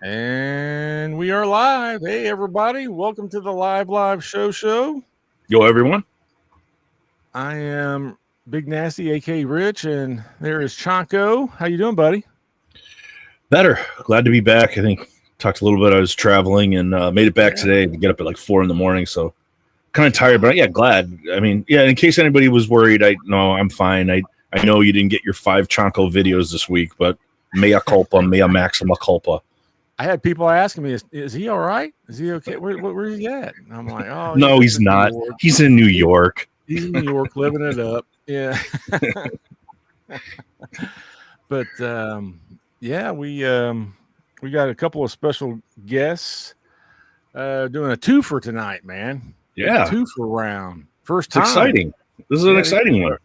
And we are live. Hey, everybody. Welcome to the live show. Yo, everyone. I am Big Nasty, a.k.a. Rich, and there is Chanko. How you doing, buddy? Better. Glad to be back. I think talked a little bit. I was traveling and made it back today to get up at like 4 a.m. So kind of tired, but yeah, glad. I mean, yeah, in case anybody was worried, I'm fine. I know you didn't get your 5 Chanko videos this week, but mea culpa, mea maxima culpa. I had people asking me, is he all right? Is he okay? Where's he at? And I'm like, oh, no, he's not. He's in New York. He's in New York living it up. Yeah. But yeah, we got a couple of special guests doing a twofer tonight, man. Yeah. Twofer round. First time. It's exciting. This is an exciting one.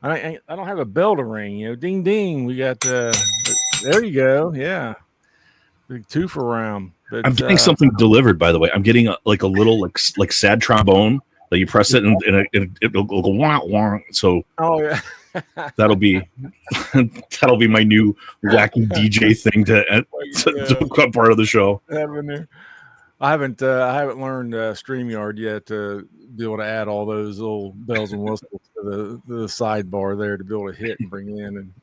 I don't have a bell to ring, ding ding. We got there you go. Yeah. Big twofer round. But, I'm getting something delivered, by the way. I'm getting a little like sad trombone that you press it and it'll go wah wah. So yeah. that'll be my new wacky DJ thing to become part of the show. I haven't learned StreamYard yet to be able to add all those little bells and whistles to the sidebar there to be able to hit and bring in and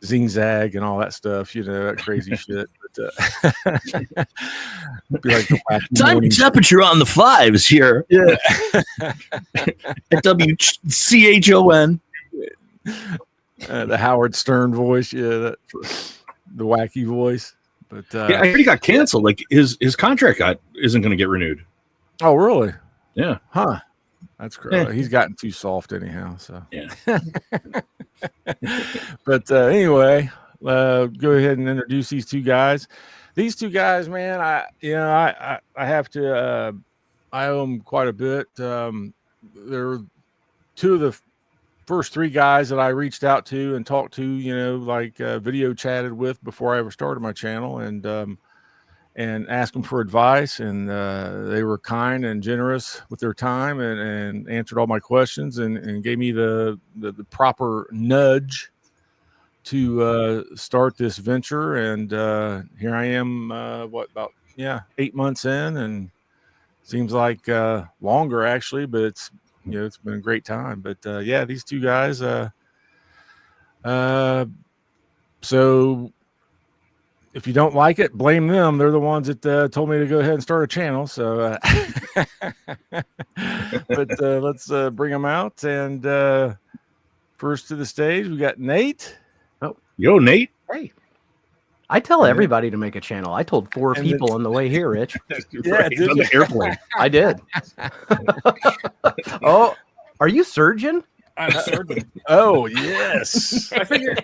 zing zag and all that stuff, that crazy shit. But be like time temperature on the 5s here. Yeah. At WCHON. The Howard Stern voice, the wacky voice. But yeah, I heard he got canceled. Like his contract isn't going to get renewed. Oh, really? Yeah. Huh. That's crazy. He's gotten too soft anyhow. So yeah. But anyway, go ahead and introduce these two guys. These two guys, man, I have to I owe them quite a bit. They're two of the first 3 guys that I reached out to and talked to, video chatted with before I ever started my channel, and asked them for advice, and they were kind and generous with their time and answered all my questions and gave me the proper nudge to start this venture. And here I am, about 8 months in, and seems like longer actually, but it's been a great time. But these two guys, so if you don't like it, blame them. They're the ones that told me to go ahead and start a channel. So, but let's bring them out. And first to the stage, we got Nate. Oh, yo, Nate. Hey. I tell everybody to make a channel. I told 4 people on the way here, Rich. Yeah, did on the airplane. I did. Oh, are you surgeon? I'm surgeon. Oh yes. I figure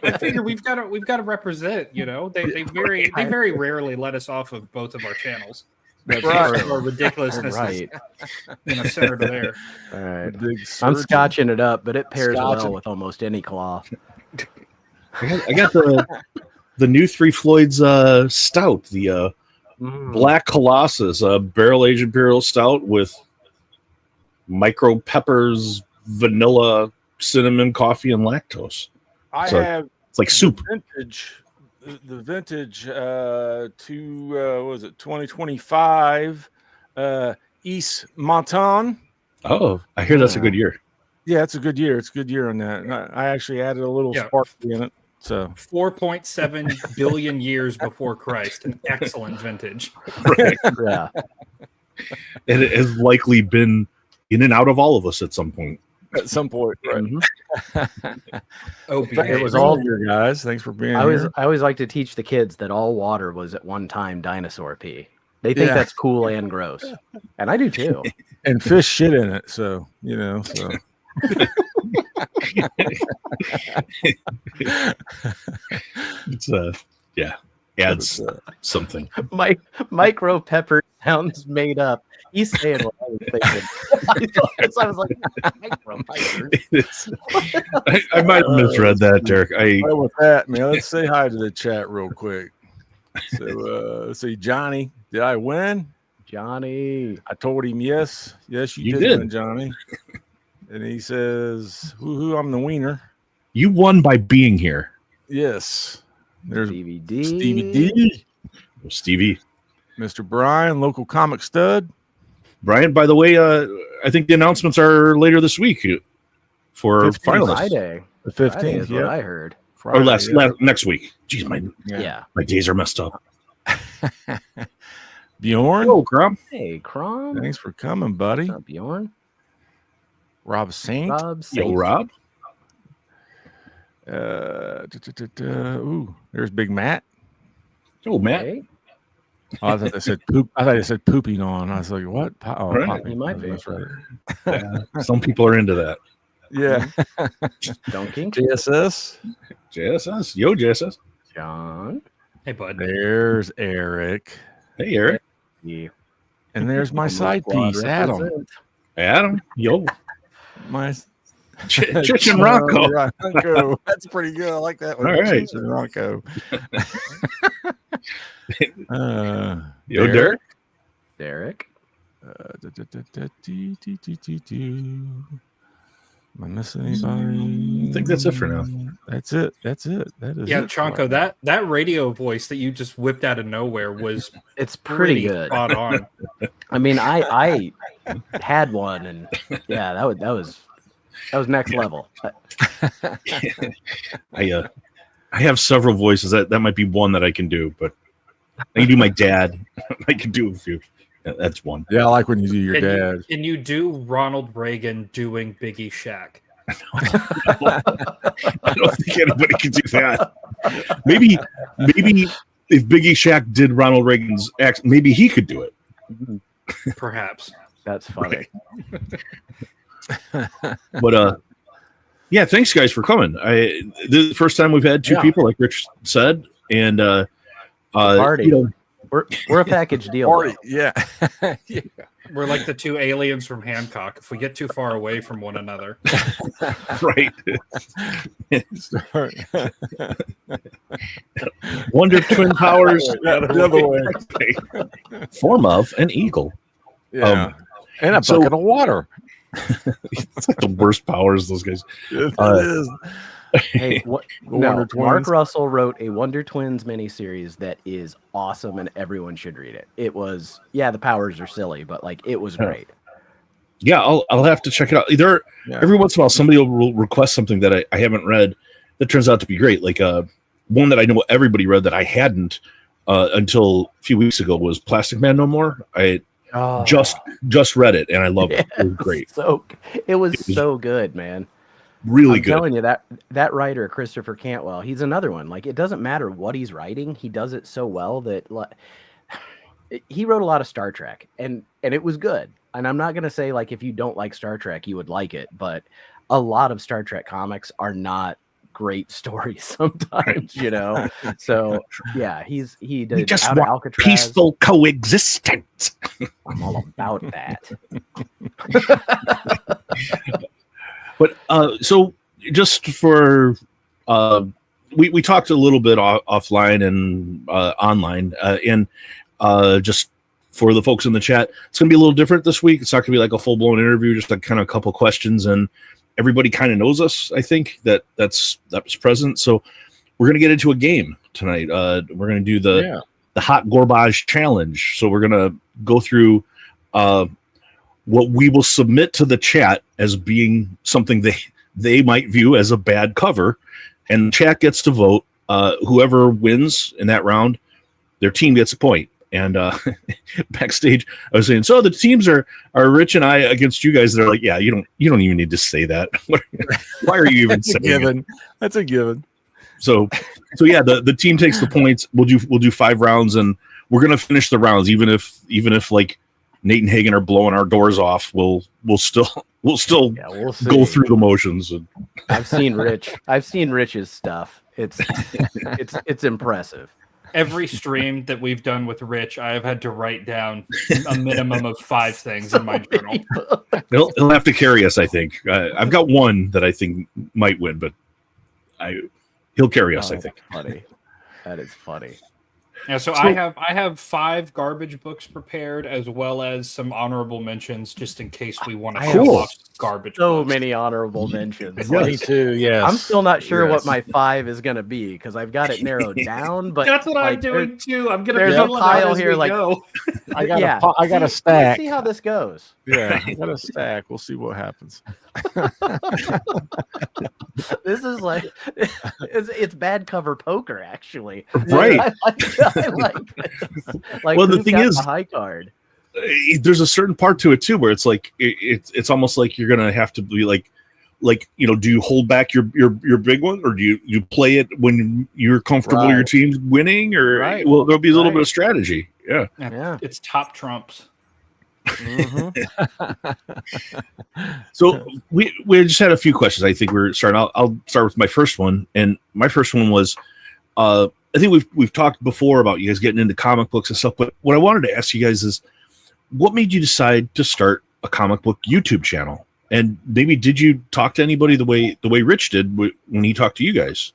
we've got to represent. They very rarely let us off of both of our channels. That's right. Or ridiculousess. Right. Center to there. All right. I'm scotching it up, but it pairs well with almost any cloth. I got the new Three Floyds stout, the Black Colossus, barrel aged imperial stout with micro peppers, vanilla, cinnamon, coffee, and lactose. It's like soup. The vintage 2025 East Montan. Oh, I hear that's a good year. Yeah, it's a good year. It's a good year on that. And I actually added a little sparkly in it. So 4.7 billion years before Christ, an excellent vintage. Right. Yeah. And it has likely been in and out of all of us at some point. At some point, right? Mm-hmm. It was all your guys. Thanks for being here. I always like to teach the kids that all water was at one time dinosaur pee. They think that's cool and gross, and I do too. And fish shit in it, so so. It's adds something. Micro pepper sounds made up. He's saying what I was thinking. I was like, micro peppers. I might have misread that, Derek. With that, man, let's say hi to the chat real quick. So let's see, Johnny, did I win? Johnny, I told him yes, you did win, Johnny. And he says, "Woohoo! I'm the wiener." You won by being here. Yes. There's Stevie D. Stevie D. Stevie. Mr. Brian, local comic stud. Brian, by the way, I think the announcements are later this week for 15th. finalists. Friday. The Friday 15th, is what I heard. Or next week. Jeez, Yeah. my days are messed up. Bjorn. Hello, Crom. Hey, Crom. Thanks for coming, buddy. What's up, Bjorn? Rob Saint. Yo, Rob. Ooh, there's Big Matt. Oh, Matt. Hey. Oh, I thought they said poop. I thought they said pooping on. I was like, what? Oh, Right. popping. He might be. That's right. Some people are into that. Yeah. Donkey. JSS. JSS. Yo, JSS. John. Hey, bud. There's Eric. Hey, Eric. Yeah. And there's my side piece, Adam. Adam. Yo. My Chich and Rocco. Rocco. That's pretty good. I like that one. All right. Chich and Rocco. Yo, Derek. Derek. Am I missing anybody? I think that's it for now. That's it. That is Yeah, it. Chonko, that radio voice that you just whipped out of nowhere was It's pretty good. spot on. I mean, I had one, and yeah, that was next level. I have several voices. That might be one that I can do, but I can do my dad. I can do a few. Yeah, that's one. Yeah, I like when you do your And dad. and you do Ronald Reagan doing Biggie Shaq. I don't think anybody can do that. Maybe if Biggie Shaq did Ronald Reagan's accent, maybe he could do it. Perhaps. That's funny. But yeah, thanks guys for coming. This is the first time we've had two people, like Rich said, and Party. you know, We're a package deal. Party. Yeah. Yeah. We're like the two aliens from Hancock. If we get too far away from one another, right? Wonder twin powers. The other way. Form of an eagle. Yeah. And a bucket of water. It's like the worst powers, those guys. It is. Hey, Wonder Mark Twins. Russell wrote a Wonder Twins miniseries that is awesome, and everyone should read it. It was, the powers are silly, but like it was great. Yeah, I'll have to check it out. Every once in a while, somebody will request something that I haven't read that turns out to be great. Like one that I know everybody read that I hadn't until a few weeks ago was Plastic Man No More. I just read it and I loved it. It was great. It was so good, man. Really I'm good. telling you, that writer, Christopher Cantwell, he's another one. Like, it doesn't matter what he's writing, he does it so well that he wrote a lot of Star Trek, and it was good. And I'm not gonna say like if you don't like Star Trek, you would like it, but a lot of Star Trek comics are not great stories sometimes, you know. So yeah, he did. We just Out of want Alcatraz. peaceful coexistence. I'm all about that. But so just for we talked a little bit offline and online, and just for the folks in the chat, it's going to be a little different this week. It's not going to be like a full blown interview, just like kind of a couple questions, and everybody kind of knows us. I think that was present. So we're going to get into a game tonight. We're going to do the hot garbage challenge. So we're going to go through what we will submit to the chat as being something they might view as a bad cover, and the chat gets to vote. Whoever wins in that round, their team gets a point. And backstage, I was saying, so the teams are Rich and I against you guys. They're like, yeah, you don't even need to say that. Why are you even saying it? That's a given. So yeah, the team takes the points. We'll do 5 rounds, and we're gonna finish the rounds, even if like Nate and Hagen are blowing our doors off. We'll still go through the motions. I've seen Rich's stuff. It's impressive. every stream that we've done with Rich, I have had to write down a minimum of 5 things in my journal. He'll have to carry us, I think. I've got one that I think might win, but he'll carry us, I think. Funny. That is funny. Yeah, so I have 5 garbage books prepared, as well as some honorable mentions, just in case we want to show off garbage. So books. many honorable mentions. Me too. Yes. I'm still not sure what Yes. my 5 is going to be because I've got it narrowed down. But That's what I'm like, doing too. I'm gonna there's a peel it pile out as here, we like- go. I got yeah, I got a see- stack. See how this goes. Yeah, I got a stack. We'll see what happens. This is like it's bad cover poker, actually. Right. I like this. Like, Well, the who's thing got is- the high card. There's a certain part to it too where it's like it's almost like you're gonna have to be like do you hold back your big one, or do you play it when you're comfortable your Right. team's winning, or Right. well, there'll be a little Right. bit of strategy. Yeah. Yeah. It's top trumps. Mhm. So we just had a few questions. I think we're starting. I'll start with my first one, and my first one was, I think we've talked before about you guys getting into comic books and stuff. But what I wanted to ask you guys is, what made you decide to start a comic book YouTube channel? And maybe did you talk to anybody the way Rich did when he talked to you guys?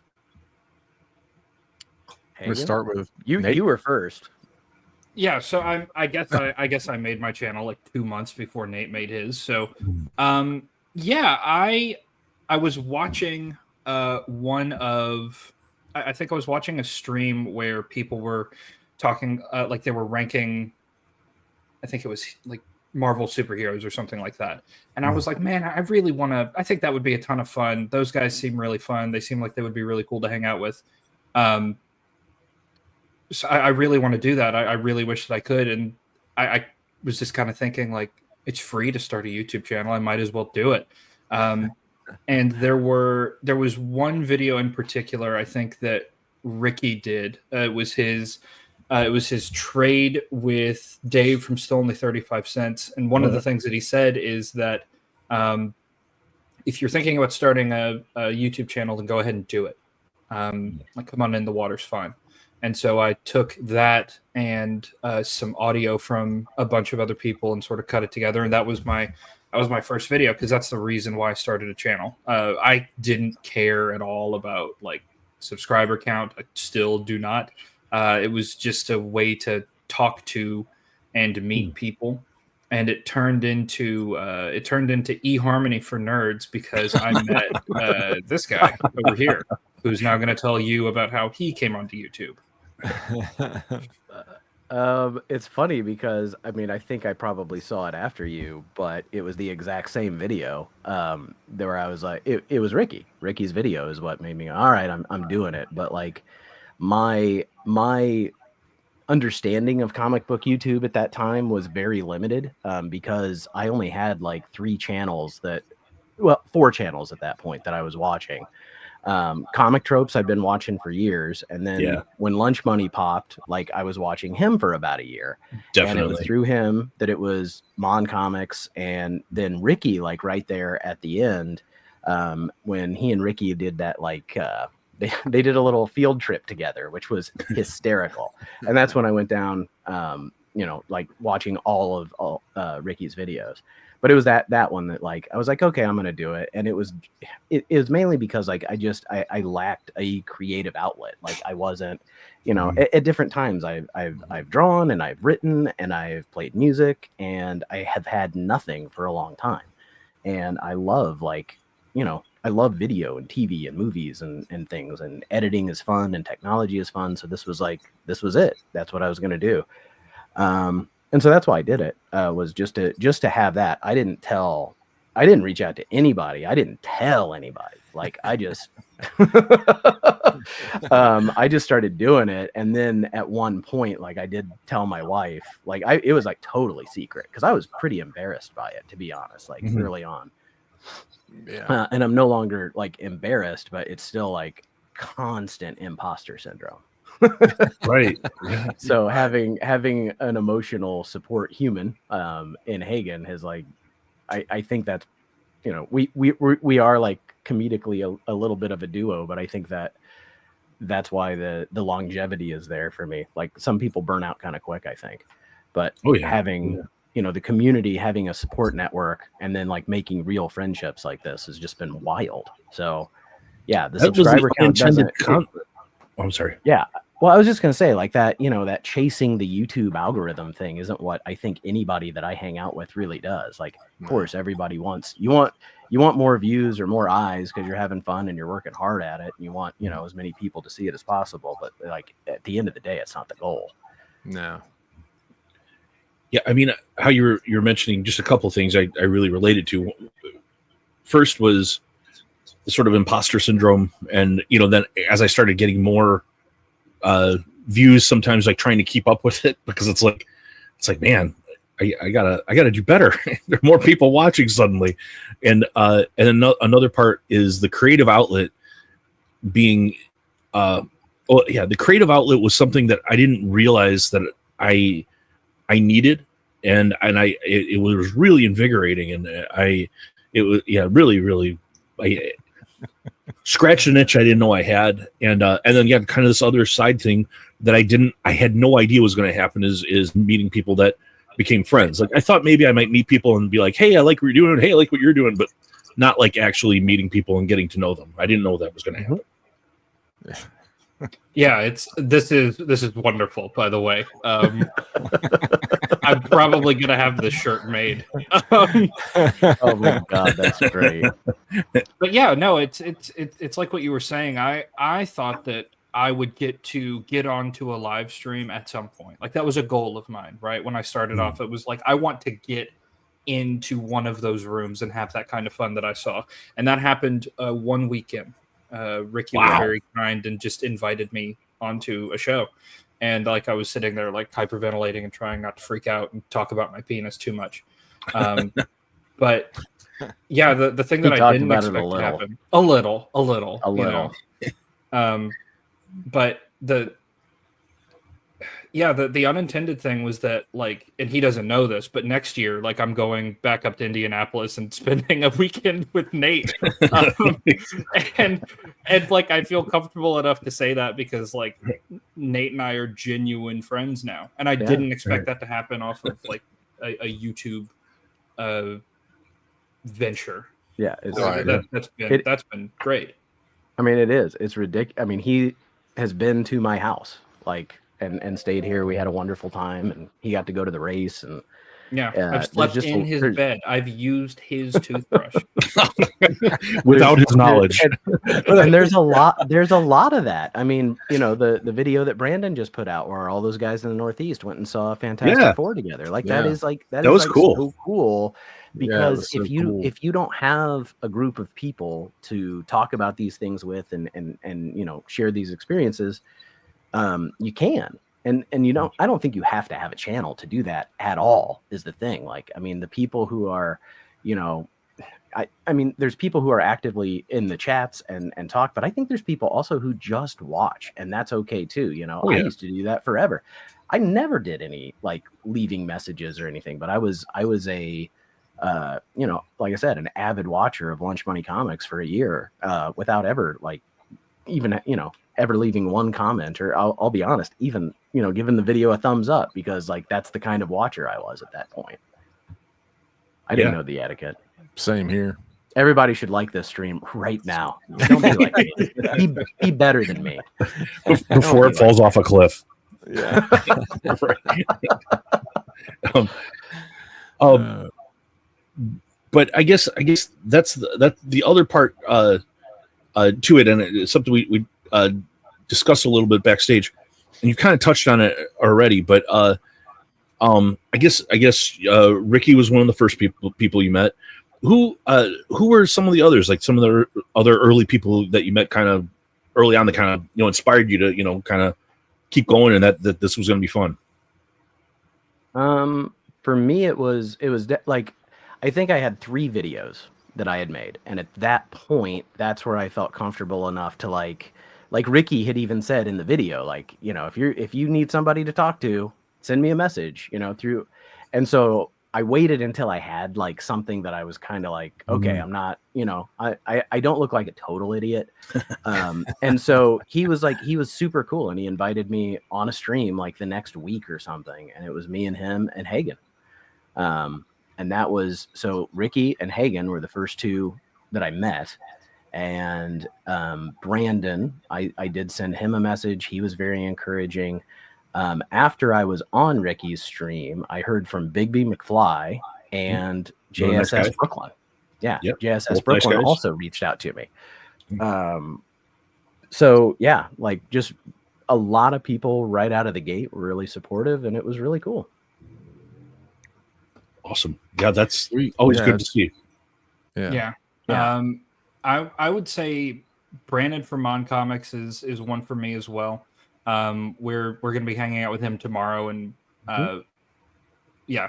Hagen? Let's start with You Nate. you were first. Yeah, so I guess I made my channel like 2 months before Nate made his. So yeah, I was watching one of I think I was watching a stream where people were talking like they were ranking, I think it was like Marvel superheroes or something like that. And I was like, man, I really want to, I think that would be a ton of fun. Those guys seem really fun. They seem like they would be really cool to hang out with. So I really want to do that. I really wish that I could. And I was just kind of thinking like, it's free to start a YouTube channel. I might as well do it. And there was one video in particular, I think that Ricky did. It was his trade with Dave from Still Only 35 Cents. And one of the things that he said is that if you're thinking about starting a YouTube channel, then go ahead and do it. Like, come on in, the water's fine. And so I took that and some audio from a bunch of other people and sort of cut it together. And that was my first video, because that's the reason why I started a channel. I didn't care at all about like subscriber count. I still do not. It was just a way to talk to and meet people, and it turned into eHarmony for nerds, because I met this guy over here, who's now going to tell you about how he came onto YouTube. It's funny because I mean I think I probably saw it after you, but it was the exact same video. Where I was like, it was Ricky. Ricky's video is what made me all right. I'm doing it. But like my understanding of comic book YouTube at that time was very limited, because I only had like 4 channels at that point that I was watching. Comic Tropes I've been watching for years, and then when Lunch Money popped, like I was watching him for about a year. Definitely. And it was through him that it was Mon Comics, and then Ricky, like right there at the end, when he and Ricky did that, like they did a little field trip together, which was hysterical. And that's when I went down, like watching all of Ricky's videos. But it was that one that like I was like, okay, I'm gonna do it. And it was mainly because like I lacked a creative outlet. Like I wasn't, at different times I've drawn and I've written and I've played music, and I have had nothing for a long time. And I love I love video and TV and movies and things, and editing is fun and technology is fun. So this was it. That's what I was gonna do. And so that's why I did it, was just to have that. I didn't reach out to anybody. I didn't tell anybody. Like I just, I just started doing it. And then at one point, like I did tell my wife, like it was like totally secret, because I was pretty embarrassed by it, to be honest, like early on. Yeah. And I'm no longer like embarrassed, but it's still like constant imposter syndrome. Right. So having an emotional support human in Hagen has like, I think that's, we are like comedically a little bit of a duo, but I think that's why the longevity is there for me. Like some people burn out kind of quick, I think, but having the community, having a support network, and then like making real friendships like this has just been wild. So yeah, the subscriber count doesn't. I'm sorry. Yeah, Well, I was just gonna say, like, that, that chasing the YouTube algorithm thing isn't what I think anybody that I hang out with really does. Like, of course, everybody wants you want more views or more eyes because you're having fun and you're working hard at it, and you want as many people to see it as possible. But like at the end of the day, it's not the goal. No. Yeah, I mean, how you're mentioning just a couple of things I really related to. First was the sort of imposter syndrome, and then as I started getting more views, sometimes like trying to keep up with it, because it's like man, I gotta do better. There are more people watching suddenly, and another part is the creative outlet being the creative outlet was something that I didn't realize that I needed, and it was really invigorating, and it was really I scratched an itch I didn't know I had, and then kind of this other side thing that I had no idea was going to happen is meeting people that became friends. Like, I thought maybe I might meet people and be like, hey, I like what you're doing, hey, I like what you're doing, but not like actually meeting people and getting to know them. I didn't know that was going to happen. Yeah, this is wonderful, by the way. I'm probably gonna have this shirt made. Oh my god, that's great. But yeah, no, it's like what you were saying. I thought that I would get onto a live stream at some point. Like, that was a goal of mine, right? When I started off, it was like, I want to get into one of those rooms and have that kind of fun that I saw. And that happened one weekend. Ricky was very kind and just invited me onto a show. And like, I was sitting there like hyperventilating and trying not to freak out and talk about my penis too much. But yeah, the thing that I didn't expect to happen a little. But the unintended thing was that, like, and he doesn't know this, but next year, like, I'm going back up to Indianapolis and spending a weekend with Nate. And like, I feel comfortable enough to say that because, like, Nate and I are genuine friends now. And I didn't expect that to happen off of like a YouTube venture. Yeah. That's been great. I mean, it is. It's ridiculous. I mean, he has been to my house, like, and stayed here. We had a wonderful time, and he got to go to the race. And I've slept in his bed. I've used his toothbrush without his knowledge. And there's a lot of that. I mean, the video that Brandon just put out, where all those guys in the Northeast went and saw Fantastic Four together. Like, that was cool. So cool. Because if you don't have a group of people to talk about these things with and share these experiences, you can. And I don't think you have to have a channel to do that at all, is the thing. Like, I mean, the people who are, I mean, there's people who are actively in the chats and talk, but I think there's people also who just watch, and that's okay too. I used to do that forever. I never did any like leaving messages or anything, but I was a like I said, an avid watcher of Lunch Money Comics for a year, without ever like even ever leaving one comment, or I'll be honest, even giving the video a thumbs up, because like, that's the kind of watcher I was at that point. I didn't know the etiquette. Same here. Everybody should like this stream right now. Don't be like me. Be better than me before it falls off a cliff. Yeah. But I guess that's the other part to it, and it's something we discussed a little bit backstage, and you kind of touched on it already. But I guess Ricky was one of the first people you met. Who were some of the others? Like, some of the other early people that you met, kind of early on, that kind of inspired you to kind of keep going, and that this was going to be fun. For me, it was like, I think I had 3 videos that I had made, and at that point, that's where I felt comfortable enough to like Ricky had even said in the video, like, if you need somebody to talk to, send me a message, through. And so I waited until I had like something that I was kind of like, okay, I'm not, I don't look like a total idiot. And so he was super cool, and he invited me on a stream like the next week or something. And it was me and him and Hagen. And that was, so Ricky and Hagen were the first 2 that I met. And Brandon, I did send him a message. He was very encouraging. After I was on Ricky's stream, I heard from Bigby McFly and JSS Brooklyn. Yeah, yep. JSS Brooklyn also reached out to me. So yeah, like just a lot of people right out of the gate were really supportive, and it was really cool. Awesome. Yeah, that's always good to see. Yeah. I would say Brandon from Mon Comics is one for me as well. We're going to be hanging out with him tomorrow, and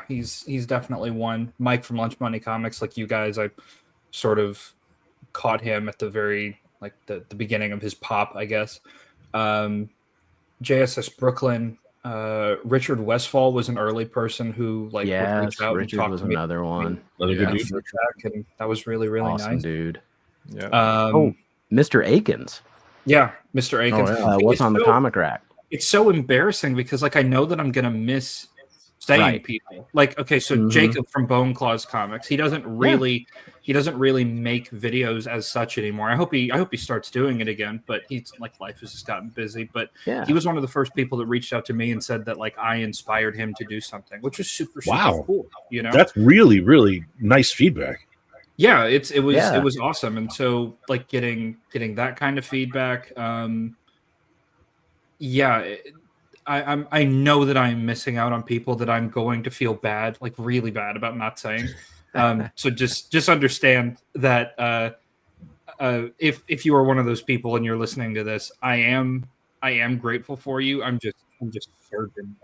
he's definitely one. Mike from Lunch Money Comics, like you guys, I sort of caught him at the very the beginning of his pop, I guess. JSS Brooklyn, Richard Westfall was an early person who would reach out. Richard and talk was to me. Another one. Another good dude. And that was really, really awesome nice. Dude. Yeah. Mr. Akins. Yeah, Mr. Akins. What's on the comic rack? It's so embarrassing because I know that I'm gonna miss saying people. So Jacob from Bone Claws Comics, he doesn't really make videos as such anymore. I hope he starts doing it again, but he's life has just gotten busy. But he was one of the first people that reached out to me and said that I inspired him to do something, which was super cool. You know, that's really, really nice feedback. Yeah, it was awesome. And so getting that kind of feedback, I know that I'm missing out on people that I'm going to feel bad, really bad about not saying. So just understand that if you are one of those people and you're listening to this, I am grateful for you. I'm just certain.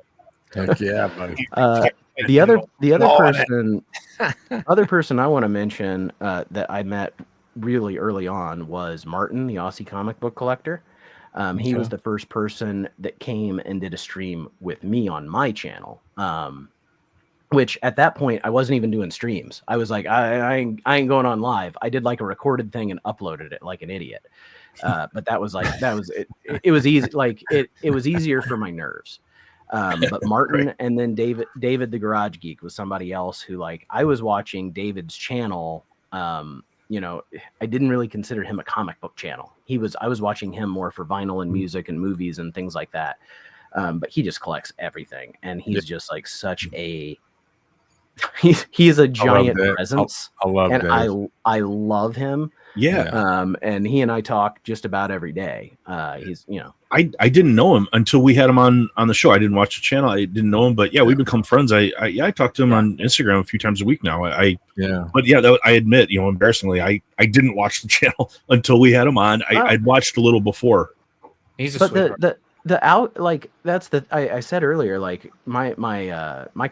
Heck yeah, buddy. The other person I want to mention that I met really early on was Martin, the Aussie comic book collector. He was the first person that came and did a stream with me on my channel. Which at that point I wasn't even doing streams. I was like, I ain't going on live. I did a recorded thing and uploaded it like an idiot. But that was it. It was easy. It was easier for my nerves. But Martin and then David the Garage Geek was somebody else who I was watching David's channel. I didn't really consider him a comic book channel. I was watching him more for vinyl and music and movies and things like that. But he just collects everything, and he's just such a he's a giant presence. I love that. I love him. Yeah. And he and I talk just about every day. He's I didn't know him until we had him on the show. I didn't watch the channel. I didn't know him, but we become friends. I talked to him on Instagram a few times a week now. But I admit, embarrassingly, I didn't watch the channel until we had him on. I'd watched a little before. He's a sweetheart. I said earlier, my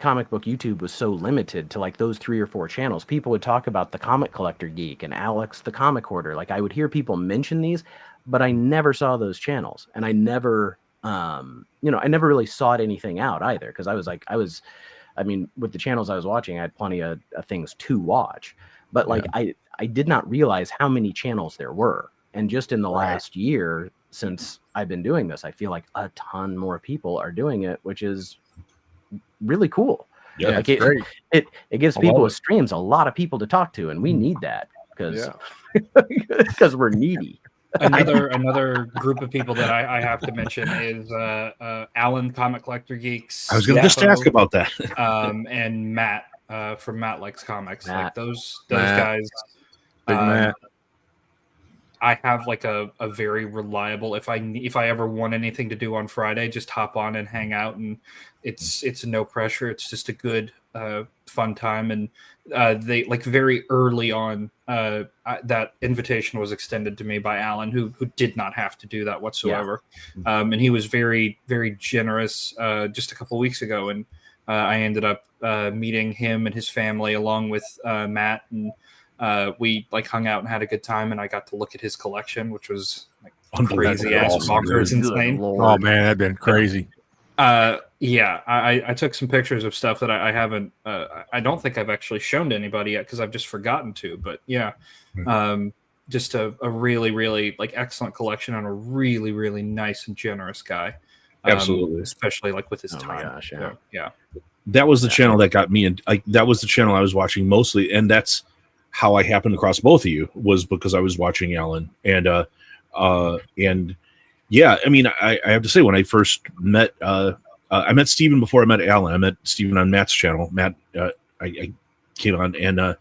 comic book YouTube was so limited to those 3 or 4 channels. People would talk about the Comic Collector Geek and Alex the Comic Hoarder. I would hear people mention these, but I never saw those channels, and I never really sought anything out either, because with the channels I was watching, I had plenty of things to watch, but I did not realize how many channels there were, and just in the last year since I've been doing this, I feel like a ton more people are doing it, which is really cool. Yeah, it gives people with streams a lot of people to talk to, and we need that because we're needy. Another group of people that I have to mention is Alan, Comic Collector Geeks. I was going to just ask about that. And Matt from Matt Likes Comics. Those Matt. Guys. Big Matt. I have a very reliable. If I ever want anything to do on Friday, just hop on and hang out, and it's no pressure. It's just a good fun time. And they very early on that invitation was extended to me by Alan, who did not have to do that whatsoever. And he was very, very generous just a couple of weeks ago, and I ended up meeting him and his family along with Matt, and we hung out and had a good time, and I got to look at his collection, which was crazy ass bonkers, insane. Oh man, that'd been crazy. I took some pictures of stuff that I haven't. I don't think I've actually shown to anybody yet because I've just forgotten to. But just a really, really excellent collection, and a really, really nice and generous guy. Absolutely, especially with his time. My gosh, yeah. That was the channel that got me, and that was the channel I was watching mostly, and that's how I happened across both of you was because I was watching Alan, and yeah, I mean, I have to say, when I first met, I met Steven before I met Alan. I met Steven on Matt's channel. Matt, I came on, and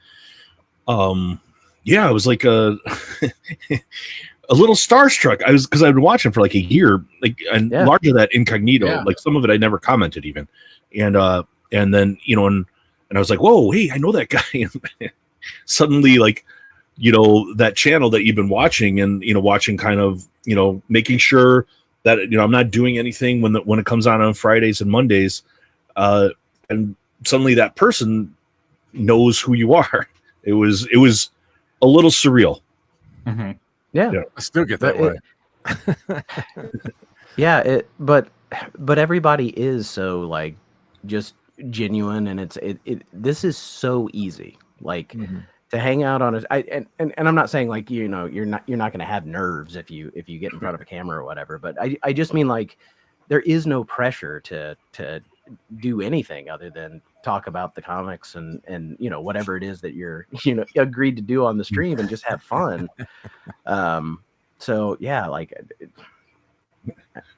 yeah, I was like a little starstruck. I was, because I'd been watching for like a year, like, and larger that incognito. Yeah. Like some of it I never commented even, and then and I was like, whoa, hey, I know that guy. Suddenly, like, that channel that you've been watching, and watching, kind of, making sure that I'm not doing anything when it comes on Fridays and Mondays, and suddenly that person knows who you are. It was a little surreal. Mm-hmm. Yeah, I still get that way. Yeah, but everybody is so, like, just genuine, and this is so easy, like, to hang out on it. And I'm not saying, like, you're not going to have nerves if you get in front of a camera or whatever, but I just mean, like, there is no pressure to do anything other than talk about the comics and whatever it is that you're agreed to do on the stream, and just have fun. So yeah, like,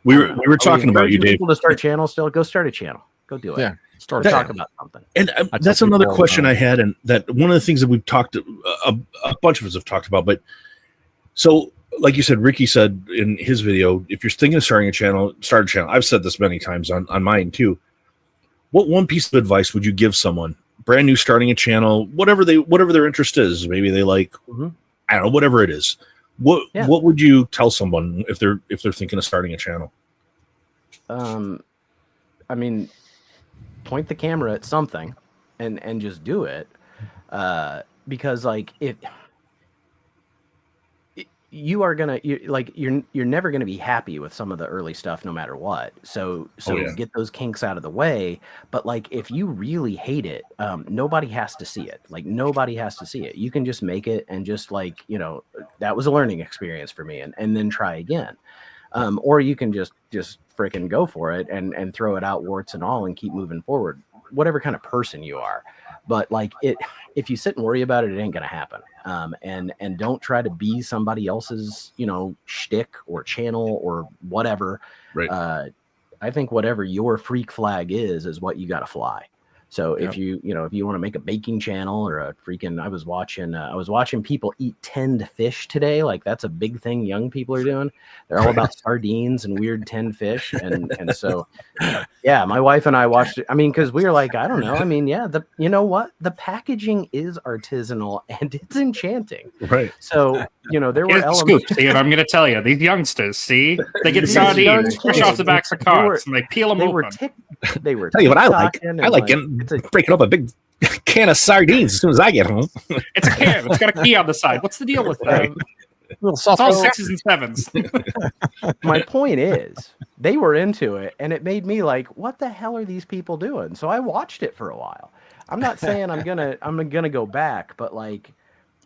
we were talking about you, Dave. People to start channels, still go start a channel. Go do it. Yeah, talk about something. And that's another question I had, and that one of the things that we've talked, a bunch of us have talked about. But so, like you said, Ricky said in his video, if you're thinking of starting a channel, start a channel. I've said this many times on mine too. What one piece of advice would you give someone brand new starting a channel, whatever their interest is? Maybe they like, I don't know, whatever it is. What would you tell someone if they're thinking of starting a channel? I mean, point the camera at something and just do it, because, like, you're never gonna be happy with some of the early stuff no matter what. So get those kinks out of the way. But, like, if you really hate it, nobody has to see it. Like, nobody has to see it. You can just make it and just, like, that was a learning experience for me, and then try again. Or you can just freaking go for it and throw it out, warts and all, and keep moving forward, whatever kind of person you are. But, like, if you sit and worry about it, it ain't gonna happen. And don't try to be somebody else's, shtick or channel or whatever. Right. I think whatever your freak flag is what you got to fly. So if you want to make a baking channel or a freaking, I was watching people eat tinned fish today. Like, that's a big thing young people are doing. They're all about sardines and weird tinned fish. And so, yeah, my wife and I watched it. I mean, cause we were like, I don't know. I mean, yeah, you know what? The packaging is artisanal and it's enchanting. Right. So, there were elements. See, and I'm going to tell you, these youngsters, see, they get sardines fresh off the backs of carts and they peel them open. They were tell you what I like. I like breaking up a big can of sardines as soon as I get home. It's a can. It's got a key on the side. What's the deal with that? It's all 6s and 7s. My point is, they were into it, and it made me like, what the hell are these people doing? So I watched it for a while. I'm not saying I'm gonna go back, but, like,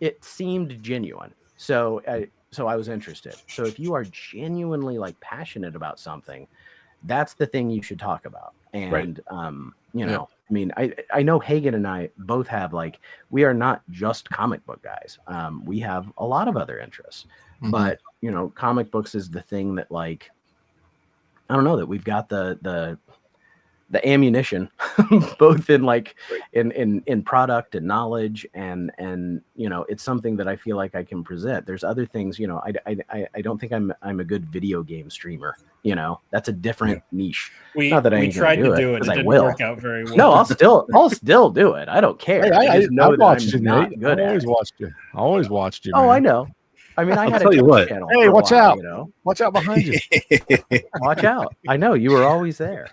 it seemed genuine. So I was interested. So if you are genuinely, like, passionate about something, that's the thing you should talk about. And I mean, I know Hagen and I both have, like, we are not just comic book guys. We have a lot of other interests, but comic books is the thing that, like, I don't know, that we've got the ammunition, both in, like, in product and knowledge, and it's something that I feel like I can present. There's other things, I don't think I'm a good video game streamer. That's a different niche. Not that I tried to do it. It didn't work out very well. No, I'll still do it. I don't care. Hey, I just know that watched I'm you, not Nate. good I at always it. watched you. I always watched you. Oh, man. I know. I mean, I had tell a you Twitch what. channel. Hey, for a watch while, out! Watch out behind you. Watch out. I know you were always there.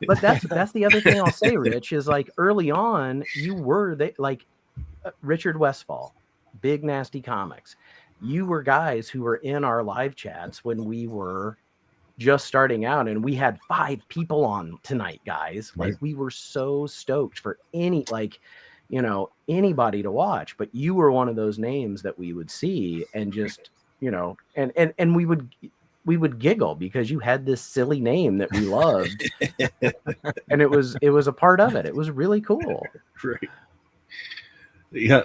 But that's the other thing I'll say, Rich, is, like, early on, you were like Richard Westfall, Big Nasty Comics. You were guys who were in our live chats when we were just starting out, and we had 5 people on tonight, guys. Like, we were so stoked for anybody to watch, but you were one of those names that we would see and just, and we would giggle because you had this silly name that we loved. And it was a part of it. It was really cool. Right. Yeah.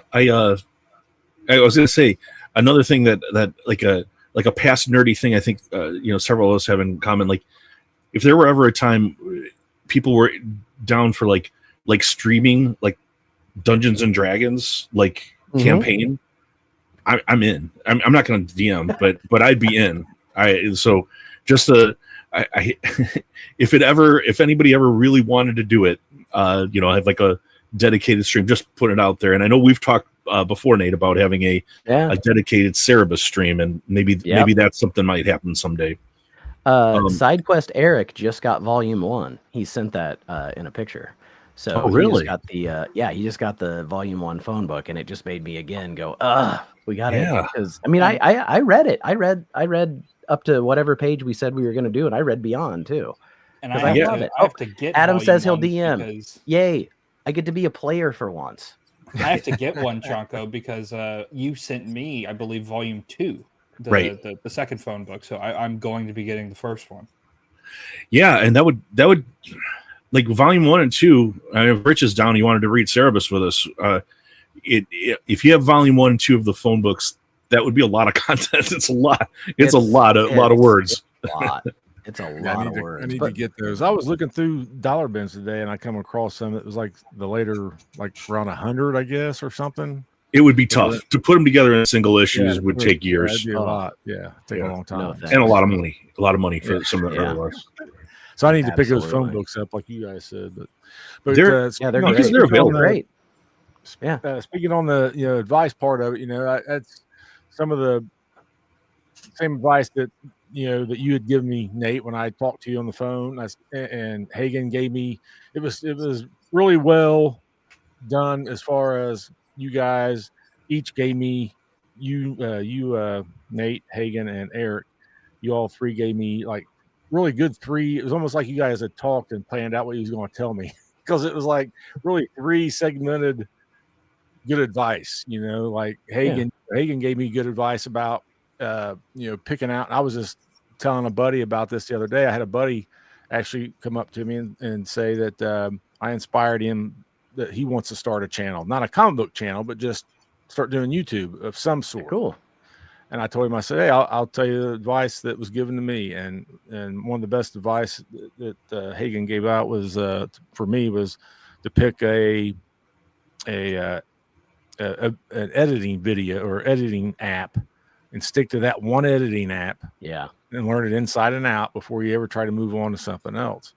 I was going to say another thing that like a past nerdy thing. I think several of us have in common. Like, if there were ever a time people were down for like streaming like Dungeons and Dragons campaign, I'm in. I'm not going to DM, but I'd be in. If anybody ever really wanted to do it, have like a dedicated stream, just put it out there. And I know we've talked before, Nate, about having a dedicated Cerebus stream, and maybe that's something might happen someday. Side Quest Eric just got Volume 1. He sent that in a picture. So really? He just got the Volume 1 phone book, and it just made me again go, we got it. Yeah. Because I mean, I read it. I read up to whatever page we said we were going to do, and I read beyond too. And I love it. I have to get Adam says he'll Volume 1 DM. because Yay! I get to be a player for once. I have to get one, Chonko, because you sent me, I believe, Volume 2, the second phone book. So I'm going to be getting the first one. Yeah, and that would like Volume 1 and 2. If Rich is down, he wanted to read Cerebus with us. If you have Volume 1 and 2 of the phone books, that would be a lot of content. It's a lot. It's a lot of words. It's a lot. It's a lot of words. I need to get those. I was looking through dollar bins today, and I come across some that was like the later, like around 100, I guess, or something. It would be tough to put them together in single issues. Would take years. That'd be a lot. Yeah, take a long time, and a lot of money. A lot of money for some of the early ones. So I need to pick those phone books up, like you guys said. But they're great. They're available. Great. Yeah. Speaking on the advice part of it, that's some of the same advice that that you had given me, Nate, when I talked to you on the phone. And Hagen gave me. It was really well done as far as you guys each gave me. You Nate, Hagen, and Eric. You all three gave me like really good three. It was almost like you guys had talked and planned out what he was going to tell me, because it was like really 3 segmented good advice. Like Hagen gave me good advice about picking out. I was just telling a buddy about this the other day. I had a buddy actually come up to me and say that I inspired him, that he wants to start a channel, not a comic book channel, but just start doing YouTube of some sort. Cool. And I told him, I said, hey, I'll tell you the advice that was given to me. And one of the best advice that Hagen gave out was, for me, was to pick an editing video or editing app and stick to that one editing app. Yeah. And learn it inside and out before you ever try to move on to something else.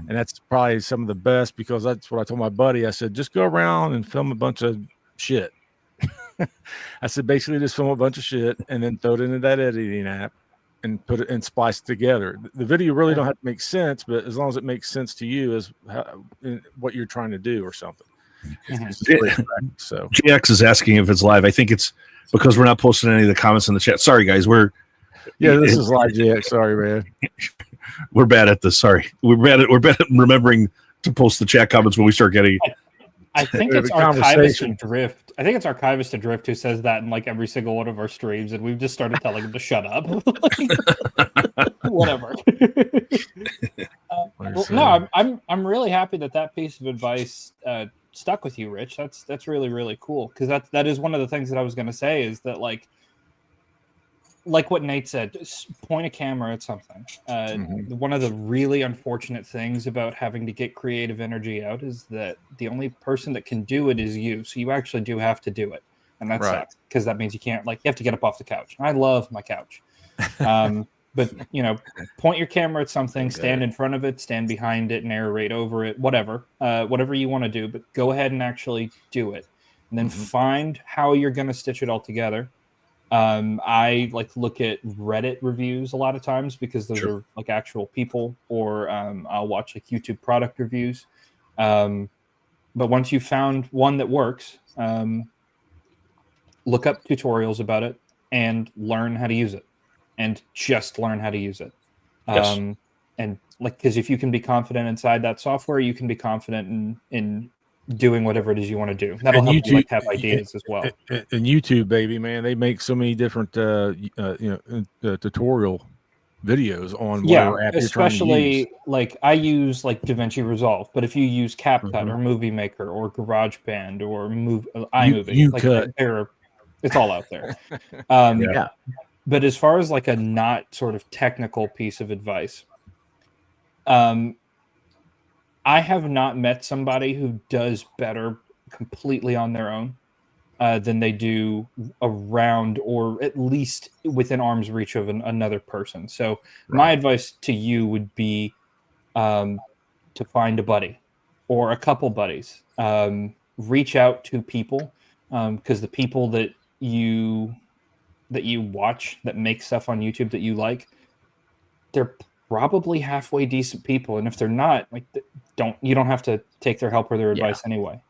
And that's probably some of the best, because that's what I told my buddy. I said, just go around and film a bunch of shit. I said, basically just film a bunch of shit and then throw it into that editing app and put it and splice it together. The video really don't have to make sense, but as long as it makes sense to you as what you're trying to do or something. So GX is asking if it's live. I think it's because we're not posting any of the comments in the chat. Sorry, guys. This is live, GX. Sorry, man. We're bad at this. Sorry. We're bad at remembering to post the chat comments when we start getting. I think it's Archivist Adrift. I think it's Archivist Adrift who says that in like every single one of our streams, and we've just started telling him to shut up. Whatever. I'm really happy that piece of advice stuck with you, Rich. That's really, really cool, because that is one of the things that I was going to say, is that like what Nate said, point a camera at something. One of the really unfortunate things about having to get creative energy out is that the only person that can do it is you. So you actually do have to do it. And that sucks, because that means you have to get up off the couch. I love my couch. But, point your camera at something, stand in front of it, stand behind it, narrate over it, whatever you want to do, but go ahead and actually do it. And then find how you're going to stitch it all together. I look at Reddit reviews a lot of times, because those are like actual people, or I'll watch like YouTube product reviews. But once you've found one that works, look up tutorials about it and learn how to use it, and just learn how to use it. And because if you can be confident inside that software, you can be confident in doing whatever it is you want to do. That'll help you have ideas as well. And YouTube, baby, man, they make so many different tutorial videos on whatever app especially you're trying to use. Like I use like DaVinci Resolve, but if you use CapCut or Movie Maker or GarageBand or iMovie, cut. It's all out there. Yeah. But as far as like a not sort of technical piece of advice, I have not met somebody who does better completely on their own than they do around or at least within arm's reach of another person. So my advice to you would be to find a buddy or a couple buddies. Reach out to people because the people that you watch that make stuff on YouTube that you like, they're probably halfway decent people, and if they're not, like, you don't have to take their help or their advice anyway.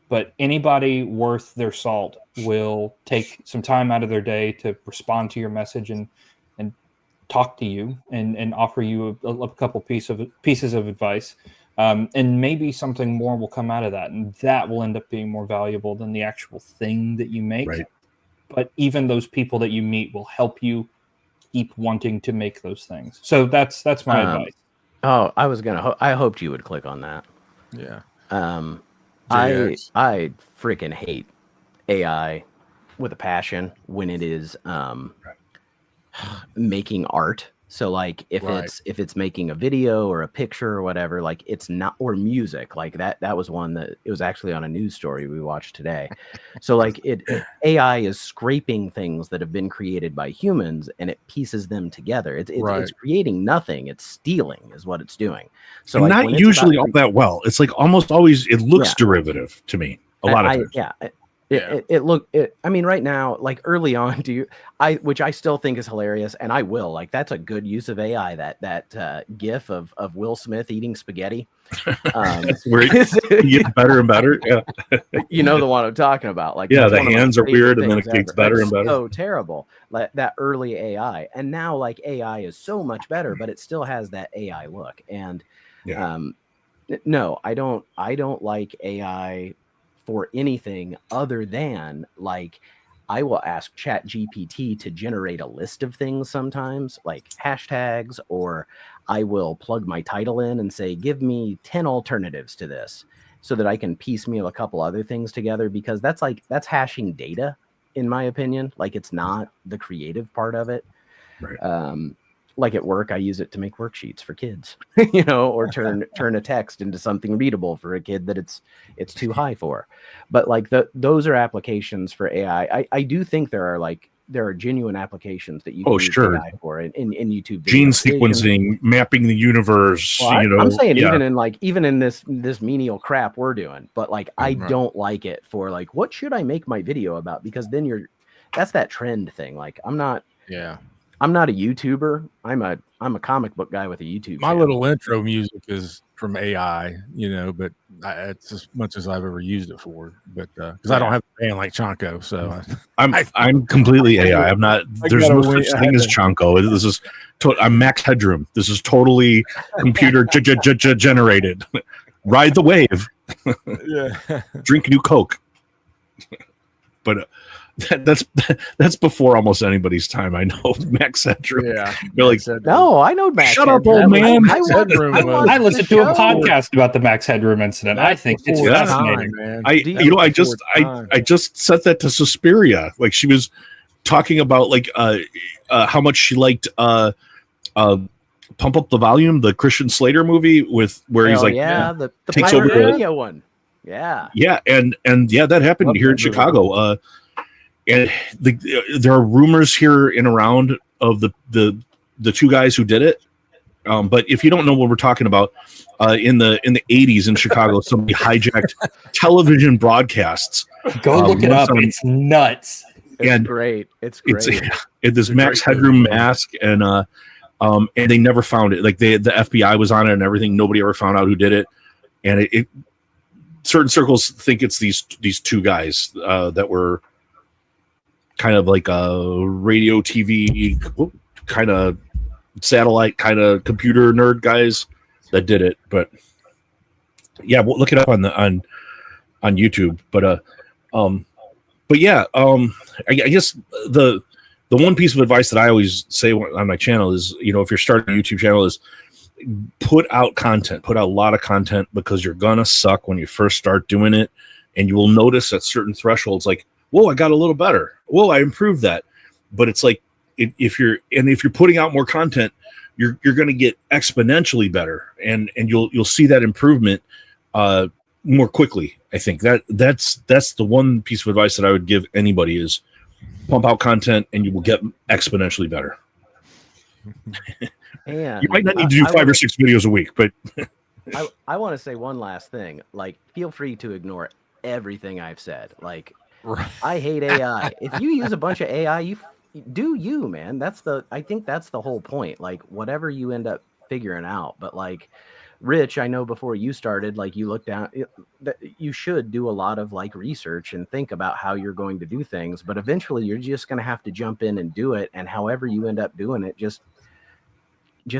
But anybody worth their salt will take some time out of their day to respond to your message and talk to you and offer you a couple pieces of advice. And maybe something more will come out of that, and that will end up being more valuable than the actual thing that you make. Right. But even those people that you meet will help you keep wanting to make those things. So that's my advice. Oh, I hoped you would click on that. Yeah. I freaking hate AI with a passion when it is making art. So like if it's making a video or a picture or whatever, like it's not, or music like that was one that it was actually on a news story we watched today. So like AI is scraping things that have been created by humans and it pieces them together. It's creating nothing. It's stealing is what it's doing. So and like, not usually all that well. It's like almost always it looks derivative to me a lot of times. I mean, right now, like early on, which I still think is hilarious, and I will, like, that's a good use of AI, that gif of Will Smith eating spaghetti. Where it gets better and better. Yeah. You know the one I'm talking about. Like, yeah, the hands are weird and then it gets better and better. So terrible. Like that early AI. And now like AI is so much better, but it still has that AI look. And no, I don't like AI for anything other than like I will ask ChatGPT to generate a list of things sometimes, like hashtags, or I will plug my title in and say, give me 10 alternatives to this so that I can piecemeal a couple other things together, because that's hashing data, in my opinion. Like it's not the creative part of it. Right. Like at work, I use it to make worksheets for kids, or turn a text into something readable for a kid that it's too high for. But like those are applications for AI. I do think there are genuine applications that you can use AI for in YouTube. Gene sequencing, mapping the universe. Well, I'm saying even in this menial crap we're doing, but like I don't like it for like, what should I make my video about? Because then that's that trend thing. Like I'm not a YouTuber. I'm a comic book guy with a YouTube My channel. little intro music is from AI, but it's as much as I've ever used it for. But because I don't have a band like Chonko, so I'm completely AI. I'm not. There's no such thing as Chonko. This is. I'm Max Headroom. This is totally computer generated. Ride the wave. Drink new Coke. But. That's before almost anybody's time. I know Max Headroom. Yeah, you're like, no, I know Max. Shut up, old man. I listened to a podcast about the Max Headroom incident. I think it's fascinating, man. I just set that to Suspiria. Like she was talking about like how much she liked Pump Up the Volume, the Christian Slater movie where he's like, the takes over the one. Yeah, and that happened here in Chicago. And there are rumors here and around of the two guys who did it. But if you don't know what we're talking about, in the 80s in Chicago, somebody hijacked television broadcasts. Go look it up. It's nuts. It's great. It's this Max Headroom mask, and they never found it. Like the FBI was on it and everything. Nobody ever found out who did it. And it certain circles think it's these two guys that were kind of like a radio, TV, kind of satellite, kind of computer nerd guys that did it. But yeah, we'll look it up on YouTube. But I guess the one piece of advice that I always say on my channel is, if you're starting a YouTube channel, is put out a lot of content, because you're gonna suck when you first start doing it, and you will notice at certain thresholds, like whoa, I got a little better. Whoa, I improved that. But it's like if you're putting out more content, you're going to get exponentially better, and you'll see that improvement more quickly. I think that's the one piece of advice that I would give anybody is pump out content, and you will get exponentially better. And you might not need to do 5 or 6 videos a week, but I want to say one last thing. Like, feel free to ignore everything I've said. Like, I hate AI. If you use a bunch of AI, you, man. I think that's the whole point. Like, whatever you end up figuring out. But like, Rich, I know before you started, like, you looked down, you should do a lot of like research and think about how you're going to do things. But eventually you're just going to have to jump in and do it. And however you end up doing it, just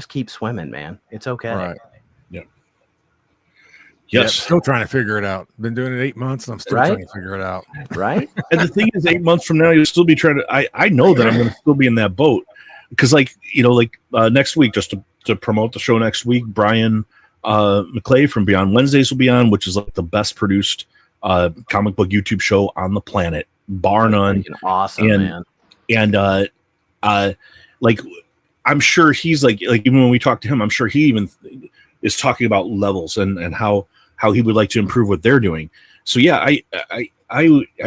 keep swimming, man. It's okay. Right. Yeah. Yes. Yes. Still trying to figure it out. Been doing it 8 months and I'm still trying to figure it out. Right. And the thing is, 8 months from now, you'll still be trying to. I know that I'm going to still be in that boat because, like, next week, just to promote the show next week, Brian McClay from Beyond Wednesdays will be on, which is like the best produced comic book YouTube show on the planet, bar none. Awesome, man. And like, I'm sure he's like even when we talk to him, I'm sure he even is talking about levels and how he would like to improve what they're doing. So yeah, I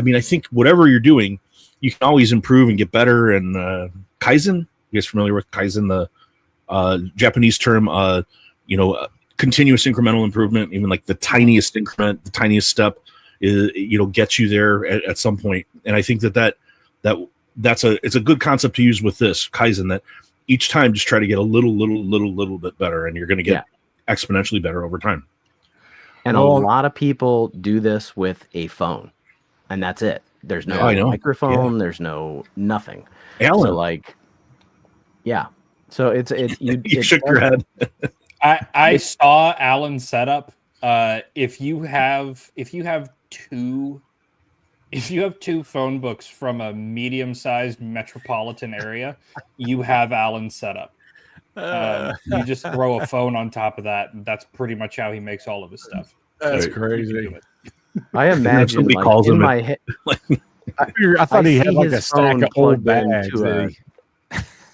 mean, I think whatever you're doing, you can always improve and get better. And Kaizen, you guys familiar with Kaizen, the Japanese term, continuous incremental improvement, even like the tiniest increment, the tiniest step is, gets you there at some point. And I think it's a good concept to use with this Kaizen, that each time just try to get a little bit better, and you're going to get exponentially better over time. And a lot of people do this with a phone, and that's it. There's no microphone. There's no nothing. Alan, so like, yeah. So it's you shook your head. I saw Alan's setup. If you have two phone books from a medium-sized metropolitan area, you have Alan's setup. You just throw a phone on top of that, and that's pretty much how he makes all of his stuff. That's crazy. I imagine somebody calls in him my head. I thought he had like a stack of old bags.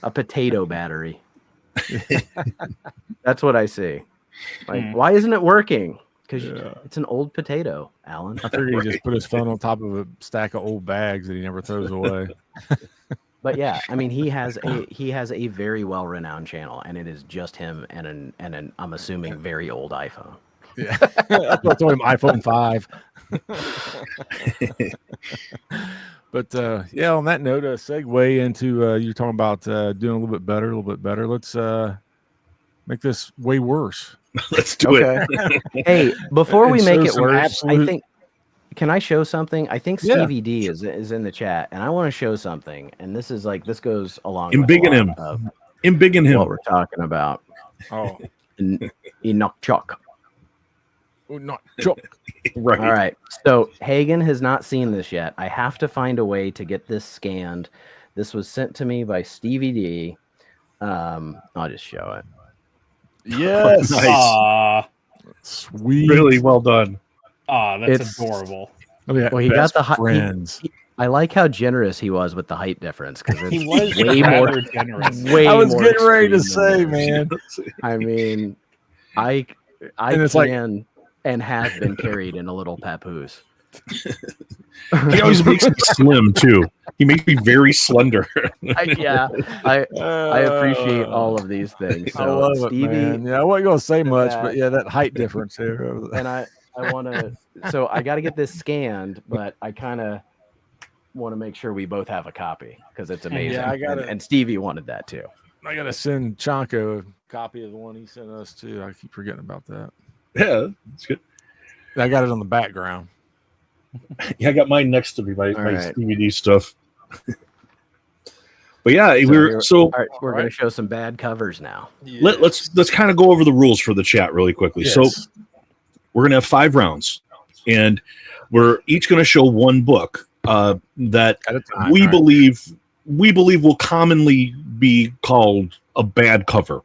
A potato battery. That's what I see. Like, why isn't it working? Because it's an old potato, Alan. I figured he just put his phone on top of a stack of old bags that he never throws away. But yeah, I mean, he has a very well-renowned channel, and it is just him and an I'm assuming very old iPhone. Yeah, I told him iPhone 5. But yeah, on that note, segue into you're talking about doing a little bit better. Let's make this way worse. Let's do it. Hey, before we make it worse, absolute... I think. Can I show something? I think Stevie D is in the chat, and I want to show something. And this goes along. Embiggen him. Embiggen him. What we're talking about. Oh, Enoch Chuck. Not Chuck. Right. All right. So Hagen has not seen this yet. I have to find a way to get this scanned. This was sent to me by Stevie D. I'll just show it. Yes. Nice. Sweet. Really well done. Oh, that's adorable. Well, he got the friends. I like how generous he was with the height difference, because He was way more generous. Way I was more getting ready to extreme say, than man. I mean, I And can and have been carried in a little papoose. He always makes me slim too. He makes me very slender. I appreciate all of these things. So I love Stevie, it, man. Yeah, I wasn't going to say much, but yeah, that height difference here. And I want to. So I got to get this scanned, but I kind of want to make sure we both have a copy because it's amazing. Yeah, I got it. And Stevie wanted that too. I got to send Chanko a copy of the one he sent us too. I keep forgetting about that. Yeah, that's good. I got it on the background. Yeah, I got mine next to me, my right. DVD stuff. But yeah, All right, we're going to show some bad covers now. Let's kind of go over the rules for the chat really quickly. Yes. So we're going to have 5 rounds, and we're each going to show one book that we believe will commonly be called a bad cover.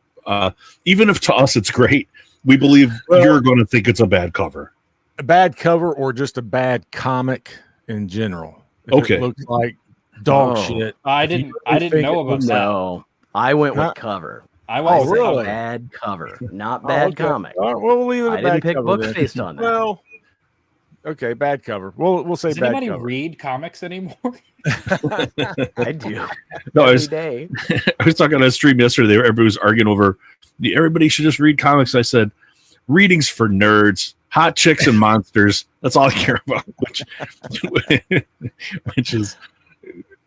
Even if to us it's great, we believe you're going to think it's a bad cover. A bad cover or just a bad comic in general. if Okay. it looks like dog Oh. shit. I If you didn't really think know it about looks- that. No, I went with Huh? cover. I I was said really? bad cover, not Oh, bad okay. comic. All right, well, we'll leave it I at didn't bad pick cover books then. based on that. Well, okay, bad cover. We'll say Does bad anybody cover. read comics anymore? I do No, I every was, day. I was talking on a stream yesterday. Everybody was arguing over everybody should just read comics. I said, reading's for nerds, hot chicks and monsters. That's all I care about, which is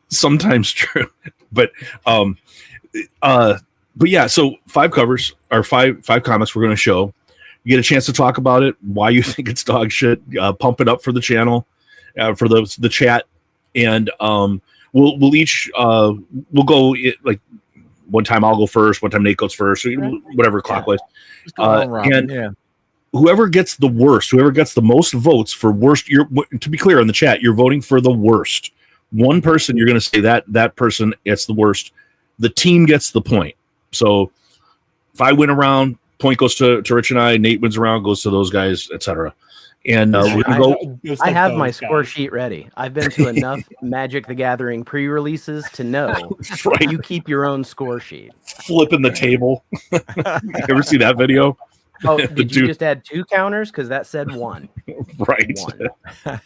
sometimes true. But yeah, so 5 covers or five comics we're going to show. You get a chance to talk about it, why you think it's dog shit, pump it up for the channel, for the chat, and we'll each we'll go like one time I'll go first, one time Nate goes first, whatever clockwise. Just go on, Robin. And Yeah. whoever gets the worst, whoever gets the most votes for worst, to be clear on the chat, you're voting for the worst. One person, you're going to say that person gets the worst. The team gets the point. So if I win around, point goes to Rich and I. Nate wins around, goes to those guys, etc. And we're going to go. Just I like have those my guys. score sheet ready. I've been to enough Magic the Gathering pre-releases to know Right, you keep your own score sheet. flipping the table. You ever see that video? Oh, The did you dude- just add 2 counters? Because that said 1. Right. 1.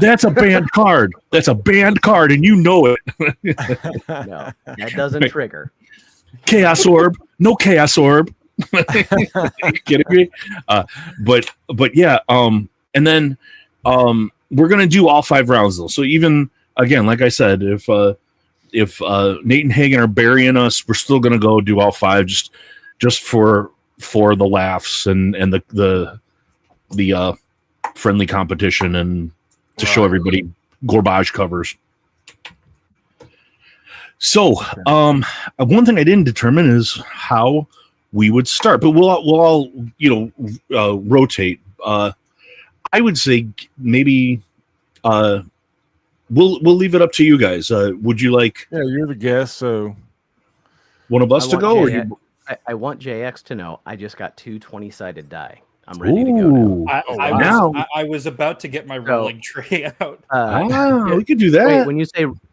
That's a banned card. That's a banned card, and you know it. No, that doesn't trigger. Chaos Orb. No Chaos Orb. Are you kidding me? But yeah, and then we're gonna do all 5 rounds though. So even again, like I said, if Nate and Hagen are burying us, we're still gonna go do all 5 just for the laughs and the friendly competition and to show everybody Gorbage covers. So one thing I didn't determine is how we would start, but we'll all rotate. I would say maybe we'll leave it up to you guys. Would you like Yeah, you're the guest, so one of us to go? Or you... I want JX to know I just got 2 20-sided die. I'm ready to go now. Now. I was about to get my rolling tray out. We could do that. Wait,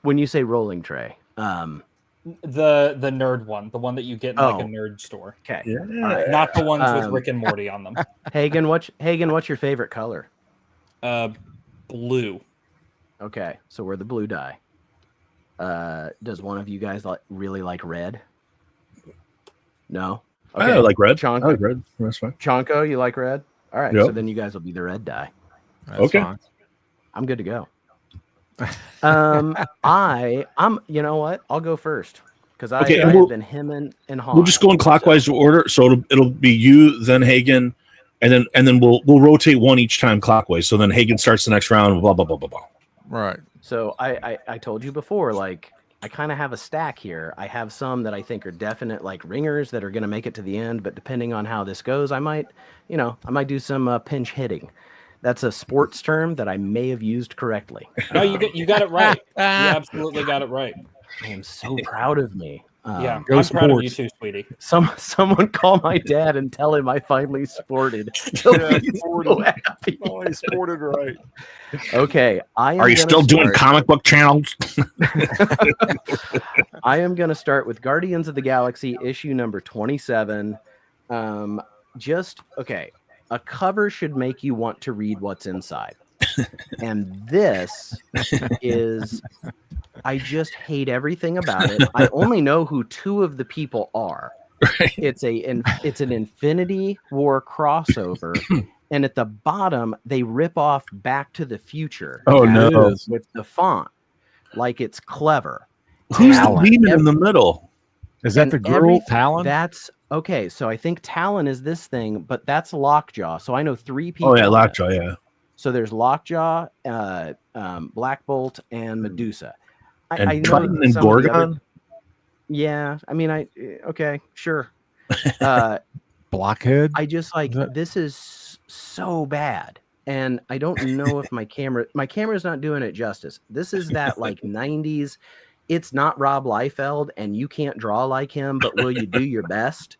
when you say rolling tray, The nerd one, the one that you get in like a nerd store. okay. Yeah. All right. Not the ones with Rick and Morty on them. Hagen, what's your favorite color? Blue. Okay, so we're the blue die. Does one of you guys really like red? No. Okay. I like red. Chonko, I like red. That's fine. Chonko, you like red? All right, Yep. so then you guys will be the red die. that's Okay. fine. I'm good to go. I'm you know what? I'll go first because I Okay, and have been hemming and hawing. We'll just go in clockwise order. So it'll be you, then Hagen, and then we'll rotate one each time clockwise. So then Hagen starts the next round. Blah blah blah blah blah. Right. So I told you before, like I kind of have a stack here. I have some that I think are definite like ringers that are going to make it to the end, but depending on how this goes, I might do some pinch hitting. That's a sports term that I may have used correctly. No, you got it right. You absolutely got it right. I am so proud of me. Yeah, go I'm proud of you sports. too, sweetie. Someone call my dad and tell him I finally sported. He'll be so happy. Oh, he sported right. Okay, Are you still doing comic book channels? I am going to start with Guardians of the Galaxy issue number 27. Okay. A cover should make you want to read what's inside. And this is, I just hate everything about it. I only know who 2 of the people are. Right. It's an Infinity War crossover. And at the bottom, they rip off Back to the Future. Oh, no. With the font. Like it's clever. Who's the demon in the middle? Is that the girl Talon? That's okay. So I think Talon is this thing, but that's Lockjaw. So I know 3 people. Oh yeah, Lockjaw. Yeah. So there's Lockjaw, Black Bolt, and Medusa. And I know Triton and some of the Gorgon. yeah, I mean, okay, sure. Blockhead. I just like this is so bad, and I don't know if my camera's not doing it justice. This is that like 90s. It's not Rob Liefeld, and you can't draw like him, but will you do your best?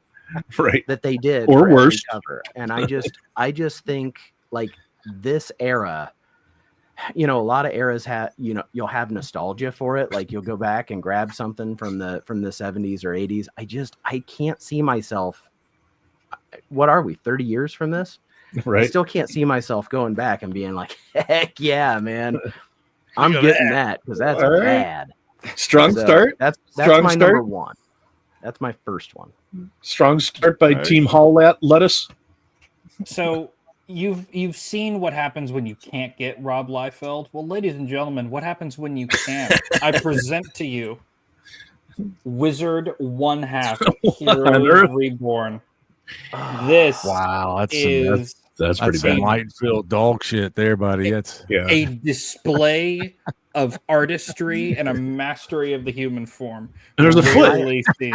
Right. That they did, or for every worse. cover. And I just think like this era. a lot of eras have, you'll have nostalgia for it. Like you'll go back and grab something from the 70s or 80s. I can't see myself. What are we, 30 years from this? Right. I still can't see myself going back and being like, heck yeah, man. I'm getting that because that's All right. bad. Strong start. That's Strong my start. number one. That's my first one. Strong start by Team Hall Lettuce. So you've seen what happens when you can't get Rob Liefeld. Well, ladies and gentlemen, what happens when you can? I present to you Wizard 1/2 Heroes Reborn. This Wow, that's pretty some bad. light-filled dog shit there, buddy. That's a display of artistry and a mastery of the human form. And there's a foot. Rarely seen.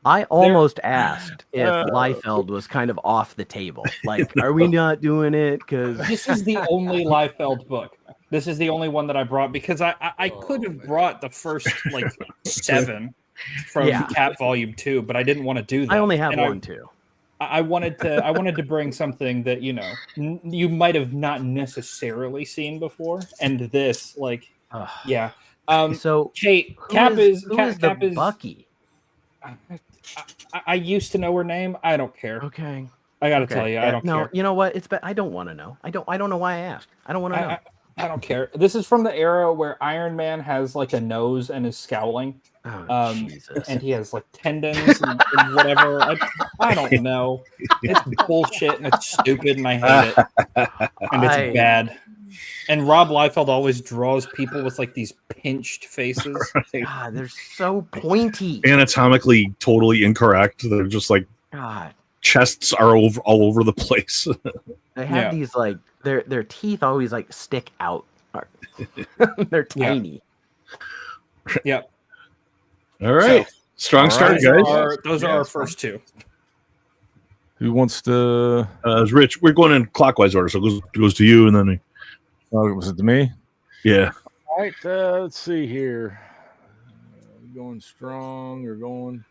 I almost asked if Liefeld was kind of off the table. Like, are we not doing it? Because This is the only Liefeld book. This is the only one that I brought because I could have brought the first like 7 from Cat Volume 2, but I didn't want to do that. I only have one too. I wanted to bring something that you might have not necessarily seen before, and this yeah. So Kate, who Cap is is Bucky. I used to know her name. I don't care. Okay. I got to tell you, I don't care. You know what? I don't want to know. I don't know why I asked. I don't want to know. I don't care. This is from the era where Iron Man has like a nose and is scowling. Oh, Jesus. And he has like tendons and whatever. I don't know. It's bullshit and it's stupid and I hate it. And it's bad. And Rob Liefeld always draws people with like these pinched faces. God, they're so pointy. Anatomically totally incorrect. They're just like chests are all over the place. They have these like their teeth always like stick out. They're tiny. Yep. All right. Strong start, guys. Those are our first 2. Who wants to? Rich. We're going in clockwise order, so it goes to you, and then was it to me? Yeah. All right. Let's see here. Going strong or going?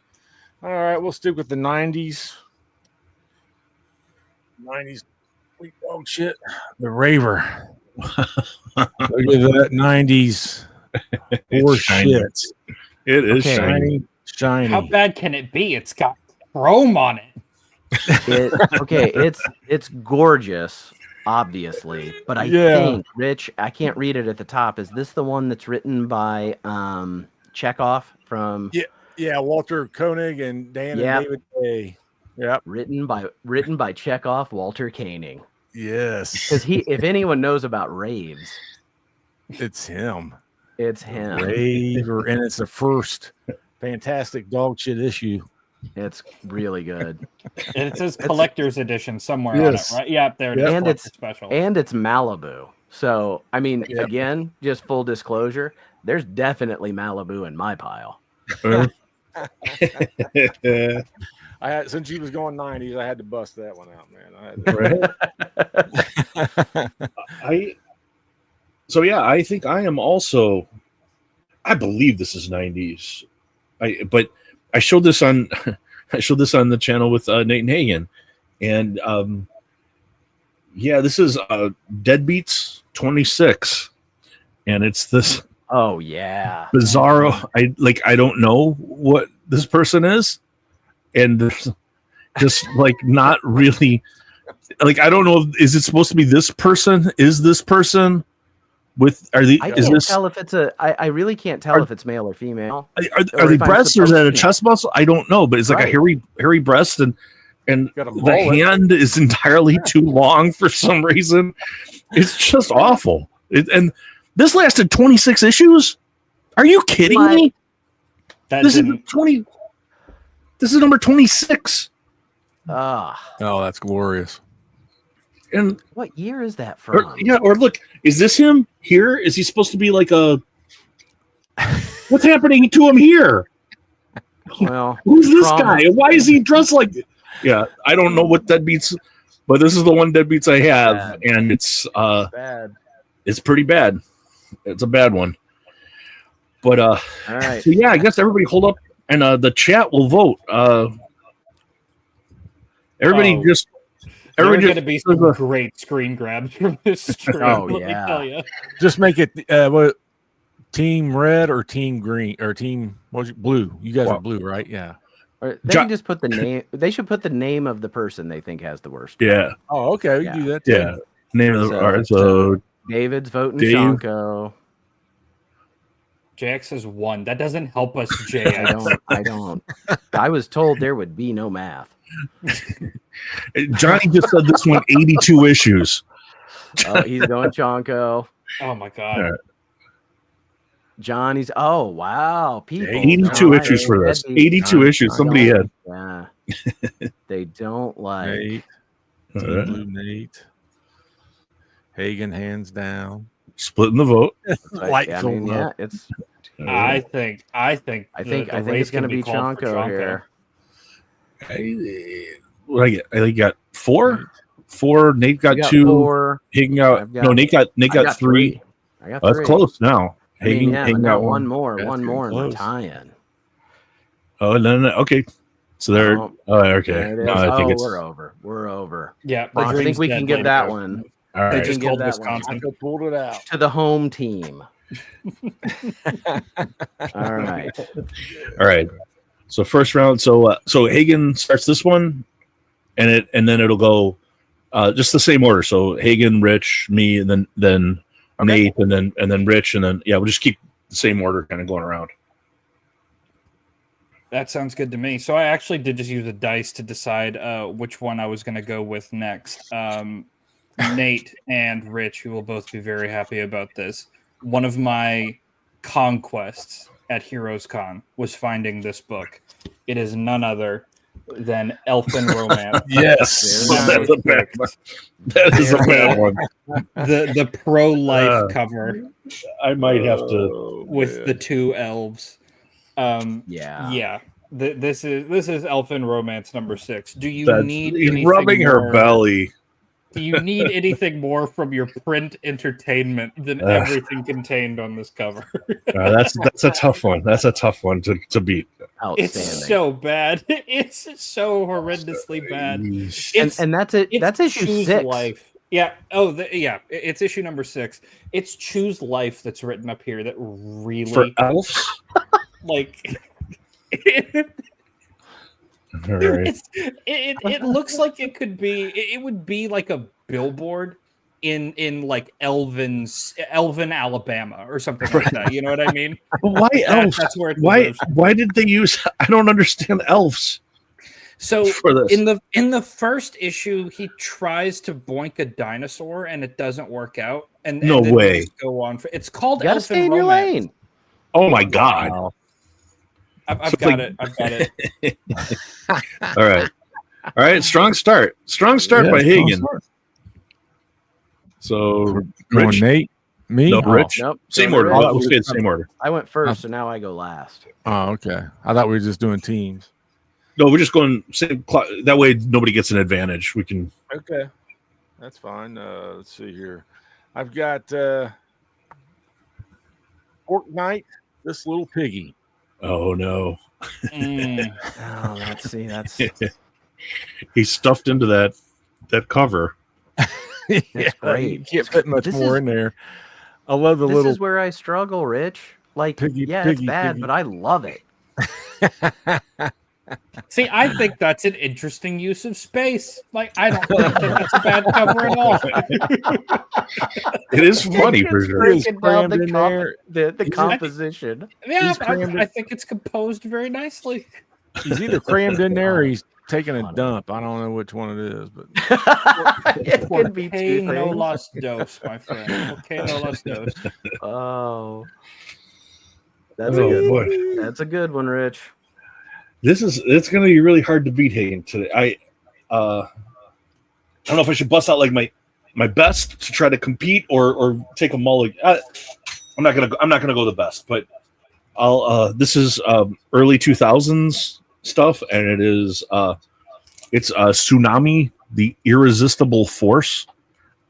All right. We'll stick with the 90s. 90s. Oh shit! The Raver. Look at that 90s. Horse shit. It is shiny. How bad can it be? It's got chrome on it. It's gorgeous, obviously, but I think Rich, I can't read it at the top. Is this the one that's written by Chekhov from? Yeah, Walter Koenig and Dan and David Day. Yep. Written by Chekhov, Walter Koenig. Yes. Because if anyone knows about raves, it's him. It's him. Raver, and it's the first fantastic dog shit issue. It's really good. And it says collector's edition somewhere on it, right? Yeah, there it is. And it's special. And it's Malibu. So, I mean, again, just full disclosure, there's definitely Malibu in my pile. I had, since he was going 90s, I had to bust that one out, man. I think I am also. I believe this is 90s. But I showed this on the channel with Nate and Hagen, and this is Deadbeats 26, and it's this. Oh yeah, bizarro. I don't know what this person is, and there's just like not really. Like I don't know. Is it supposed to be this person? Is this person? I can't tell if it's I really can't tell if it's male or female. Are they breasts or is that a chest muscle? I don't know, but it's like a hairy breast and the hand is entirely too long for some reason. It's just awful. And this lasted 26 issues. Are you kidding me? This is number 26. Oh, that's glorious. And what year is that from? Or look, is this him here? Is he supposed to be like a? What's happening to him here? Well, who's this guy? Why is he dressed like? Yeah, I don't know what Deadbeats, but this is the one Deadbeats I have, and it's bad. It's pretty bad. It's a bad one. But all right. So I guess everybody hold up, and the chat will vote. Everybody There are Everybody going to be some great screen grabs from this stream. Oh, let yeah. me tell you. Just make it what team red or team green or team blue. You guys are blue, right? Yeah. Or they can just put the name. They should put the name of the person they think has the worst. Yeah. Oh, okay. We can do that too. Yeah. Name of the So- all right, so David's voting Dave. Shanko. JX is 1. That doesn't help us, I JX. don't. I was told there would be no math. Johnny just said this one 82 issues. Oh, he's going Shanko. Oh my god. All right. Johnny's. Oh wow, people. 82 don't issues for this. like- 82 issues. Somebody had. Yeah. They don't like. Nate. All Team right. blue Nate. Hagen hands down. Splitting the vote. Light I film mean, up. yeah, it's. I think I think it's going to be called for Shanko here. What I get? I think got 4. 4. Nate got You 2. 4. Hagen got I've got- no. Nate got 3. I got That's 3. close now. I mean, Hagen, yeah, Hagen but now got one 1. more. That's One getting more in the close. tie-in. Oh no. Okay. So they're. Oh, Okay. There it is. No, I think it's. we're over. We're over. Yeah, I think dream's we dead, can give like that that. one All They right. just give called that one. Wisconsin. I pulled it out. to the home team. All right. All right. So first round. So Hagen starts this one, and then it'll go just the same order. So Hagen, Rich, me, and then Nate, and then Rich, and then we'll just keep the same order kind of going around. That sounds good to me. So I actually did just use a dice to decide which one I was going to go with next. Nate and Rich, who will both be very happy about this. One of my conquests at Heroes Con was finding this book. It is none other than Elfin Romance. Yes, Very that's a bad one. That is a bad one. The pro-life cover I might have to. Oh, with the 2 elves. Yeah. This is Elfin Romance number 6. Do you need He's anything rubbing her more? belly. Do you need anything more from your print entertainment than everything contained on this cover? That's a tough one. That's a tough one to beat. Outstanding. It's so bad. It's so horrendously bad. and that's it. It's That's issue Choose 6. Life. Yeah. Oh, it's issue number 6. It's Choose Life that's written up here that really For elves. like. All right. It looks like it could be. It would be like a billboard in like Elvin, Alabama, or something like that. You know what I mean? But why elves? That's where it Why? deserves. Why did they use? I don't understand elves So for this. in the first issue, he tries to boink a dinosaur and it doesn't work out. And No then they way. just go on. It's called You gotta Elfin stay in your Romance. lane. Oh my god! Wow. I've So got like- it. I've got it. All right. Strong start. Strong start Yeah, by strong Hagen. start. So Going Rich, Nate, me. No, Oh, Rich. Nope. same Going order. Rich. We'll stay the same order. I went first, so now I go last. Oh, okay. I thought we were just doing teams. No, we're just going same. That way, nobody gets an advantage. We can. Okay, that's fine. Let's see here. I've got Fork Knight, this little piggy. Oh no, Mm. Oh, that's he's stuffed into that cover. Yeah, great. you can't put much This more is- in there. I love the this little. is where I struggle, Rich. Like, Piggy, yeah, piggy, it's bad, piggy. but I love it. See, I think that's an interesting use of space. Like, I don't think that's a bad cover at all. It is funny for sure. It's Breaking down crammed in there. the composition. Yeah, He's crammed I think it's composed very nicely. He's either crammed in there or he's taking a dump. I don't know which one it is, but It could be Okay, two no things. lost dose, my friend. Okay, no lost dose. Oh, that's Oh, a good boy. one. That's a good one, Rich. It's going to be really hard to beat Hagen today. I don't know if I should bust out like my best to try to compete or take a mulligan. I'm not gonna go the best, but I'll. This is early 2000s stuff, and it is it's Tsunami, the Irresistible Force,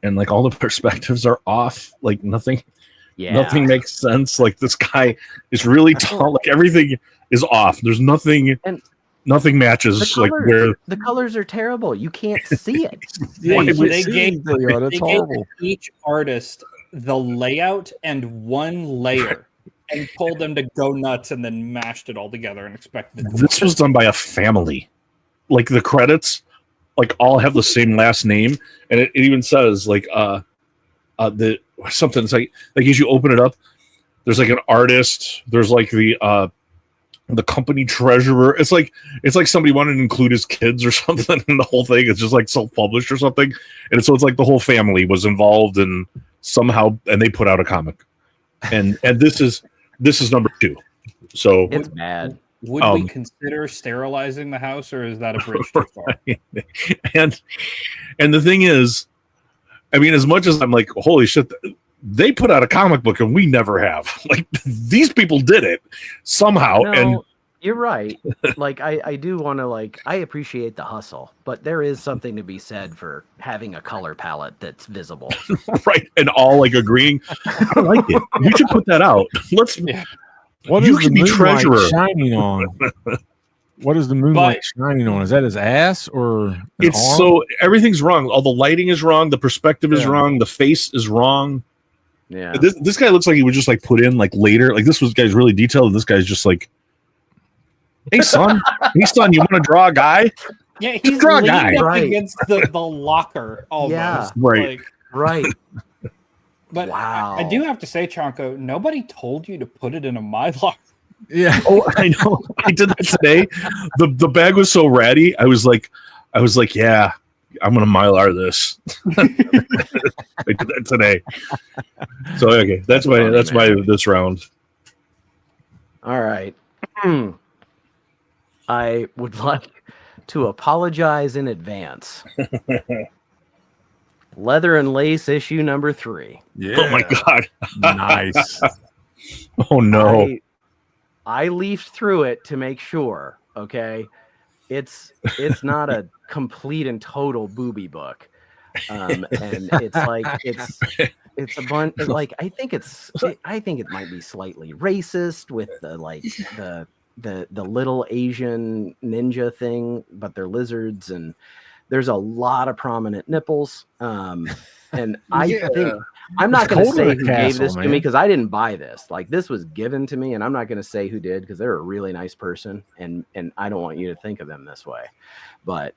and like all the perspectives are off. Like nothing makes sense. Like this guy is really tall. Like everything is off. There's nothing. Nothing matches. The colors are terrible. You can't see it. They gave gave each artist the layout and one layer and told them to go nuts and then mashed it all together and expected it. This was done by a family. Like the credits, like all have the same last name, and it even says like the something. It's like as you open it up, there's like an artist. There's like the company treasurer. It's like somebody wanted to include his kids or something in the whole thing. It's just like self-published or something. And so it's like the whole family was involved and somehow, and they put out a comic. And this is number 2. So it's bad. Would we consider sterilizing the house, or is that a bridge too far? And the thing is, I mean, as much as I'm like, holy shit, they put out a comic book and we never have. Like, these people did it somehow. No, and you're right. Like, I do want to, I appreciate the hustle, but there is something to be said for having a color palette that's visible. Right. And all like agreeing, I like it. We should put that out. Let's. Yeah. What you is can the be treasurer shining on? What is the moonlight shining on? Is that his ass or it's arm? So everything's wrong. All the lighting is wrong. The perspective is wrong. The face is wrong. Yeah. This guy looks like he would just like put in like later. Like this guy's really detailed. And this guy's just like, hey son, you want to draw a guy? Yeah, he's draw a guy up against the locker almost. Yeah. Right. Right. But wow. I do have to say, Chonko, nobody told you to put it in a Mylar. Yeah. Oh, I know. I did that today. The bag was so ratty. I was like, yeah, I'm gonna Mylar this. I did that today. So okay, that's my this round. All right. I would like to apologize in advance. Leather and Lace issue number 3. Yeah. Oh my god. Nice. Oh no. I leafed through it to make sure. Okay, it's not a complete and total booby book, and it's like it's a bunch. Like I think it might be slightly racist with the little Asian ninja thing, but they're lizards and there's a lot of prominent nipples. And I think I'm not going to say who gave this to me because I didn't buy this. Like this was given to me, and I'm not going to say who did because they're a really nice person, and I don't want you to think of them this way. But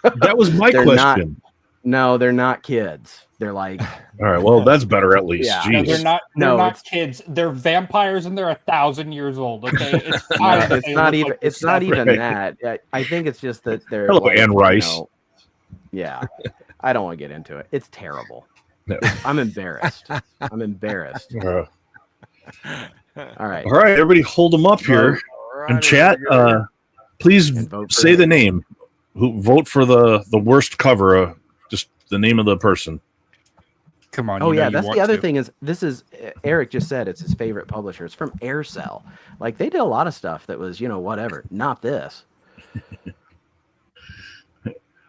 that was my question. No, they're not kids. They're like, all right, well, that's better at least. Yeah. No, they're not kids. They're vampires, and they're 1,000 years old. Okay, it's not even that. I think it's just that they're. Hello, Anne Rice. Yeah, I don't want to get into it. It's terrible. No. I'm embarrassed. I'm embarrassed. All right. All right, everybody hold them up here. Right, and chat, please say the name. Who vote for the worst cover, just the name of the person. Come on. Oh, yeah, that's the other thing is this is Eric just said it's his favorite publisher. It's from Aircell. Like they did a lot of stuff that was, whatever. Not this.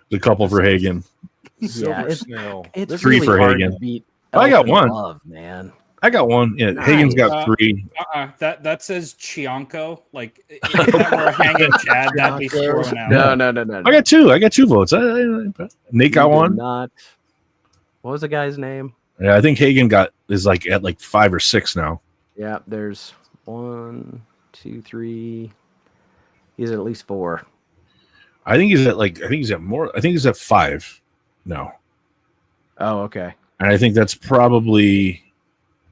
The couple for Hagen. Yeah, it's 3 really for Hagen. I got one. Love, man. I got one. Yeah, nice. Hagen's got 3. That says Chianco. Like if that were hanging Chad, that'd be thrown out. No. I got 2. I got 2 votes. Nate got 1. What was the guy's name? Yeah, I think Hagen is like at 5 or 6 now. Yeah, there's 1, 2, 3. He's at least 4. I think he's at more. I think he's at 5 now. Oh, okay. And I think that's probably.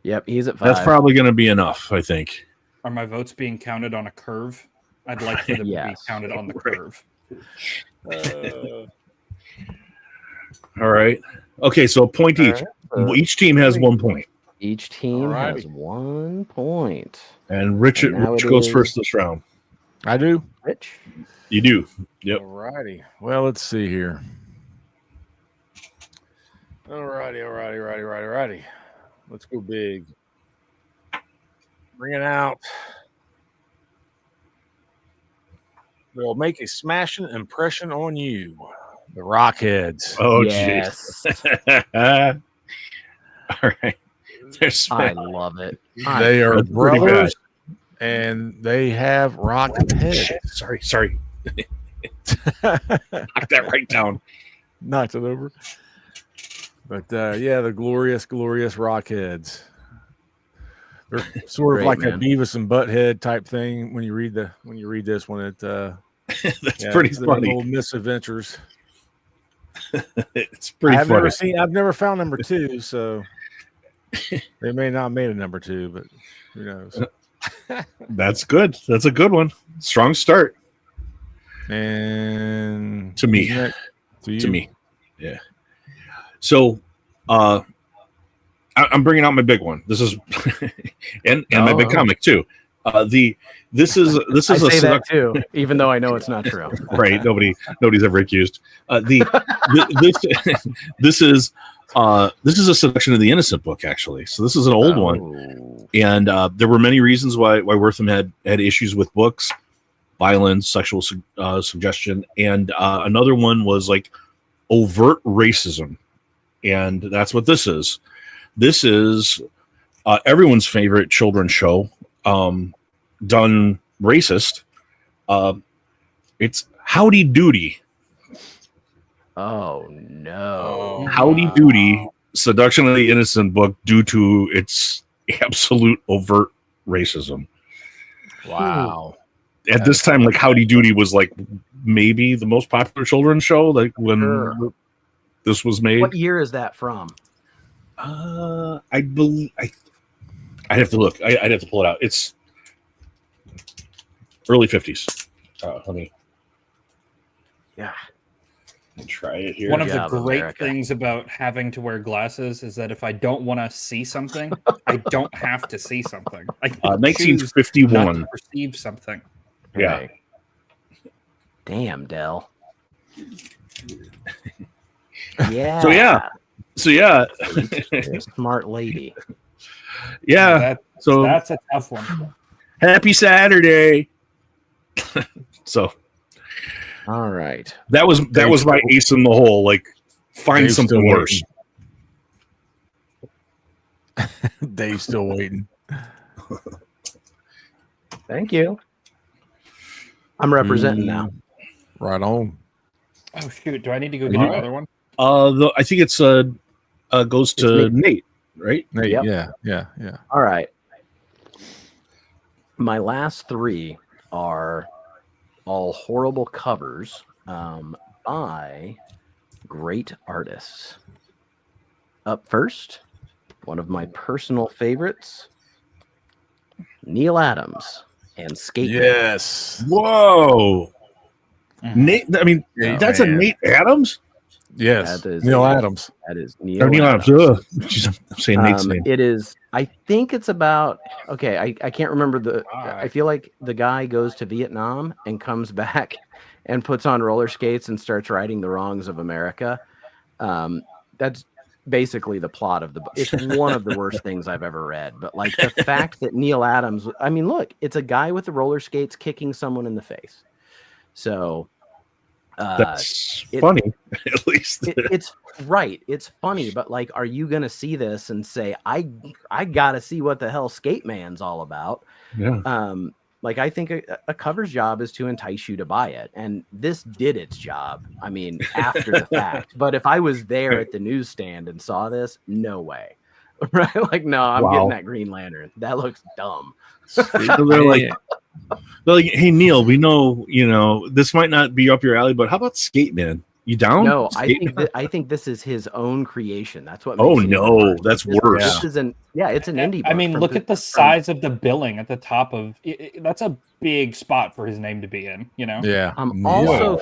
Yep, he's at 5. That's probably going to be enough, I think. Are my votes being counted on a curve? I'd like for them to be counted on the curve. All right. Okay, so a point each. Right. Each team has 1 point. Each team has 1 point. And Rich goes first this round. I do. Rich? You do. Yep. All righty. Well, let's see here. All righty. Let's go big. Bring it out. They'll make a smashing impression on you. The Rockheads. Oh, yes. Jeez. All right. I love it. They are brothers, and they have rock heads. Sorry. Knock that right down. Knocks it over. But yeah, the glorious Rockheads. They're sort of Great, like man. a Beavis and Butthead type thing when you read this one. It That's yeah, pretty it's the funny. little misadventures. It's pretty funny. I've never found number 2, so they may not have made a number 2, but who knows? That's good. That's a good one. Strong start And to me. To you? To me, yeah. So, I'm bringing out my big one. This is, and my big comic too. This is I a say that too, even though I know it's not true. right. Nobody's ever accused. This is a seduction of the innocent book, actually. So this is an old one, and there were many reasons why Wortham had issues with books, violence, sexual suggestion, and another one was like overt racism, and that's what this is. This is everyone's favorite children's show, done racist. It's Howdy Doody. Oh no! Howdy Doody, seduction of the innocent book, due to its absolute overt racism. Wow. At this time, like Howdy Doody was like maybe the most popular children's show, like when this was made. What year is that from? I believe I'd have to look. I'd have to pull it out. It's early 50s. Let me try it here. One of the job, great America. things about having to wear glasses is that if I don't want to see something, I don't have to see something. I can choose not 1951. to perceive something. Yeah. Right. Damn, Dell. Yeah. So yeah. Smart lady. Yeah. So That's a tough one. happy Saturday. So All right. that was my ace in the hole. Like, find Dave's something still worse. Dave's still waiting. Thank you. I'm representing now. Right on. Oh shoot! Do I need to go get another one? I think it's goes to Nate, right? Hey, Yep. Yeah. All right. My last 3 are all horrible covers by great artists. Up first, one of my personal favorites, Neil Adams and Skate. Yes. Whoa. Nate, I mean, that's a Nate Adams? Yes. That is Neil Adams. That is Neil Neil Adams. Adams. I'm saying Nate's name. It is. I think it's about. Okay, I can't remember I feel like the guy goes to Vietnam and comes back and puts on roller skates and starts righting the wrongs of America. That's basically the plot of the book. It's one of the worst things I've ever read. But like the fact that Neil Adams. I mean, look, it's a guy with the roller skates kicking someone in the face. So. That's funny, at least. It's right. It's funny, but like, are you going to see this and say, I got to see what the hell Skate Man's all about? Yeah. Like, I think a cover's job is to entice you to buy it. And this did its job. I mean, after the fact. But if I was there at the newsstand and saw this, no way. Right? Like, no, I'm getting that Green Lantern. That looks dumb. So they're like, hey, Neil, we know, this might not be up your alley, but how about Skate Man? You down? No, I think this is his own creation. That's what. Oh makes it no, worse. that's This worse. is it's an indie. I book mean, from look at the size of the billing at the top of that's a big spot for his name to be in. Yeah. Also,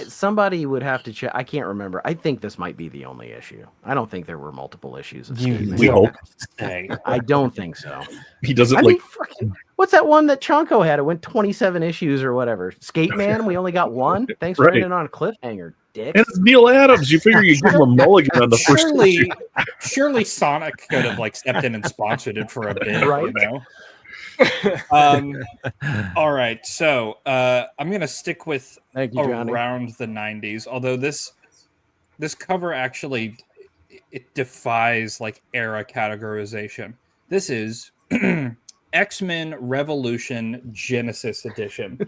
somebody would have to check. I can't remember. I think this might be the only issue. I don't think there were multiple issues. Of Skate Man. We hope. I don't think so. He doesn't what's that one that Chonko had? It went 27 issues or whatever. Skate Man, we only got one. Thanks for ending on a cliffhanger, dick. And it's Neil Adams. You figure you give him a mulligan on the first issue. Surely Sonic could have stepped in and sponsored it for a bit, right? All right, so I'm gonna stick with Thank you, Johnny. Around the 90s. Although this cover actually it defies era categorization. This is X-Men Revolution Genesis Edition.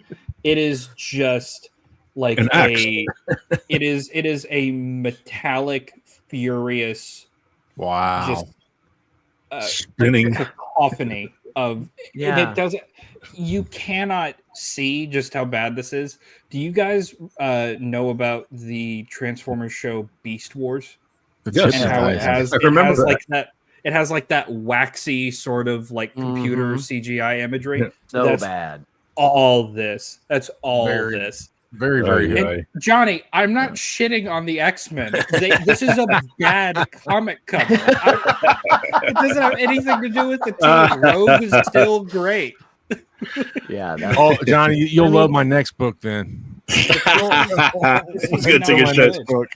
It is just like An axe. it is a metallic, furious, Wow. just Spinning. cacophony of. And Yeah. it doesn't. You cannot see just how bad this is. Do you guys know about the Transformers show Beast Wars? Yes. And how it has I remember that. like that. It has like that waxy sort of like computer CGI imagery. Yeah. So That's bad. all this. That's all Very- this. Very, very Yeah. good. And Johnny, I'm not shitting on the X-Men. This is a bad comic cover. It doesn't have anything to do with the team. Rogue is still great. Yeah. That's, Oh, Johnny, you'll I mean- love my next book then. He's gonna take a shot. book.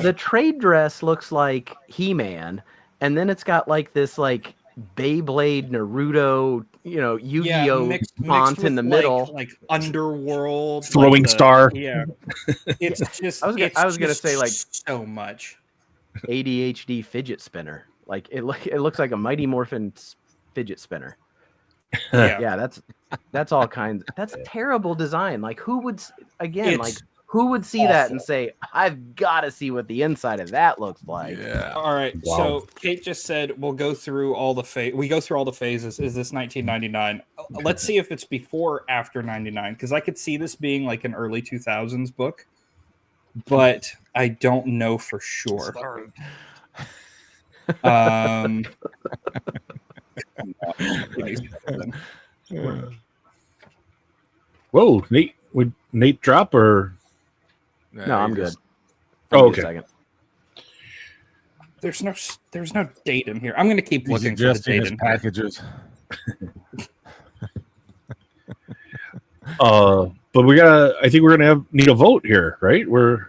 the trade dress looks like He-Man, and then it's got like this like Beyblade Naruto, Yu-Gi-Oh mixed font in with, the middle. like underworld Throwing star. Yeah, it's just. I was gonna just say, like, so much. ADHD fidget spinner. Like it looks like a Mighty Morphin fidget spinner. Yeah, Yeah, that's all kinds. That's terrible design. Like who would see that and say, I've got to see what the inside of that looks like? Yeah. All right. Wow. So Kate just said we'll go through all the we go through all the phases. Is this 1999? Let's see if it's before or after 99, because I could see this being like an early 2000s book, but I don't know for sure. Whoa, Nate! Would Nate drop or? No, I'm good. Oh, Give me a okay. second. There's no date in here. I'm gonna keep Was looking it for the just in date his in here. packages? But I think we're gonna need a vote here, right? We're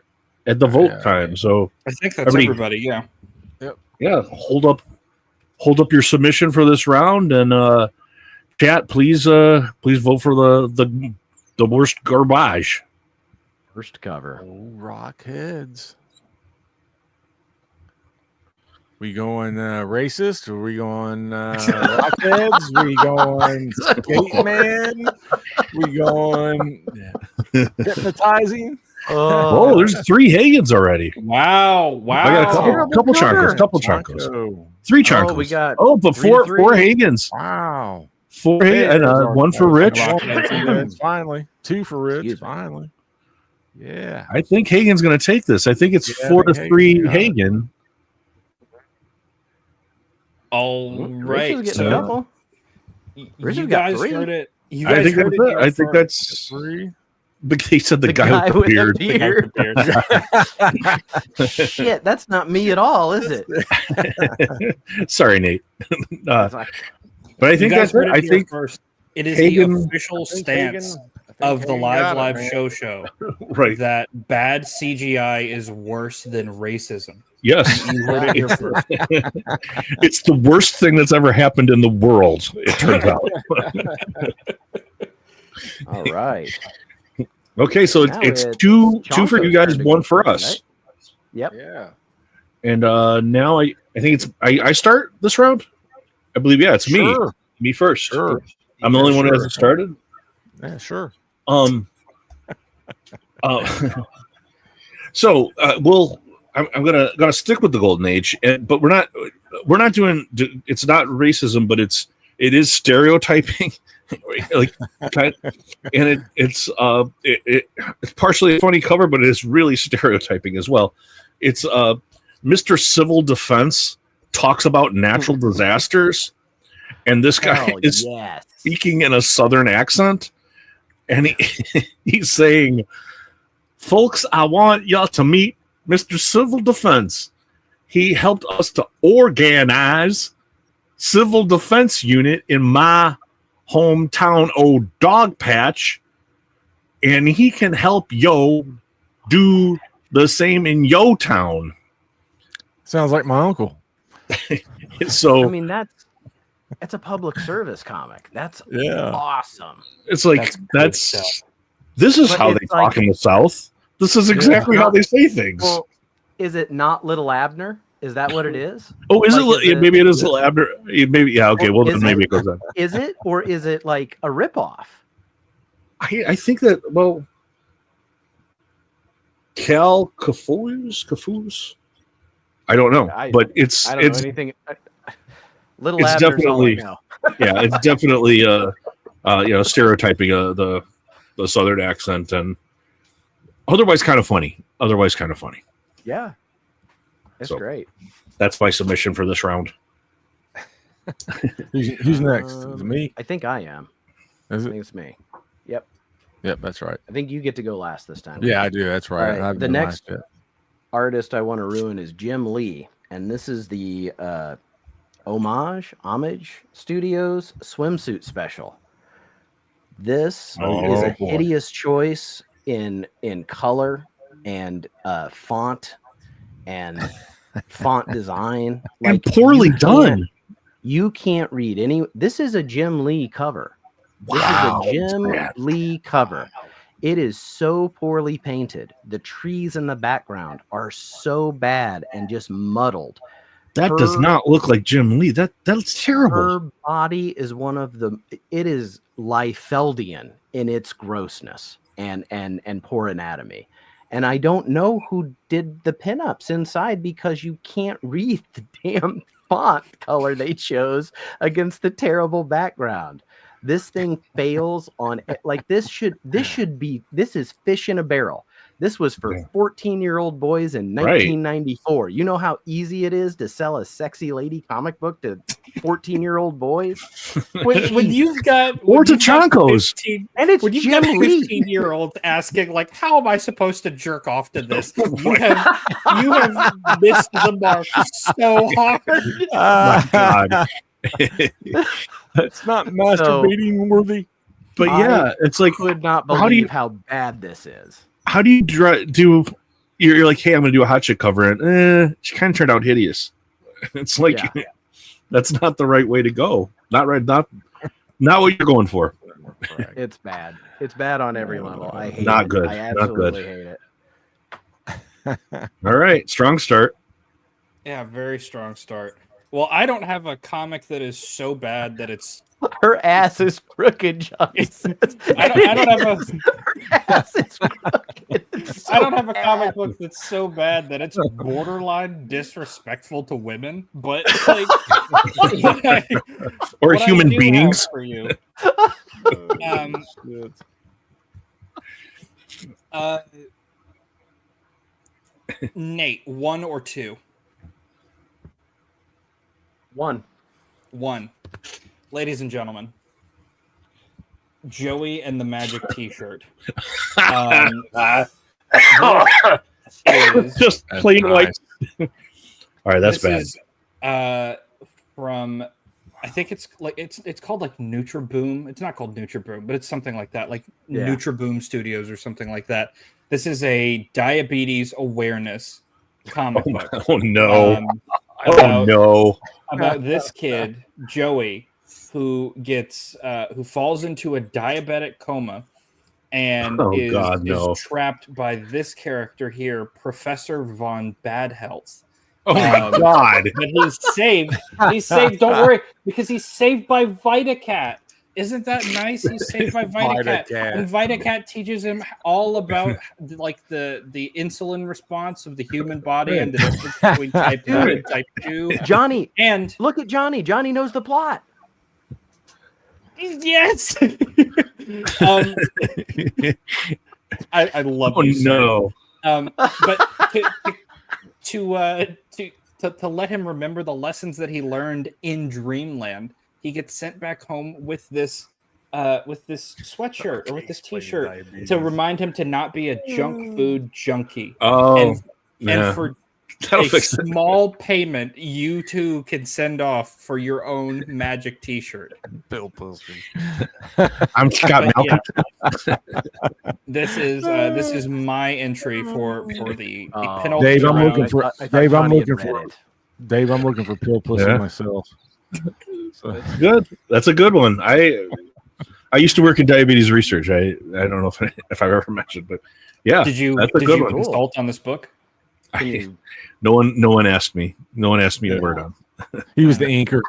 at the vote Yeah. time, so I think that's Everybody- everybody. Yeah. yeah, hold up your submission for this round, and chat, please vote for the worst garbage. First cover. Oh, rock heads. We going racist? Or we going rock heads? We going skate man? We going hypnotizing? Oh, there's 3 Hagens already. Wow. I got a Terrible couple cover. chancos, couple chancos, Chanko. 3 Oh, chancos. we got but 3 four to 3. Hagens, Wow. 4 Hagens, and one for Rich. Finally. 2 for Rich. Excuse me. Finally. Yeah. I think Hagen's going to take this. I think it's Yeah, 4 to I think 3 Hagen got it. Hagen. All Rich right. is getting So a couple. Rich you has got guys 3. heard it. You I guys think heard that's it it. here I think first. that's. 3. He said the guy with the beard. Shit, that's not me at all, is it? Sorry, Nate. It's like, But I You think guys that's it. heard it I here think first. It is Hagen- the official stance of the live show right. that bad CGI is worse than racism. Yes, You heard it here first. it's the worst thing that's ever happened in the world. It turns out. all right. Okay, so Now it's it's two for you Chonko's guys, turn to one go for first, us. right? Yep. Yeah. And now I think it's I start this round. I believe it's Sure. me first. Sure. I'm the only one who Sure. hasn't started. Yeah, sure. So I'm gonna stick with the golden age, but we're not doing. It's not racism, but it is stereotyping, like, and it's partially a funny cover, but it is really stereotyping as well. It's Mr. Civil Defense talks about natural disasters, and this guy Hell is yes. speaking in a southern accent, and he's saying, "Folks, I want y'all to meet Mr. Civil Defense. He helped us to organize civil defense unit in my hometown, old Dog Patch, and he can help yo do the same in yo town." Sounds like my uncle. So I mean, that's a public service comic. That's Yeah. awesome. it's like That's good that's stuff. this is But how they it's talk like- in the South. This is exactly how they say things. Well, is it not Little Abner? Is that what it is? Oh, is like, it? Maybe it is Little Abner. Maybe, yeah. Okay, well, Is then maybe it? it goes on. Is it, or is it like a ripoff? I think that, well, Cal Cafuz? I don't know, but I don't know anything. Little it's Abner's all I definitely know. yeah, it's definitely stereotyping the Southern accent, and otherwise kind of funny. Yeah, it's So, great. That's my submission for this round. Who's next? Is it me? I think I am. Is I it? think it's me. Yep. Yep, that's right. I think you get to go last this time. Yeah, I do. That's right. All right, I haven't the been next- last yet. Artist I want to ruin is Jim Lee, and this is the Homage Studios swimsuit special. This is a boy. hideous choice in color and font and font design, And poorly you done. You can't read any. This is a Jim Lee cover. Wow, This is a Jim bad. Lee cover. It is so poorly painted. The trees in the background are so bad and just muddled. That does not look like Jim Lee. That's terrible. Her body is one of the. It is Liefeldian in its grossness and poor anatomy. And I don't know who did the pinups inside because you can't read the damn font color they chose against the terrible background. This thing fails on like this is fish in a barrel. This was for 14-year-old boys in 1994. Right. You know how easy it is to sell a sexy lady comic book to 14-year-old boys? when you've got or to Chonkos, and it's when you've got 15-year-olds asking like, how am I supposed to jerk off to this? You have missed the mark so hard. My God. It's not masturbating worthy. But yeah, it's like, could not believe how bad this is. How do you do? You're like, hey, I'm going to do a hot chick cover, and she kind of turned out hideous. It's like that's not the right way to go. Not right. Not what you're going for. It's bad. It's bad on every level. I hate not it. Good. I absolutely hate it. All right, strong start. Yeah, very strong start. Well, I don't have a comic that is so bad that it's her ass is crooked, Johnny says. I don't have a her ass is crooked. So I don't have a comic book that's so bad that it's borderline disrespectful to women, but like or human beings for you. Nate, 1 or 2? 1. Ladies and gentlemen, Joey and the Magic T-shirt. Just plain white. All right, that's bad. Is, from, I think it's like it's called like NutriBoom. It's not called NutriBoom, but it's something like that, like NutriBoom Studios or something like that. This is a diabetes awareness comic book. Oh no! About this kid, Joey, who falls into a diabetic coma and is trapped by this character here, Professor Von Bad Health. Oh my God! But he's saved. He's saved. Don't worry, because he's saved by VitaCat. Isn't that nice? He's saved by VitaCat. And VitaCat teaches him all about like the insulin response of the human body and the difference between type 1 and type 2. Johnny, and look at Johnny. Johnny knows the plot. Yes. I love you. No. But to let him remember the lessons that he learned in Dreamland, he gets sent back home with this sweatshirt or with this T-shirt to remind him to not be a junk food junkie. And for a small payment, you too can send off for your own Magic T-shirt. Bill Pussy. I'm Scott Malcolm. Yeah. This is my entry for the penultimate Dave, I'm round. I'm looking for Bill Pussy myself. So. Good. That's a good one. I used to work in diabetes research. I don't know if I've ever mentioned, but yeah. Did you consult on this book? No one asked me. No one asked me a word on. He was the anchor.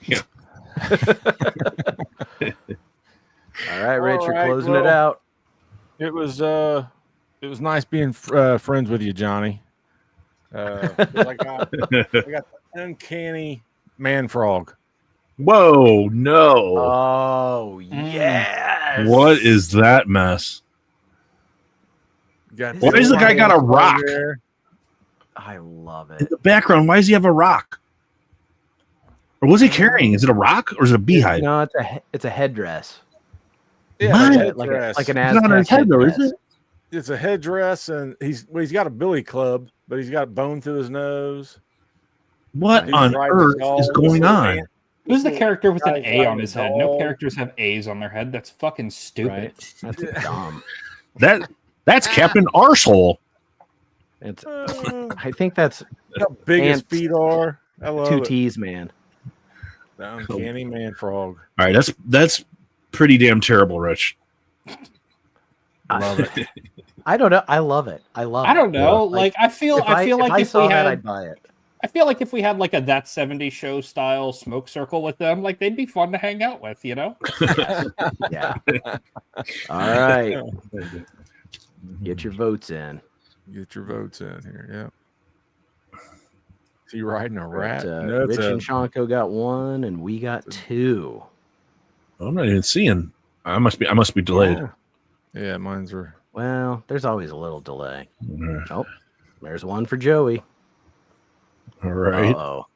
Yeah. All right, Rich, you're right, closing it well, out. It was nice being friends with you, Johnny. 'Cause I got the uncanny man frog. Whoa, no. Oh, yes. What is that mess? Got Why Why the does the old guy got a man frog rock? there. I love In it. the background, why does he have a rock? Or what's he carrying? Is it a rock or is it a beehive? No, it's a headdress. Yeah, What? it's a Like headdress. an It's not on Aztec his head, though, is headdress. it? It's a headdress, and he's got a billy club, but he's got bone through his nose. What He's on riding a earth doll. is going on? Who's the character with an guy's A riding on his a head? No dog. characters have A's on their head. That's fucking stupid. Right? That's dumb. That's Captain Arsehole. It's. Uh, I think that's how big his Ant- feet are. I love two it. T's, man. The uncanny man frog. All right, that's pretty damn terrible, Rich. Love it. I don't know. I love it. I love. I don't it. know. Like I feel If like I if saw we that, had I'd buy it. I feel like if we had like a That 70s Show style smoke circle with them, like they'd be fun to hang out with, you know? Yeah. All right. Get your votes in. Get your votes in here. Yeah. Is he riding a rat? But, No, it's Rich a- and Shanko got 1, and we got 2. I'm not even seeing. I must be delayed. Yeah, mine's are. Well, there's always a little delay. All right. Oh, there's 1 for Joey. All right. Oh,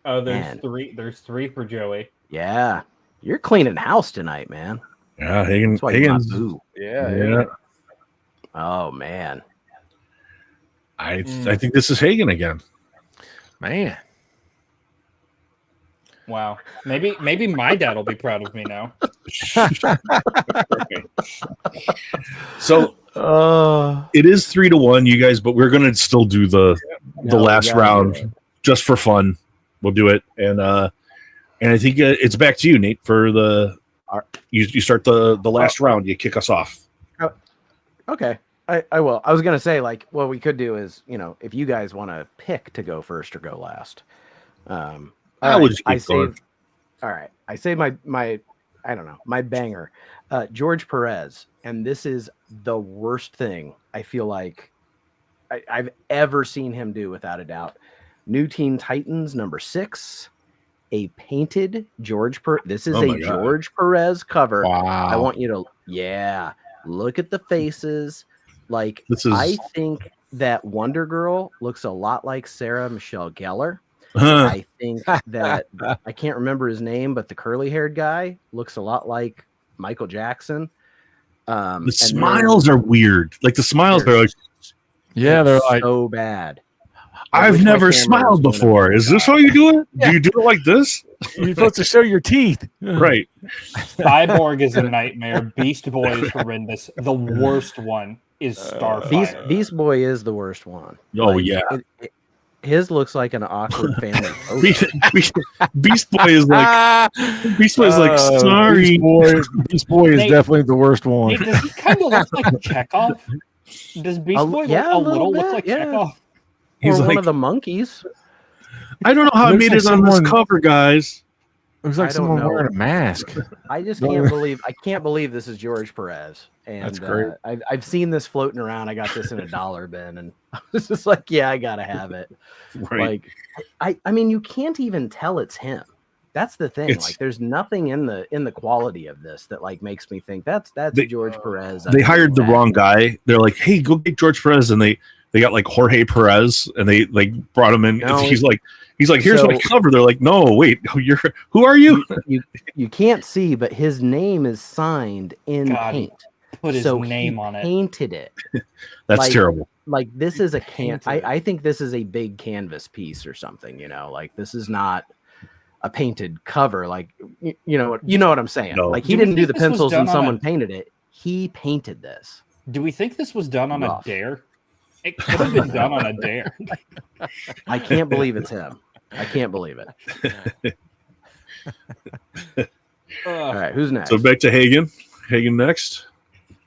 Oh, there's Man. 3. There's 3 for Joey. yeah. You're cleaning house tonight, man. Yeah, Hagen. That's why you Hagen's. boo. Yeah. Oh man. I think this is Hagen again. Man. Wow. Maybe my dad will be proud of me now. So it is 3-1, you guys, but we're gonna still do the No, last we gotta do round it. just for fun. We'll do it, and I think it's back to you, Nate, for the. You start the last round. You kick us off. Okay. I will. I was gonna say, like, what we could do is, if you guys want to pick to go first or go last. I would just keep going. All right. I say my I don't know, my banger. George Perez, and this is the worst thing I feel like I've ever seen him do, without a doubt. New Teen Titans #6, a painted George Perez. This is Oh my a God. George Perez cover. Wow. I want you to, look at the faces. Like, This is- I think that Wonder Girl looks a lot like Sarah Michelle Gellar. Huh. I think that I can't remember his name, but the curly haired guy looks a lot like Michael Jackson. The smiles are weird. Like the smiles are like, Yeah, they're like, so bad. I I've wish my never camera smiled was before. Is this how you do it? Do you do it like this? you're supposed to show your teeth. Right. Cyborg is a nightmare. Beast Boy is horrendous. The worst one is Starfire. Beast Boy is the worst one. Oh Like, yeah. his looks like an awkward family photo. Beast Boy is like Beast Boy is like sorry. Beast Boy is Nate- definitely the worst one. Hey, does he kind of look like Chekhov? Does Beast Boy yeah, look a little look bit, like yeah. Chekhov? Or He's one like, of the monkeys. I don't know how I Looks made like it on this someone- cover, guys. Looks like I don't someone know. wearing a mask. I just No. can't believe this is George Perez. And That's great. I've seen this floating around. I got this in a dollar bin, and I was just like, yeah, I gotta have it. Right. Like, I mean, you can't even tell it's him. That's the thing. It's- Like, there's nothing in the quality of this that like makes me think that's They- George Perez. They hired the wrong guy. They're like, hey, go get George Perez, and they got like Jorge Perez, and they like brought him in. No. He's like, here's So- my cover. They're like, no, wait, who are you? You can't see, but his name is signed in God, paint. Put his So name he on it. painted it. That's Like- terrible. Like, this is a Painted. I think this is a big canvas piece or something, like this is not a painted cover. Like, you know what I'm saying? No. Like, he Do we didn't do think the this was pencils done and on someone a- painted it. He painted this. Do we think this was done on Rough. a dare? It could have been done on a dare. I can't believe it's him. I can't believe it. All right, who's next? So back to Hagen. Hagen next.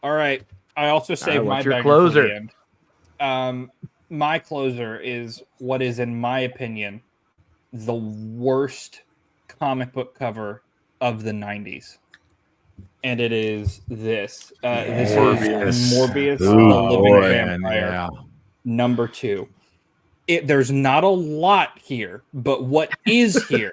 All right. I also saved my what's your banger closer? for the end. My closer is what is, in my opinion, the worst comic book cover of the 90s. and it is this. This Morbius. is Morbius, Ooh, the Living boy. Vampire, Yeah. number 2. There's not a lot here, but what is here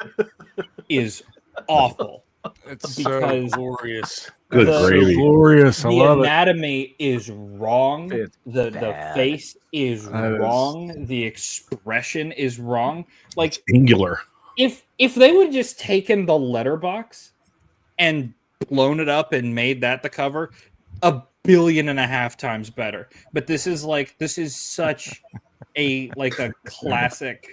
is awful. It's Because so glorious. Good the- gravy. So glorious. I The love it. anatomy is wrong. It's The bad. face is That is- wrong. The expression is wrong. Like Angular. if they would have just taken the letterbox and blown it up and made that the cover, 1.5 billion times better. But this is such a classic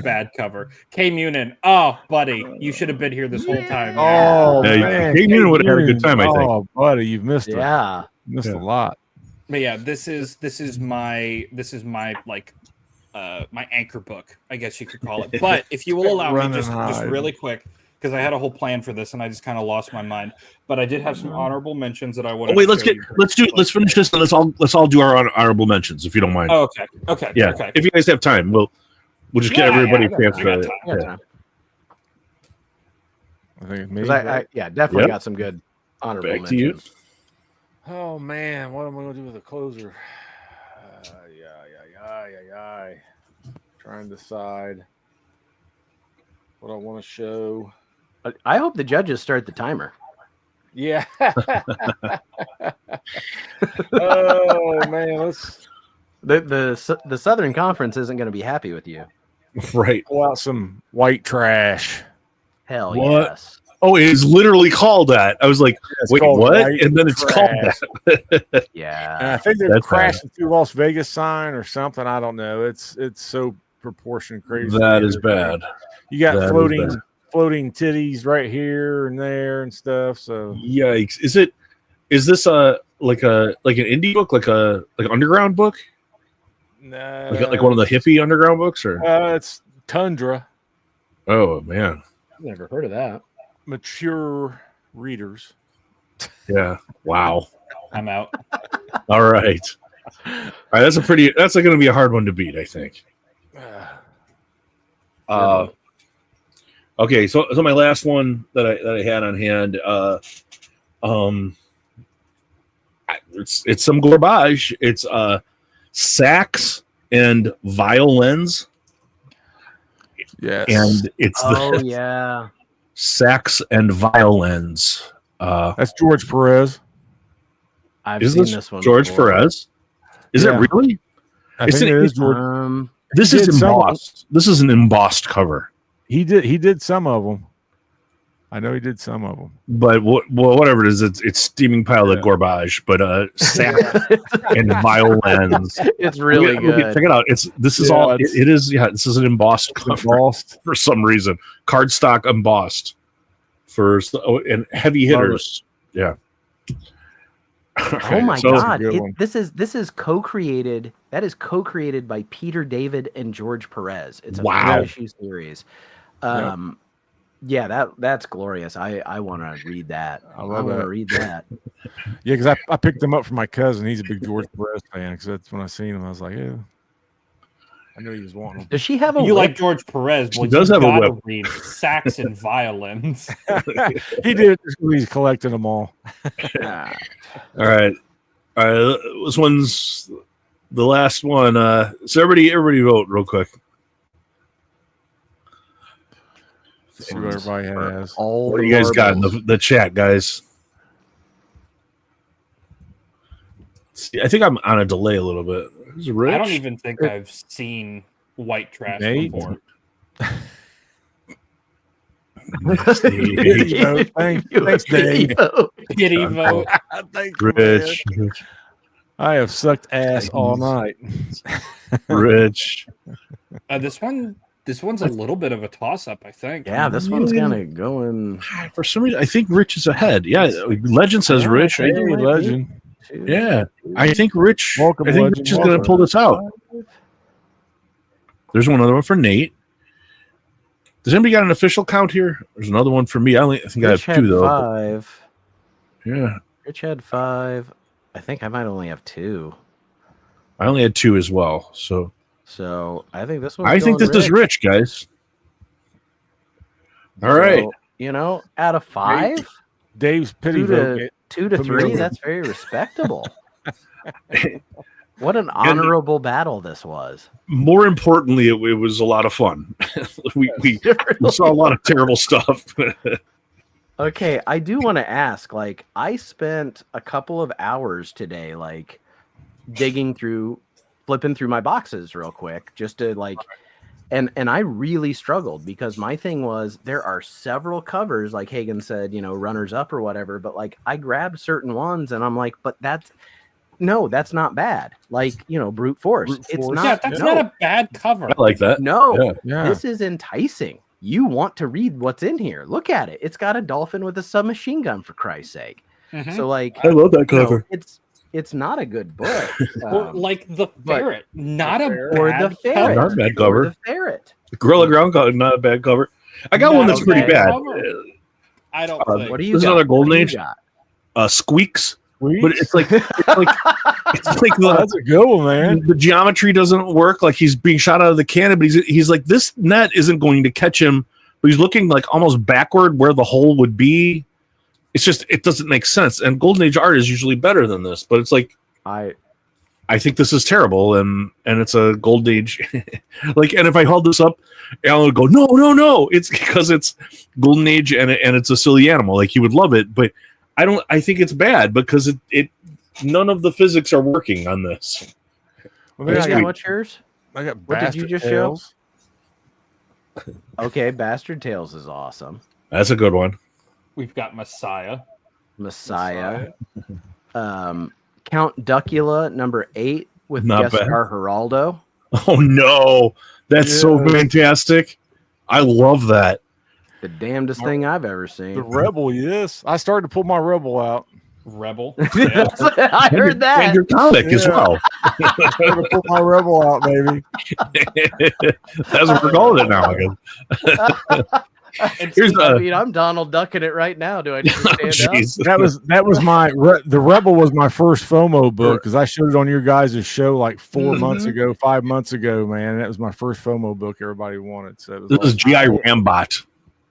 bad cover. K Munin, oh buddy, you should have been here this whole time. Oh, Yeah, man. Hagen would have had a good time, I think. Oh, buddy, you've missed it. Yeah. You missed Yeah. a lot. But yeah, this is my my anchor book, I guess you could call it. But if you will allow Run me, and just hide. really quick, because I had a whole plan for this and I just kind of lost my mind. But I did have some honorable mentions that I wanted. Oh, wait, to show you. let's finish this and let's all do our honorable mentions if you don't mind. Oh, okay. Yeah. Okay. If you guys have time, we'll just get Yeah, everybody I a got chance time. I got to. time. Yeah, Yeah. time. I think it's me. 'Cause I definitely Yep. got some good honorable Back to you. mentions. Oh, man. What am I going to do with a closer? Yeah. Trying to decide what I want to show. I hope the judges start the timer. Yeah. Oh, man. Let's The Southern Conference isn't going to be happy with you. Right. pull out some white trash. Hell What? yes. Oh, it is literally called that. I was like, It's wait, called what? white And then it's called trash. that. And I Yeah. think they're That's crashing through Las Vegas sign or something. I don't know. It's so proportion crazy. That is bad. You got That is floating titties right here and there and stuff. So Yikes! Is this like an indie book, like an underground book, no, like one of the hippie underground books, or it's Tundra. oh man, I've never heard of that. Mature readers. yeah, wow. I'm out. All right, that's going to be a hard one to beat, I think. Okay, so my last one that I had on hand, it's some garbage. It's sax and violins, Yes. and it's Oh the yeah. sax and violins. That's George Perez. I've Is seen this this one. George before. Perez? Is Yeah. it really? I It's think an- it is George. This He is did some- embossed. This is an embossed cover. He did some of them. I know he did some of them. But whatever it is, it's steaming pile of Yeah. garbage. But sax and violins. It's really good. Check it out. This is Yeah, all. it's- It is. Yeah, this is an embossed cover Embossed. for some reason. Cardstock embossed and heavy Love hitters. Yeah. Oh my So- god! Good one. This is co-created. That is co-created by Peter David and George Perez. It's a Wow. 4-issue series. Yeah, that's glorious. I want to read that. I I love want to that. read that. Yeah, because I picked them up for my cousin. He's a big George Perez fan. Because that's when I seen him, I was like, yeah, I knew he was wanting them. Does she have a You whip? like George Perez? She Well, does you have a gotta whip. read sax and violins. He did. He's collecting them all. Ah, All right. This one's the last one. So everybody vote real quick. See what everybody has. all What do the you guys got in marbles. the chat, guys? See, I think I'm on a delay a little bit. Is it Rich? I don't even think I've seen white trash Nate? before. Pity vote. Thanks, Dave. Pity vote. Thanks, man. Rich, I have sucked ass all night. Rich. This one's a little bit of a toss up, I think. Yeah, this one's kind of going. For some reason, I think Rich is ahead. Yeah, Legend says Yeah, Rich. I think Hey, it might be. legend. Yeah, I think Rich. Welcome, I think Legend. Rich is going to Welcome. pull this out. There's another one for Nate. Does anybody got an official count here? There's another one for me. I think Rich I have two had though. 5. Yeah, Rich had 5. I think I might only have 2. I only had 2 as well. So So I think this one. I think this is Rich, guys. All right. out of 5, Dave's pity vote. 2 to Put me 3. over. That's very respectable. What an honorable battle this was. More importantly, it was a lot of fun. we saw a lot of terrible stuff. Okay, I do want to ask, like, I spent a couple of hours today, like, flipping through my boxes real quick, just to, like, and I really struggled, because my thing was, there are several covers, like Hagen said, runners up or whatever, but, like, I grabbed certain ones, and I'm like, but that's not bad. Like, brute force. It's not. Yeah, that's not a bad cover. I like that. No, Yeah. This is enticing. You want to read what's in here. Look at it. It's got a dolphin with a submachine gun, for Christ's sake. Mhm. So, like, I love that cover. it's not a good book. Or like the ferret, not a Or bad the ferret. cover. Not a bad Or cover. the ferret. Gorilla Ground cover, not a bad cover. I got Not one that's a pretty bad bad. cover. I don't think. What do you This is got? another Golden What do you Age. got? Squeaks, Sweet. but it's like That's a good one, man. the geometry doesn't work. Like, he's being shot out of the cannon, but he's like, this net isn't going to catch him. But he's looking like almost backward where the hole would be. It's just, it doesn't make sense. And Golden Age art is usually better than this, but it's like, I think this is terrible, and it's a Golden Age. Like, and if I held this up, Alan would go, no. It's because it's Golden Age and it's a silly animal. Like, he would love it, but I think it's bad because it none of the physics are working on this. Well, then Hagen, what's yours? I got What did you Bastard just Tales. Okay, Bastard Tales is awesome. That's a good one. We've got Messiah. Count Duckula number 8 with Not guest bad. star Geraldo. Oh no, that's so Yeah. fantastic. I love that. The damnedest thing I've ever seen. The Rebel, yes. I started to pull my Rebel out. Rebel. I heard that. And your comic as Yeah. well. I started to pull my Rebel out, baby. That's what we're calling it now. I guess. Here's I mean, I'm Donald Ducking it right now. Do I need to stand up? Jeez. That was my the Rebel was my first FOMO book, because I showed it on your guys' show like 4 months ago, 5 months ago, man. That was my first FOMO book everybody wanted. So it was This is GI Rambot.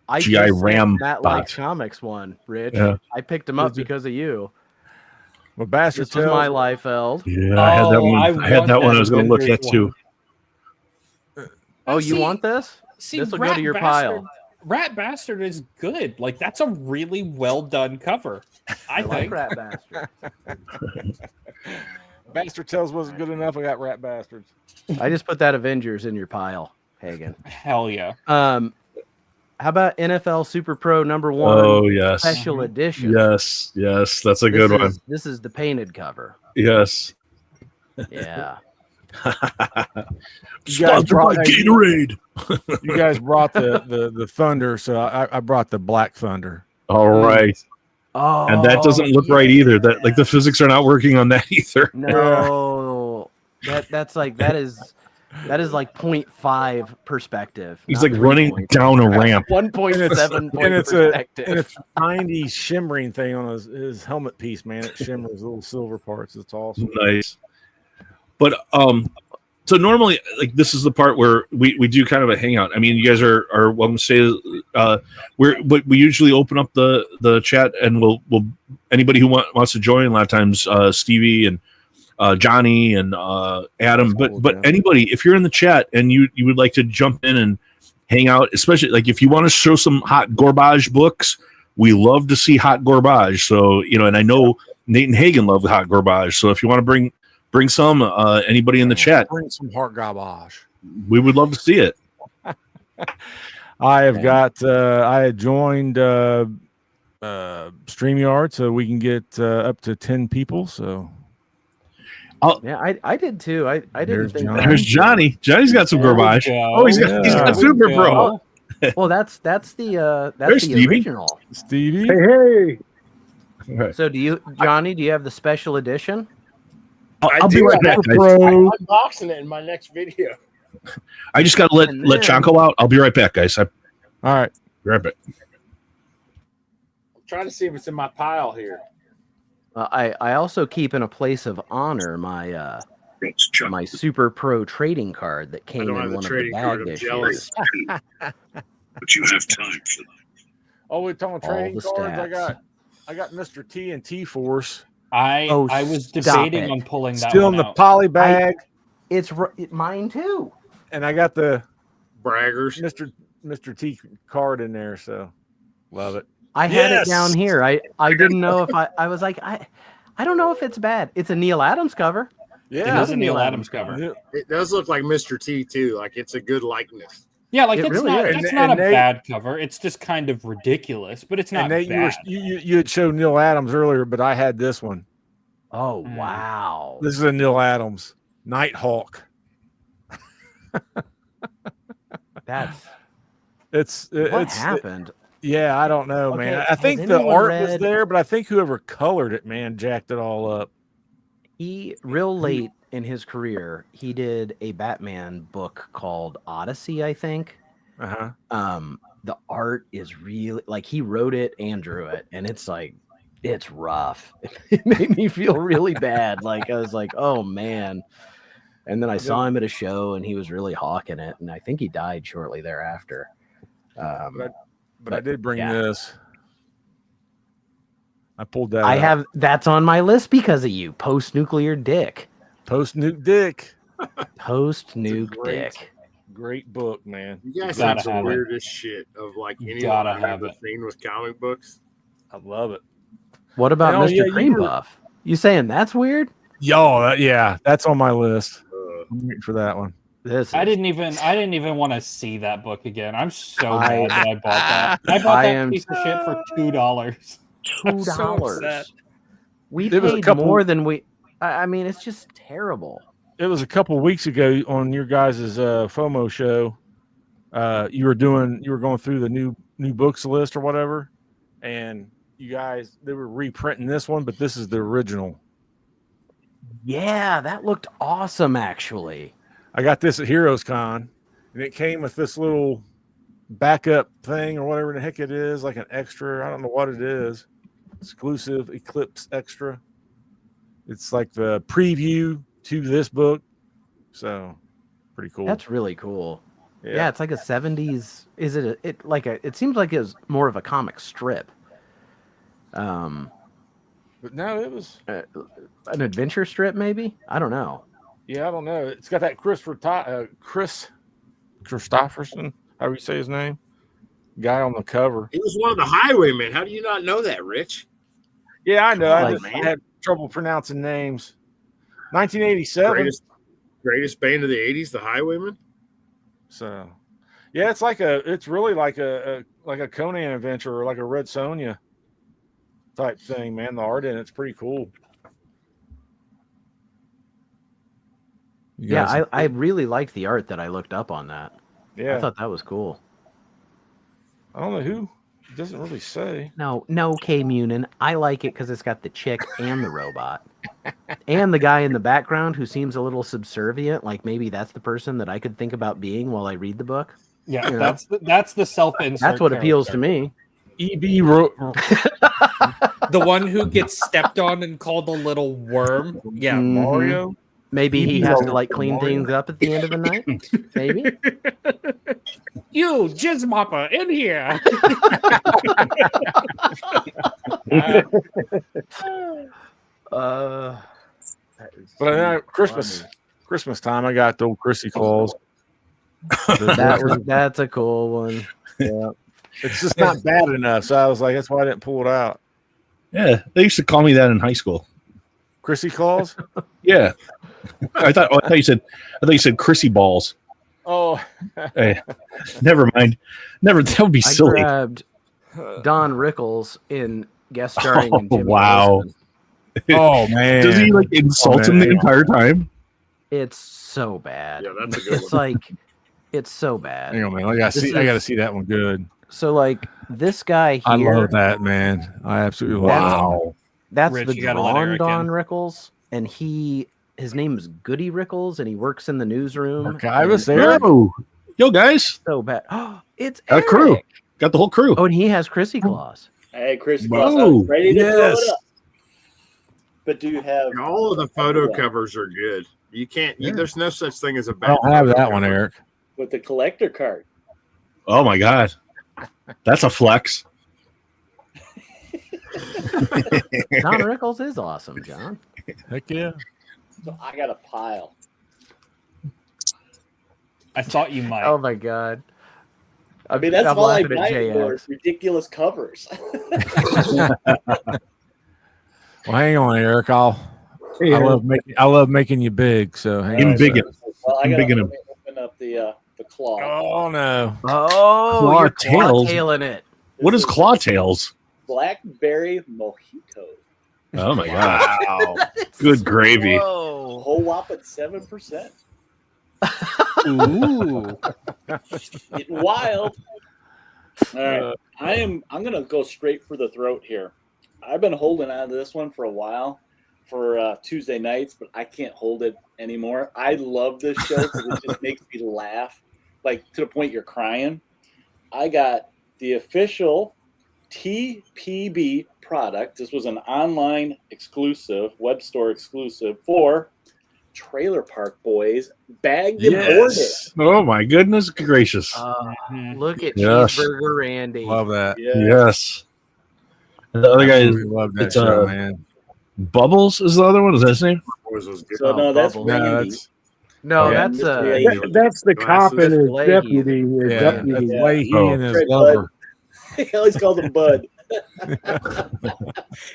I GI just sent Ram Matt bot. Likes Comics one, Rich. Yeah. I picked him up because of you. Well, Bastard This was Tales. my Liefeld. Yeah, I had that Oh, one. I I had want that one. that I was going to look Avengers at too. Oh, you want this? See, This will go Rat to your Bastard, pile. Rat Bastard is good. Like, that's a really well done cover. I like think. Rat Bastard. Bastard Tales wasn't good enough. I got Rat Bastards. I just put that Avengers in your pile, Hagen. Hell yeah. How about NFL Super Pro number 1 Oh yes, special edition? yes. That's a good one. This is the painted cover. Yes. Yeah. Sponsored by Gatorade. You guys brought the Thunder, so I brought the Black Thunder. All right. Oh, And that doesn't look right either. That, like, the physics are not working on that either. No, that's like that is like 0.5 perspective. He's not like 3 running points. down a ramp. 1.7 point And it's perspective. a tiny shimmering thing on his helmet piece, man. It shimmers little silver parts. It's awesome. Nice. But so normally, like, this is the part where we do kind of a hangout. I mean, you guys are welcome to say we usually open up the chat, and we'll anybody who wants to join. A lot of times, Stevie and Johnny and Adam, but anybody, if you're in the chat and you would like to jump in and hang out, especially like if you want to show some hot garbage books, we love to see hot garbage. So, and I know Nate and Hagen love the hot garbage. So if you want to bring some, anybody in the chat, Bring some heart garbage. we would love to see it. I have got. I had joined StreamYard, so we can get up to 10 people. So Yeah, I did too. I didn't There's think John. that. There's Johnny. Johnny's got some garbage. Oh, he's got Yeah. Super Pro. Well, that's the There's Stevie. original. Stevie, Hey. So Johnny, do you have the special edition? I'll be right back, guys. Pro. I'm unboxing it in my next video. I just got to let And then- Chanko out. I'll be right back, guys. All right. Grab it. I'm trying to see if it's in my pile here. I also keep in a place of honor my my Super Pro trading card that came in one of the bag issues. But you have time for that. Oh, we're talking All trading the cards. stats. I got Mr. T and T Force I Oh, was stop debating it. on pulling that still one in the out. poly bag, It's mine too. and I got the Braggers. Mr. T card in there. So love it. I had it Yes! down here. I didn't know if I was like I don't know if it's bad. It's a Neil Adams cover. Yeah, It is a Neil Adams cover. Yeah. It does look like Mr. T too. Like it's a good likeness. Yeah, like It it's really not is. it's And- not and a Nate- bad cover. It's just kind of ridiculous, but it's not And Nate, bad. you had showed Neil Adams earlier, but I had this one. Oh Mm. wow. This is a Neil Adams Nighthawk. That's It's what happened. yeah, I don't know, Okay, man. I has think the anyone art was read- there, but I think whoever colored it, man, jacked it all up. He real late in his career, he did a Batman book called Odyssey, I think. Uh-huh. The art is really like he wrote it and drew it, and it's like it's rough. It made me feel really bad. Like I was like, oh man. And then I saw him at a show, and he was really hawking it, and I think he died shortly thereafter. But I did bring yeah. this. I pulled that. I up. have that's on my list because of you. Post nuclear dick. Post Nuke Dick. Post nuke great- dick. Great book, man. You guys Gotta have the have it. weirdest shit of like You anyone gotta I've have ever it. seen with comic books. I love it. What about Oh, Mr. yeah, you Cream were- Puff? You saying that's weird? Y'all, yeah, that's on my list. Uh, I'm waiting for that one. This I is- didn't even want to see that book again. I'm so I- mad that I bought that. I bought I that am- piece of shit for $2. I'm so $2. upset. We There was a paid couple- more than we. I mean, it's just terrible. It was a couple weeks ago on your guys' FOMO show. You were going through the new books list or whatever, and you guys they were reprinting this one, but this is the original. Yeah, that looked awesome. Actually, I got this at Heroes Con, and it came with this little backup thing or whatever the heck it is, like an extra. I don't know what it is. Exclusive Eclipse Extra. It's like the preview to this book, so pretty cool. that's really cool. Yeah, it's like a '70s. Is it? It seems like it's more of a comic strip. But no, it was. An adventure strip, maybe. I don't know. Yeah, I don't know. It's got that Chris Christopherson, however you say his name, guy on the cover. he was one of the highwaymen. How do you not know that, Rich? Yeah, I know. Like, I had trouble pronouncing names. 1987. Greatest band of the '80s, the Highwaymen. So, yeah, it's really like a Conan adventure or like a Red Sonja type thing, man. The art in it's pretty cool. You Yeah, guys- I really liked the art that I looked up on that. yeah. I thought that was cool. I don't know who. It doesn't really say. No, K Munin. I like it because it's got the chick and the robot. And the guy in the background who seems a little subservient, like maybe that's the person that I could think about being while I read the book. Yeah, You know? that's the self-insert. That's what appeals to character. me. EB The one who gets stepped on and called a little worm. Yeah. Mhm. Mario. Maybe he EB has to Ro- like clean Mario. things up at the end of the night. Maybe. You jizz mopper in here. But I know Christmas time, I got the old Chrissy Claus. That's a cool one. Yeah. It's just not bad enough. So I was like, that's why I didn't pull it out. Yeah, they used to call me that in high school. Chrissy Claus? Yeah, I thought you said Chrissy balls. Oh, Hey, never mind. Never. That would be I silly. grabbed Don Rickles in guest starring in Oh, Jimmy wow. Olsen. oh man. Does he like insult him the man. entire time? It's so bad. Yeah, that's a good It's one. like it's so bad. Hang on, man. I gotta This see is- see that one good. So like this guy I here, love that, man. I absolutely love Wow. that's Rich, the you gotta let drawn Eric Don in. Rickles, and his name is Goody Rickles, and he works in the newsroom. that. Archivist and- there. Yo, yo, guys, So bad. It's got a crew. Eric. Got the whole crew. Oh, and he has Chrissy Claus. Hey, Chris, Whoa, Claus, I was ready to throw yes. it up. But do you have All of the photo covers are good. You can't. Yeah. There's no such thing as a I bad. don't have photo that one, cover. Eric. with the collector card? Oh my god, that's a flex. Don Rickles is awesome, John. Heck yeah. So I got a pile. I thought you might. Oh my god. I mean, that's I'm all I laughing at buy anymore. JX. It's ridiculous covers. Well, hang on, Eric. I love making you big. So hang Even on. big. Well, I I'm got big in to him. open up the claw. Oh no. Oh, Claw you're tails? claw-tailing it. What is claw tails? Blackberry mojito. Oh my god! Wow. Good gravy. Whoa. Whole whopping 7%. Ooh. Getting wild. All right, I'm gonna go straight for the throat here. I've been holding on to this one for a while for Tuesday nights, but I can't hold it anymore. I love this show because it just makes me laugh, like to the point you're crying. I got the official TPB product. This was an online exclusive, web store exclusive for Trailer Park Boys. Bagged and boarded. Yes. Oh my goodness gracious! Look at Yes. Cheeseburger Randy. Love that. Yes. And the other guy is Absolutely love that it's, show, man. Bubbles. Is the other one? Is that his name? So no, that's Bubbles. No, Randy. that's No, Yeah. that's That's the cop and his Leahy. deputy. His yeah. deputy. That's Yeah. Leahy Oh. and his Right, lover. He always called him Bud.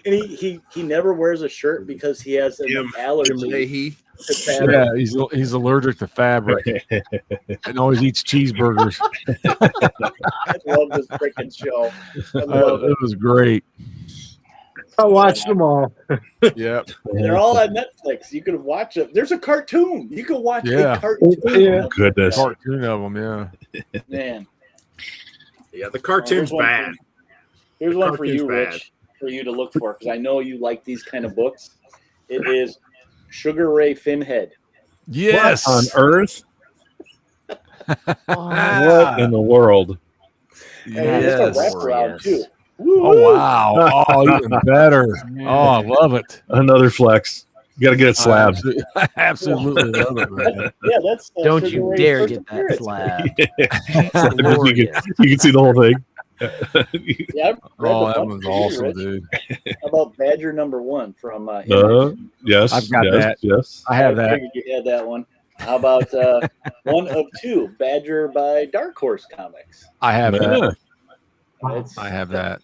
And he never wears a shirt because he has an allergy to fabric. Yeah, he's allergic to fabric and always eats cheeseburgers. I love this freaking show. I love it. It was great. I watched them all. Yep. They're all on Netflix. You can watch it. There's a cartoon. You can watch Yeah. a cartoon. Yeah. Goodness. Cartoon of them, yeah. Man. Yeah, the cartoon's Here's one bad. Here's one for you, Cartoon's bad. Rich, for you to look for, because I know you like these kind of books. It is Sugar Ray Finhead. Yes. What on earth? What in the world? And Yes. it's a wraparound, too. Oh wow. Oh, even better. Oh, I love it. Another flex. You got to get it slabbed. I absolutely love it, man. Yeah, that's Don't Sugar you Ray's dare first get that appearance. slab. you can see the whole thing. Yeah, I've read Oh, the that one one's for you, awesome, Rich. dude. How about Badger #1 from Yes. I've got yes, that. Yes. I have I that. figured you had that one. How about one of two, Badger by Dark Horse Comics? I have that. It's, I have that.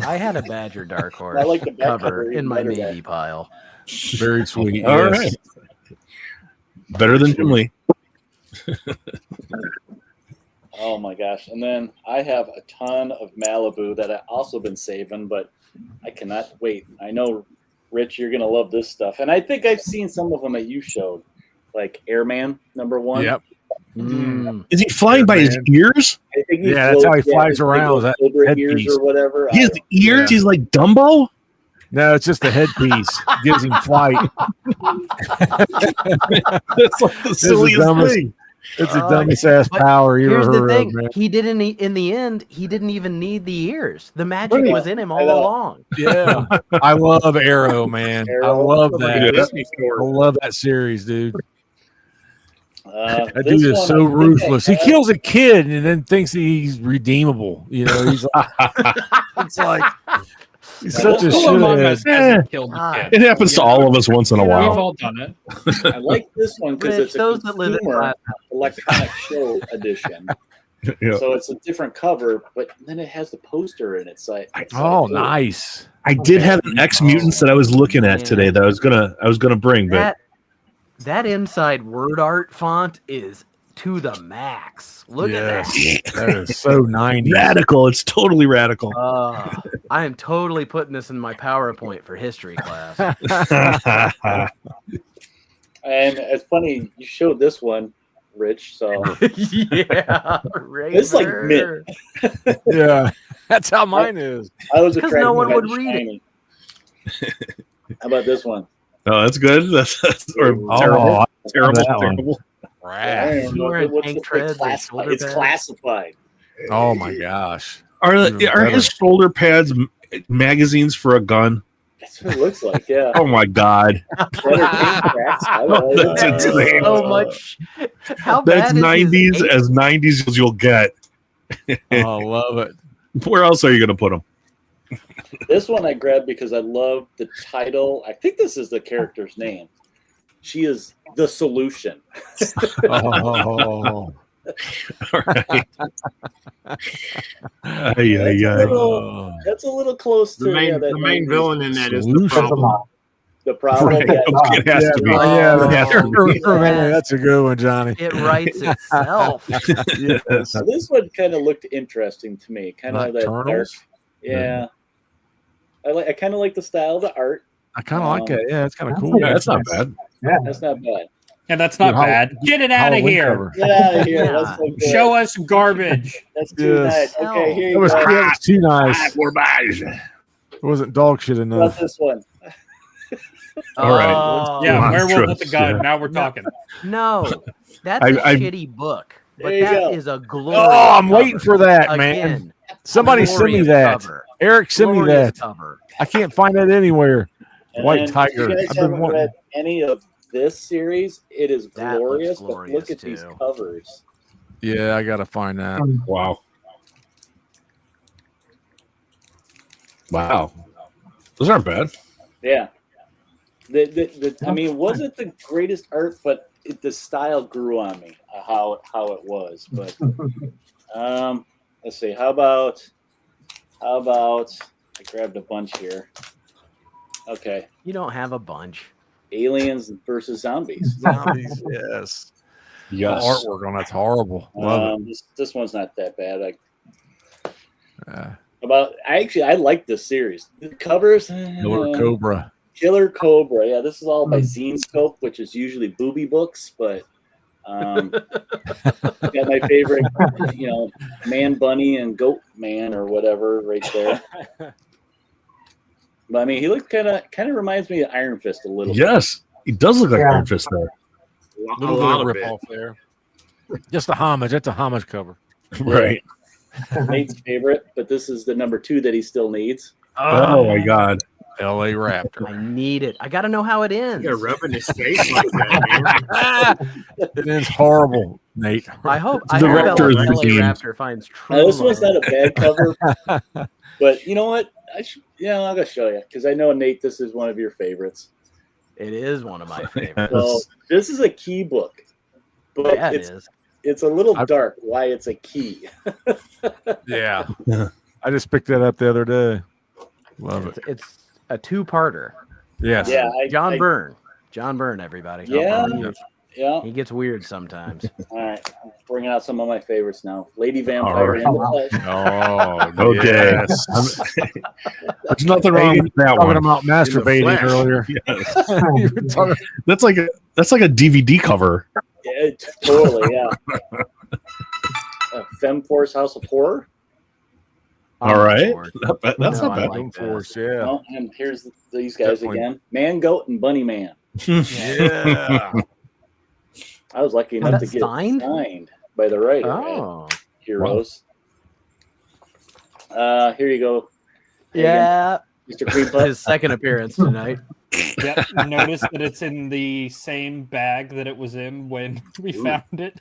I had a Badger Dark Horse I like the back cover cover in my better Navy pile. Very sweet. All yes. right. Better than Finley. Oh my gosh. And then I have a ton of Malibu that I've also been saving, but I cannot wait. I know, Rich, you're going to love this stuff. And I think I've seen some of them that you showed, like Airman #1. Yep. Mm. Is he flying by his ears? I think Yeah, that's how he flies his around, big is that Cobra ears headpiece. or whatever. His ears? Yeah. He's like Dumbo? No, it's just the headpiece. Gives him flight. That's like the the silliest dumbest- thing. It's the dumbest ass But power you Here's ever the heard thing: of, man. he didn't. In the end, he didn't even need the ears. The magic Yeah, was in him I all know. along. Yeah. I love Arrow, man. I Arrow. love Like a that. Disney I store. love that series, dude. That This dude is one, so I think I ruthless. He have- kills a kid and then thinks he's redeemable. You know, he's like, it's like he's such a Who among us shithead. hasn't killed a Ah. kid? It happens to all of us once in a We've while. all done it. I like this one because Rich, it's a those that live in consumer Glass- electronic show edition. Yeah. So it's a different cover, but then it has the poster in it. So it's Oh, like, nice. I did have an X Mutants that I was looking at today that I was gonna bring, but That inside word art font is to the max. Look at that. That is so 90s. radical. It's totally radical. I am totally putting this in my PowerPoint for history class. And it's funny you showed this one, Rich. So Yeah, it's like mint. Yeah, that's how mine is. I was 'Cause attracted no one by would the read it. shiny. How about this one? Oh, that's good. That's or Oh, terrible. I Terrible. that one. Terrible. Rad. You wearing What's tank the treads and classified? shoulder It's pads? classified. Oh my gosh. Are Even his shoulder pads magazines for a gun? That's what it looks like. Yeah. Oh my god, Better tank tracks. I know. That's insane. So much. How that's bad is 90s his as 90s as you'll get. Oh, I love it. Where else are you gonna put them? This one I grabbed because I love the title. I think this is the character's name. She is the solution. Oh, All right. That's a little close to The main villain in that is the Solution. problem. The problem. Right. Yeah, It has to be. Yeah, It has to be. man, that's a good one, Johnny. It writes itself. Yes. So this one kind of looked interesting to me. Kind of that dark. Nocturnals. Yeah. I kind of like the style of the art. I kind of like it. Yeah, it's kind of cool. Yeah, that's not bad. That's not bad. And that's not Dude, bad. Get it out of Halloween here. cover. Get out of here. Yeah. That's so good. Show us garbage. That's too Yes. nice. Okay, here That you was, go. that was too nice. Garbage. It wasn't dog shit How enough. about this one? All right. Oh, Yeah, werewolf with the Monstrous, gun. yeah. Now we're talking. No, that's I- a shitty book, but There you that go. is a glorious. Oh, I'm cover. waiting for that, man. Again, Somebody send me glorious that. cover. Eric, send me Glorious that. cover. I can't find that anywhere. And White then if Tiger. You guys I've been haven't wanting- read any of this series. It is That looks glorious, but glorious, look at these too. covers. Yeah, I gotta find that. Wow. Wow. Those aren't bad. Yeah. I mean, it wasn't the greatest art, but the style grew on me. How it was, but let's see. How about? I grabbed a bunch here. Okay, You don't have a bunch. aliens versus zombies. Zombies, yes. Yes. The artwork on that's horrible. Love This one's not that bad. it. I like this series. The covers. Killer Cobra. Killer Cobra. Yeah, this is all by Zine Scope, which is usually booby books, but got my favorite, Man Bunny and Goat Man or whatever right there. But I mean, he looks kind of reminds me of Iron Fist a little. Yes. He does look like Iron Fist there. A Little lot bit of of rip it. off there. Just a homage. That's a homage cover. Right. bit. Nate's favorite, but this is the number 2 that he still needs. Oh my God. L.A. Raptor. I need it. I got to know how it ends. You're rubbing his face like that, man. It is horrible, Nate. I hope The LA Raptor is redeemed. Raptor finds true Now, this one's love. not a bad cover, but you know what? I'm gonna show you because I know Nate, this is one of your favorites. It is one of my favorites. So this is a key book, but Yeah, it is. it's a little dark. Why it's a key? Yeah. Yeah. I just picked that up the other day. Love it. It's a two-parter. Yes. Yeah, John Byrne, everybody. Yeah. Yeah. He gets weird sometimes. All right, I'm bringing out some of my favorites now. Lady Vampire right. in the Flesh. Oh, Okay. yes. There's nothing wrong with that Talking one. about masturbating flesh. earlier. Yes. You were talking- That's like a DVD cover. Yeah, totally. Yeah. Femforce House of Horror. All right. Lord. That's No, not I bad. like Force, this. yeah. Oh, and here's these guys Definitely. again: Man Goat and Bunny Man. Yeah. I was lucky enough that to get signed? signed by the writer. Oh, Heroes. Here you go. yeah. Mr. Cream Puff. His second appearance tonight. Yep. Notice that it's in the same bag that it was in when we found it.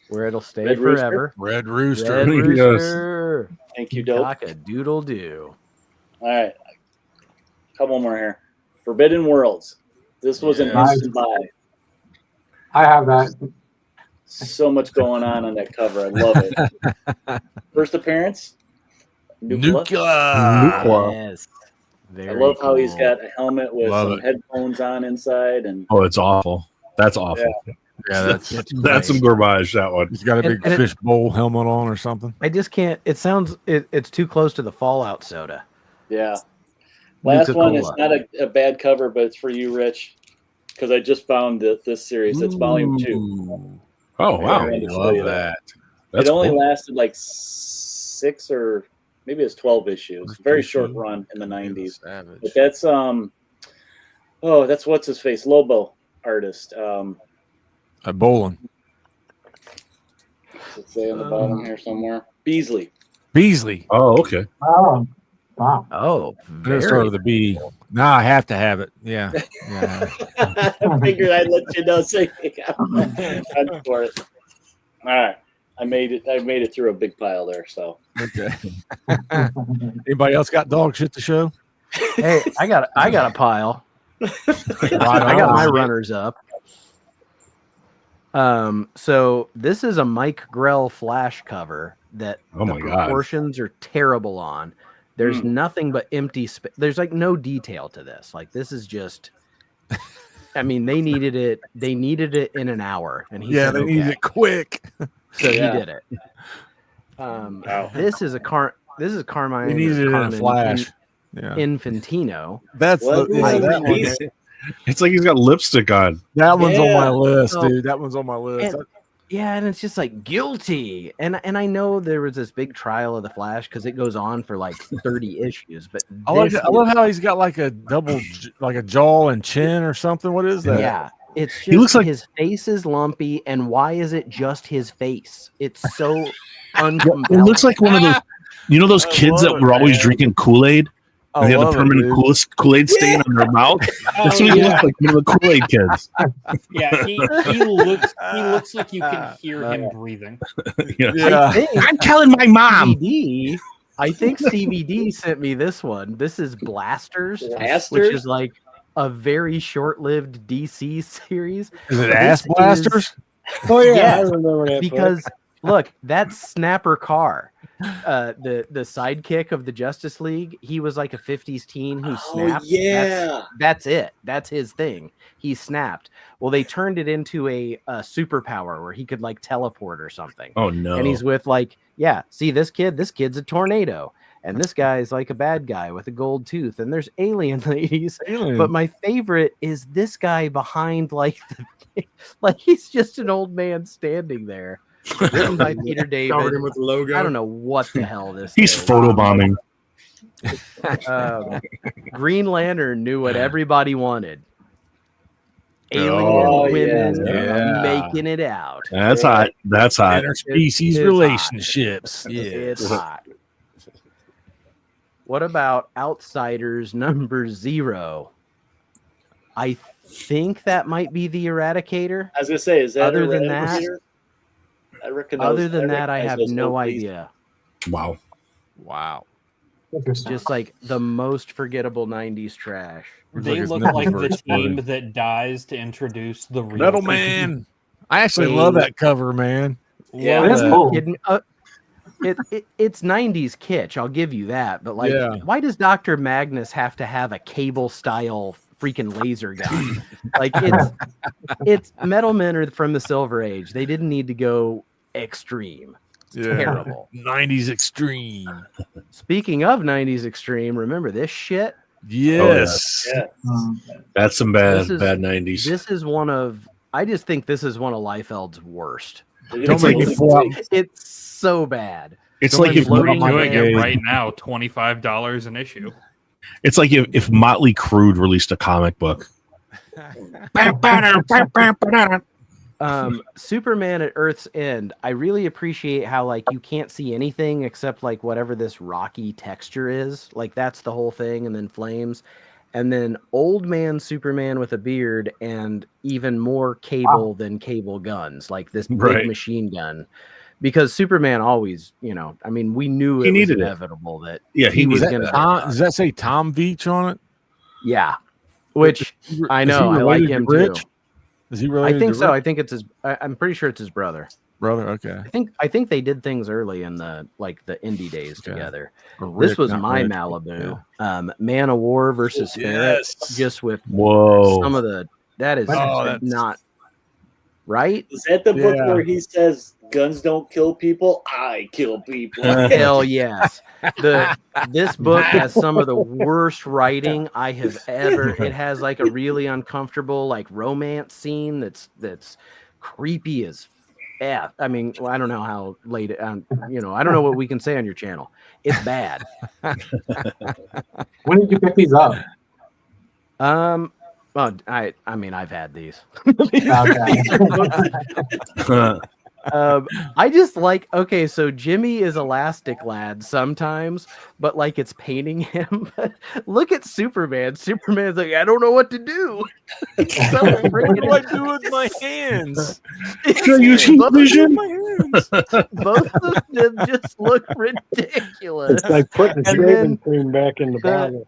Where it'll stay Red Rooster? forever. Red Rooster. Red Yes. Rooster. Thank you, Dope. Cock a doodle doo. All right. Couple more here. Forbidden Worlds. This was an Yes. instant buy. I have that. So much going on that cover. I love it. First appearance. Nucleus. Nuclear. Wow. Yes. I Very love how he's cool. got a helmet with Love some it. headphones on inside, and Oh, it's awful. That's awful. Yeah, that's That's some garbage. That one. he's got a big And it- fish bowl helmet on or something. I just can't. It sounds. It's too close to the Fallout soda. yeah. Last one is Nuka-Cola. not a bad cover, but it's for you, Rich, because I just found this series. It's volume 2. Ooh. Oh wow. Yeah. I love that. That's it only cool. lasted like 6 or maybe it's 12 issues. Very short run in the 90s. Savage. But that's that's what's his face, Lobo artist. Bowling. Does it say on the bottom here somewhere? Beasley. Beasley. Oh, okay. Oh, wow. Oh, I'm gonna start with a B. Now I have to have it. Yeah. Yeah. I figured I'd let you know. So I'm for it. All right. I made it through a big pile there. So Okay. Anybody else got dog shit to show? Hey, I got a pile. I got my runners up. So this is a Mike Grell Flash cover that Oh the my God. proportions are terrible on. There's nothing but empty space. There's like no detail to this. Like this is just. I mean, they needed it. They needed it in an hour, and he said, they needed it quick. So Yeah. he did it. This is Carmine. They needed it in a Carmen flash. Yeah, Infantino. that's Well, that one. he's- It's like he's got lipstick on. That one's on my Yeah. list, Oh. dude. That one's on my list. And it's just like guilty. And I know there was this big trial of the Flash because it goes on for like 30 issues. But I love how he's got like a double, like a jaw and chin or something. What is that? yeah, it's just He looks like- his face is lumpy, and why is it just his face? It's so It uncompelling. looks like one of those, those I kids love that it, were always man. drinking Kool-Aid. I They had the love it, permanent dude. Kool-Aid stain on their mouth. That's what he looks like, one of the Kool-Aid kids. Yeah, he looks like you can hear him breathing. Yeah. Yeah. I'm telling my mom. CVD, I think CVD sent me this one. This is Blasters, which Blasters? is like a very short-lived DC series. Is it This ass blasters? Oh yeah, Yes, I remember that. because look, that's Snapper Carr, the sidekick of the Justice League. He was like a 50s teen who snapped. yeah. That's it. That's his thing. He snapped. Well, they turned it into a superpower where he could like teleport or something. Oh no. And he's with like, yeah, see this kid's a tornado. And this guy's like a bad guy with a gold tooth. And there's alien ladies. But my favorite is this guy behind like like he's just an old man standing there. Written by Peter David. Covered him with the logo. I don't know what the hell this He's is. photobombing. Green Lantern knew what everybody wanted. Alien Oh, women yeah. making it out. That's hot. That's hot. Interspecies It's relationships. Yeah. It's hot. What about Outsiders number 0? I think that might be the Eradicator. I was gonna say, is that Other a than red that- here? I reckon. Other than that, I recognize have those no old faces. idea. Wow. Wow. Interesting. Just like the most forgettable 90s trash. They his look nipples like were the team exploding. that dies to introduce the real Metal team. Man. I actually love that cover, man. Yeah, Love That's that. cool. It's 90s kitsch, I'll give you that. But like, Yeah. why does Dr. Magnus have to have a cable style freaking laser gun? Like it's Metal Men are from the Silver Age. They didn't need to go extreme. Yeah. Terrible. 90s extreme. Speaking of 90s extreme, remember this shit? Yes. Yeah. That's some bad This is- bad 90s. I just think this is one of Liefeld's worst. Don't make me pull out. It's so bad. It's Don't like make if me pull out I'm my doing it brigade. right now, $25 an issue. it's like if Motley Crue released a comic book. Superman at Earth's End. I really appreciate how like you can't see anything except like whatever this rocky texture is. Like that's the whole thing, and then flames. And then old man Superman with a beard and even more cable than cable guns, like this big Right. machine gun. Because Superman always, I mean, we knew He it was needed it. inevitable that Yeah, he was needed going that. to. Does that say Tom Veach on it? Yeah. Which I Is know, he I like related to him Rich? too. Is he related? I think to so. Rich? I think it's his. I'm pretty sure it's his brother. Brother. Okay. I think they did things early in the indie days Okay. together. Or This Rick, was not my Rich. Malibu. Man of War versus Ferret. Yes. Just with Whoa. some of the that is Oh, that's- not right. Is that the book Yeah. where he says guns don't kill people? I kill people. Hell yes. This book has some of the worst writing I have ever. It has like a really uncomfortable like romance scene that's creepy as F. I mean, I don't know how late I don't know what we can say on your channel. It's bad. When did you pick these up? Well, I mean, I've had these. Okay. I just like, okay, so Jimmy is Elastic Lad sometimes, but like it's painting him. Look at Superman. Superman's like, I don't know what to do. It's so What freaking do I do with my hands? Should I use heat What do I do with vision? my hands? cartoons. Both of them just look ridiculous. It's like putting And shaving then cream back in the the- bottle.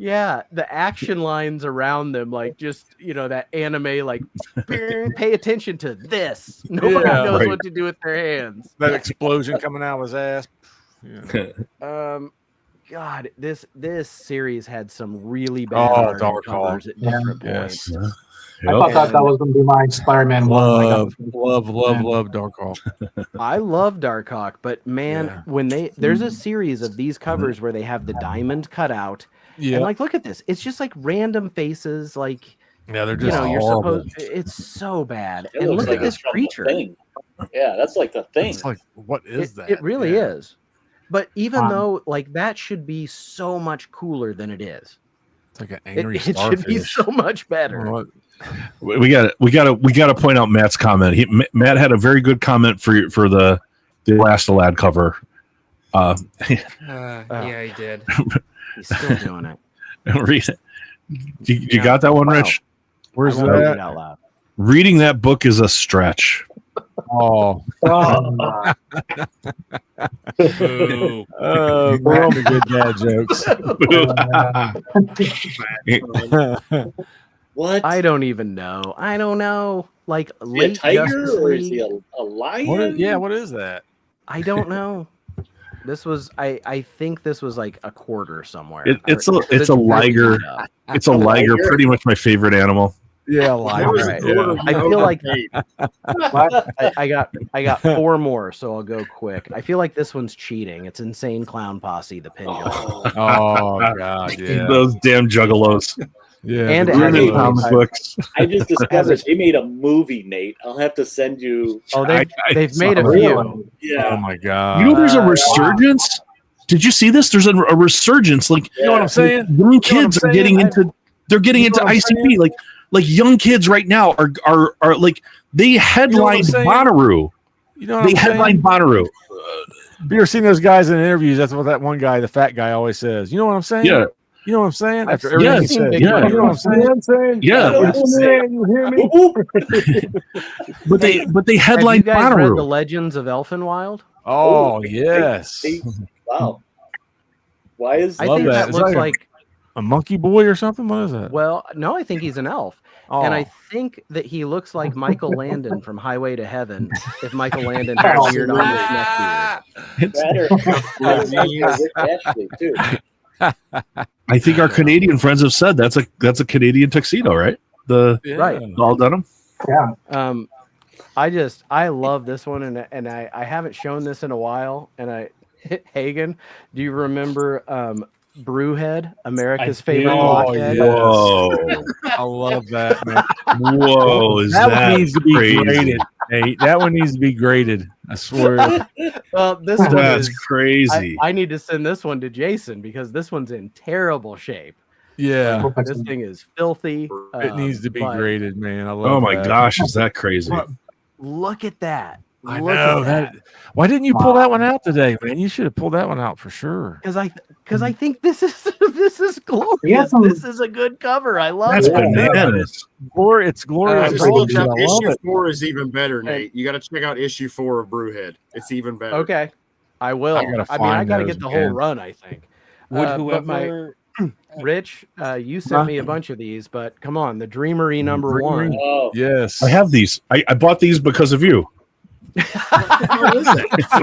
Yeah, the action lines around them, like just that anime, like pay attention to this. Nobody Yeah, knows right. what to do with their hands. That explosion coming out of his ass. Yeah. God, this series had some really bad art and Dark Hawk. covers at different Yes. points. I thought that was going to be my Spider-Man one. Love Dark Hawk. I love Darkhawk, but man, Yeah. when there's a series of these covers where they have the diamond cut out, Yeah, and like look at this, it's just like random faces, like yeah, they're just you're horrible. supposed. It's so bad, It and looks look like at this it's from The creature. Thing. Yeah, that's like the thing. It's like, what is that? It really Yeah. is. But even though like that should be so much cooler than it is, It's like an it, angry it should be starfish. so much better. What? We got to point out Matt's comment. Matt had a very good comment for the Elastalad cover. Yeah, he did. He's still doing it. Read it. You got that one, Wow. Rich? Where's I won't read it that? out loud. Reading that book is a stretch. Oh, Oh, Boo. we're on the good dad jokes. What? I don't even know. I don't know. Like Is he a late tiger Justice or is he League. a lion? What is that? I don't know. This was I think this was like a quarter somewhere. It's Or- a really liger. beat up. It's a liger. Pretty much my favorite animal. Yeah, like All was right. the order I you feel like made. I got four more, so I'll go quick. I feel like this one's cheating. It's Insane Clown Posse, the Pendulum. Oh god, yeah, Those damn juggalos. yeah. And the it has Ruining a- Juggalos. comic books. I just discovered they made a movie, Nate. I'll have to send you. Oh, I they've made a saw few. that. Oh Yeah. my god. You know, there's a resurgence. Did you see this? There's a resurgence. Like You know what I'm saying? young kids are getting into. They're getting You know into what I'm ICP. Like young kids right now are like they headlined saying? Bonnaroo. You know what They I'm saying? headlined Bonnaroo. You ever seen those guys in interviews? That's what that one guy, the fat guy, always says. You know what I'm saying? Yeah. You know what I'm saying? I've After everything he yes, says. yeah. You know what I'm saying? Yeah, You hear me? but they Have you headlined guys read The Bonnaroo. Legends of Elfenwild? Oh yes. Wow. Why is I Love think that. that It's looks like like. A monkey boy or something? What is that? Well, no, I think he's an elf. Oh. And I think that he looks like Michael Landon from Highway to Heaven if Michael Landon had a weird on his neck beard. better? Rick Ashley too. I think our Canadian friends have said that's a Canadian tuxedo, right? The Yeah. Right. all denim. Yeah. I love this one, and I haven't shown this in a while. And Hagen, do you remember Brewhead, America's I favorite do. blockhead? yeah. Whoa, I love that, man. whoa! Is That that one needs to be crazy? graded. Hey, that one needs to be graded. I swear. Well, this one That's is. crazy. I need to send this one to Jason because this one's in terrible shape. Yeah. This thing is filthy. It needs to be but graded, man. I love Oh my that. gosh, is that crazy? Look at that. I Look know at that. Why didn't you pull that one out today, man? You should have pulled that one out for sure. Because I think this is glorious. Yeah, some- This is a good cover. I love That's it. bananas. It's glorious. Just I look up love issue it. 4 is even better, Nate. You got to check out issue 4 of Brewhead. It's even better. Okay, I will. I gotta I mean, I find gotta those, get the man. whole run. I think. Would But whoever Rich, you sent me a bunch of these, but come on, the Dreamery number Dreamery. one. Oh, Yes. I have these. I bought these because of you. What's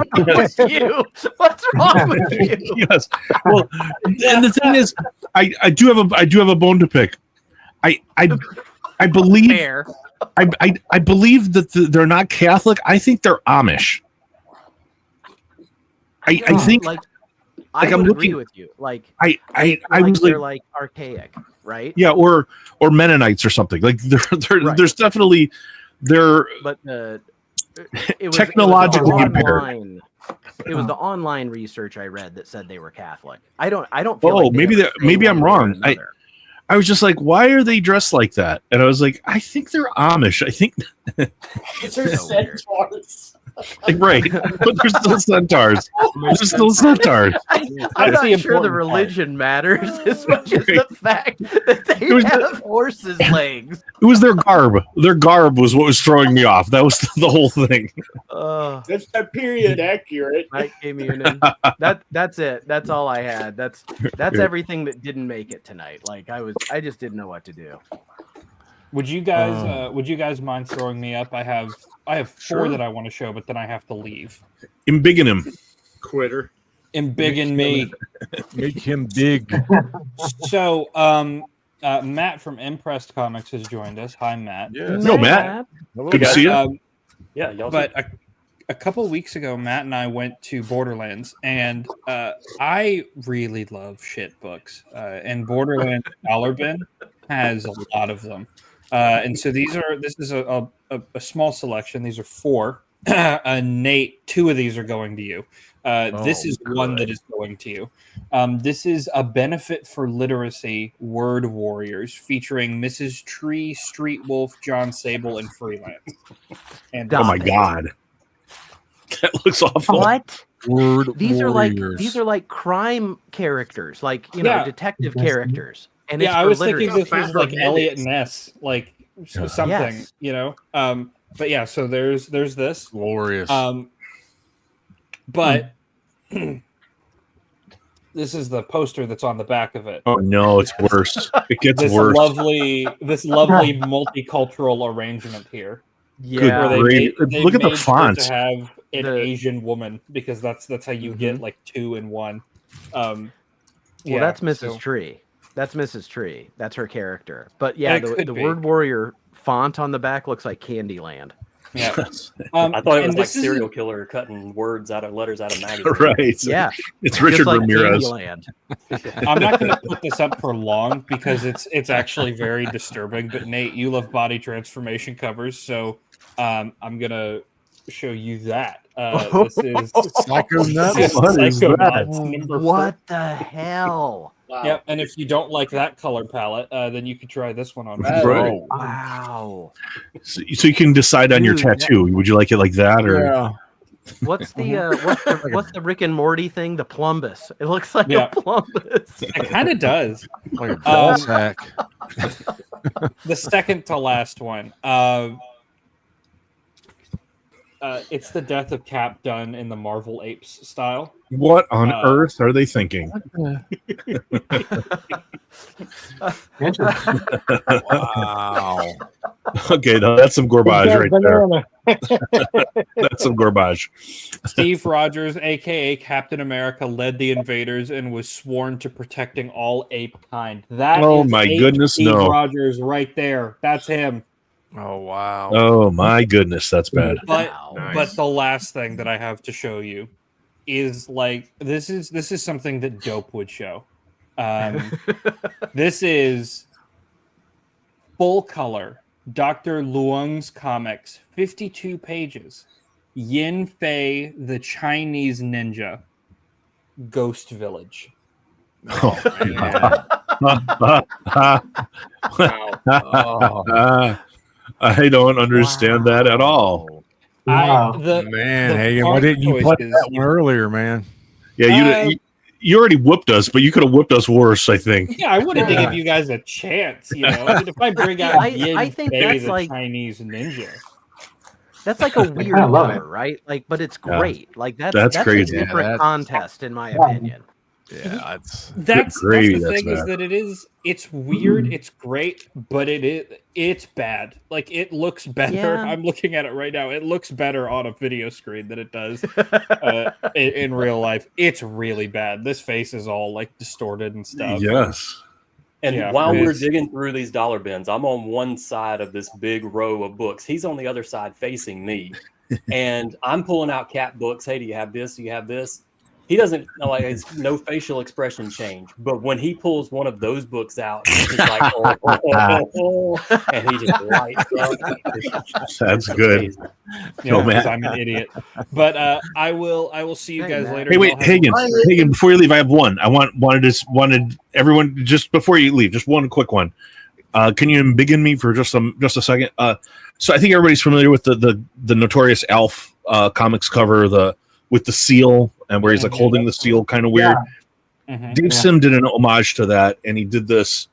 wrong with you? What's wrong with you? Yes. Well, and the thing is, I do have a bone to pick. I believe Fair. I believe that they're not Catholic. I think they're Amish. I think like like I I'm would looking- agree with you. Like I like was they're like, like archaic, right? yeah, or Mennonites or something. Like Right. there's definitely they're But it was Technologically the impaired. online- It was the online research I read that said they were Catholic. I don't feel Oh, like they maybe ever that- say maybe one I'm way or wrong. another. I was just like, why are they dressed like that? And I was like, I think they're Amish. I think these are So weird. centaurs. Right, but there's still centaurs. There's still centaurs. I'm That's the not sure the important part. religion matters as much as the fact that they was have horses' legs. It was their garb. Their garb was what was throwing me off. That was the whole thing. That's that period accurate. Mike Munin. That's it. That's all I had. That's everything that didn't make it tonight. Like I just didn't know what to do. Would you guys mind throwing me up? I have four Sure. that I want to show, but then I have to leave. Embiggen him. Quitter. Embiggen me. Make him big. So, Matt from Impressed Comics has joined us. Hi, Matt. Yes. No, Matt. Good to see you. Yeah, y'all. But a couple weeks ago, Matt and I went to Borderlands, and I really love shit books. And Borderlands Dollar Bin has a lot of them. And so this is a small selection. These are 4. Nate, 2 of these are going to you. This is one that is going to you. This is a benefit for literacy word warriors featuring Mrs. Tree, Street Wolf, John Sable, and Freelance. And Oh my God, that looks awful. What? Word These warriors. are like crime characters, like detective characters. And yeah, it's I for was literacy. thinking this was like Elliot Ness, like something, Yes. But yeah, so there's this. Glorious. But this is the poster that's on the back of it. Oh no, it's worse. It gets This worse. lovely multicultural arrangement here. Yeah. Where Look at the made font. to have an Asian woman because that's how you get like 2 in 1. Well, that's Mrs. Tree. That's Mrs. Tree. That's her character. But yeah, the Word Warrior font on the back looks like Candyland. Yeah. I thought it was like this serial killer cutting letters out of magazines. Right. Yeah. It's Richard like Ramirez. Candyland. I'm not going to put this up for long because it's actually very disturbing. But Nate, you love body transformation covers, so I'm going to show you that. This is Psychonauts. Psychonauts number 4. What the hell? Wow. Yep, and if you don't like that color palette, then you could try this one on. Right. Wow. So you can decide on your Dude, tattoo. Would you like it like that or? Yeah. What's the Rick and Morty thing? The plumbus. It looks like a plumbus. It kind of does. Like a ball sack. The second to last one. It's the death of Cap done in the Marvel Apes style. What on earth are they thinking? Wow. Okay, no, that's some garbage right there. That's some garbage. Steve Rogers, aka Captain America, led the invaders and was sworn to protecting all ape kind. That Oh is my ape goodness, Steve no. Rogers right there. That's him. Oh wow. Oh my goodness, that's bad. But the last thing that I have to show you is like this is something that Dope would show. This is full color Dr. Luong's comics, 52 pages. Yin Fei, the Chinese ninja, Ghost Village. Oh, I don't understand that at all. Man, Hagen, why didn't you play that one earlier, man? Yeah, you already whooped us, but you could have whooped us worse, I think. Yeah, I wanted to give you guys a chance. You know, I mean, if I bring out Yin I think Fei, that's the like Chinese ninja. That's like a weird cover, right? Like, but it's great. Like that's crazy. a different contest, in my opinion. Yeah, that's gravy, the that's thing is bad. that it's weird, it's great, but it's bad. Like it looks better. Yeah. I'm looking at it right now. It looks better on a video screen than it does in real life. It's really bad. This face is all like distorted and stuff. Yes. And Yeah, while we're it's- digging through these dollar bins, I'm on one side of this big row of books. He's on the other side facing me. And I'm pulling out Cap books. Hey, do you have this? Do you have this? He doesn't like it's no facial expression change. But when he pulls one of those books out, he's just like, and he just lights up. That's good. Yeah, Oh, man. because I'm an idiot. But I will see you guys later. Hey, wait, Y'all have- Hagen, before you leave, I have one. I wanted everyone just before you leave, just one quick one. Can you embiggen me for just a second? So I think everybody's familiar with the notorious Alf comics cover, with the seal, and where he's like holding the seal, kind of weird. Dave Sim did an homage to that, and he did this.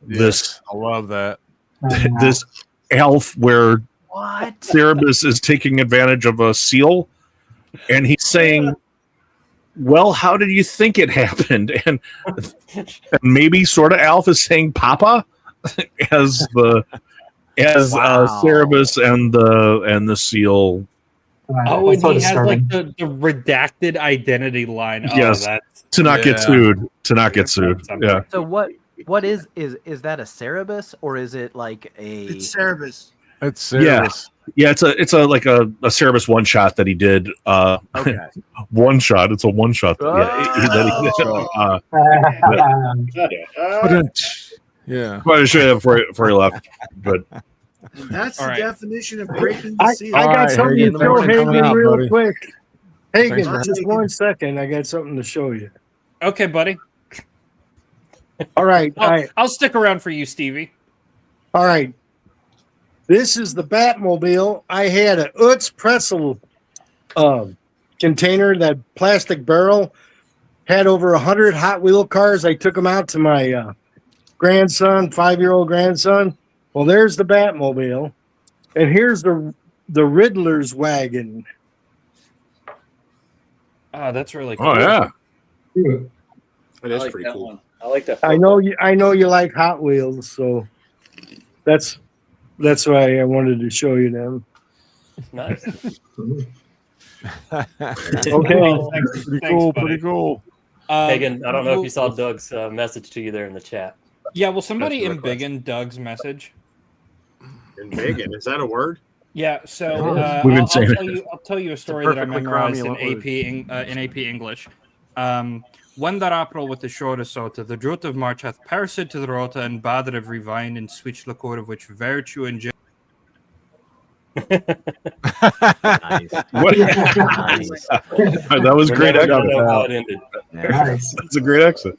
Yes, I love that. This Alf where What? Cerebus is taking advantage of a seal, and he's saying, well, how did you think it happened? And maybe sort of Alf is saying Papa as Cerebus and the seal. Oh, and he has like the redacted identity line. Oh, Yes, to not get sued. To not get sued. Yeah. So what is that a Cerebus, or is it like a? It's Cerebus. It's Cerebus. Yeah, it's a like a Cerebus one shot that he did. Okay. One shot. It's a one shot. Yeah. Quite to show you before you left, but That's the right. definition of breaking the seal. I got something Hagen, to show thanks for coming Hagen out, real buddy. quick. Hagen, Thanks just 1 second. I got something to show you. Okay, buddy. All right. I'll stick around for you, Stevie. All right. This is the Batmobile. I had a Utz pretzel container, that plastic barrel. Had over 100 Hot Wheel cars. I took them out to my grandson, 5-year-old grandson. Well, there's the Batmobile. And here's the Riddler's wagon. Oh, that's really cool. oh yeah, That is pretty cool. One. I like that. I know you like Hot Wheels, so that's why I wanted to show you them. Nice. Okay. Pretty cool. Pretty cool. Hagen, I don't know if you saw Doug's message to you there in the chat. Yeah, will somebody embiggen Doug's message? Embiggen, is that a word? Yeah, so We've been saying it. I'll tell you a story that I perfectly memorized in cromulent AP English. When the April with the shore sota, the drought of March hath parsid to the rota and bad of revine and switch liquor of which virtue and Nice. What? Nice. That was We're great. never gonna Accent. know how it ended. Nice. That's a great accent.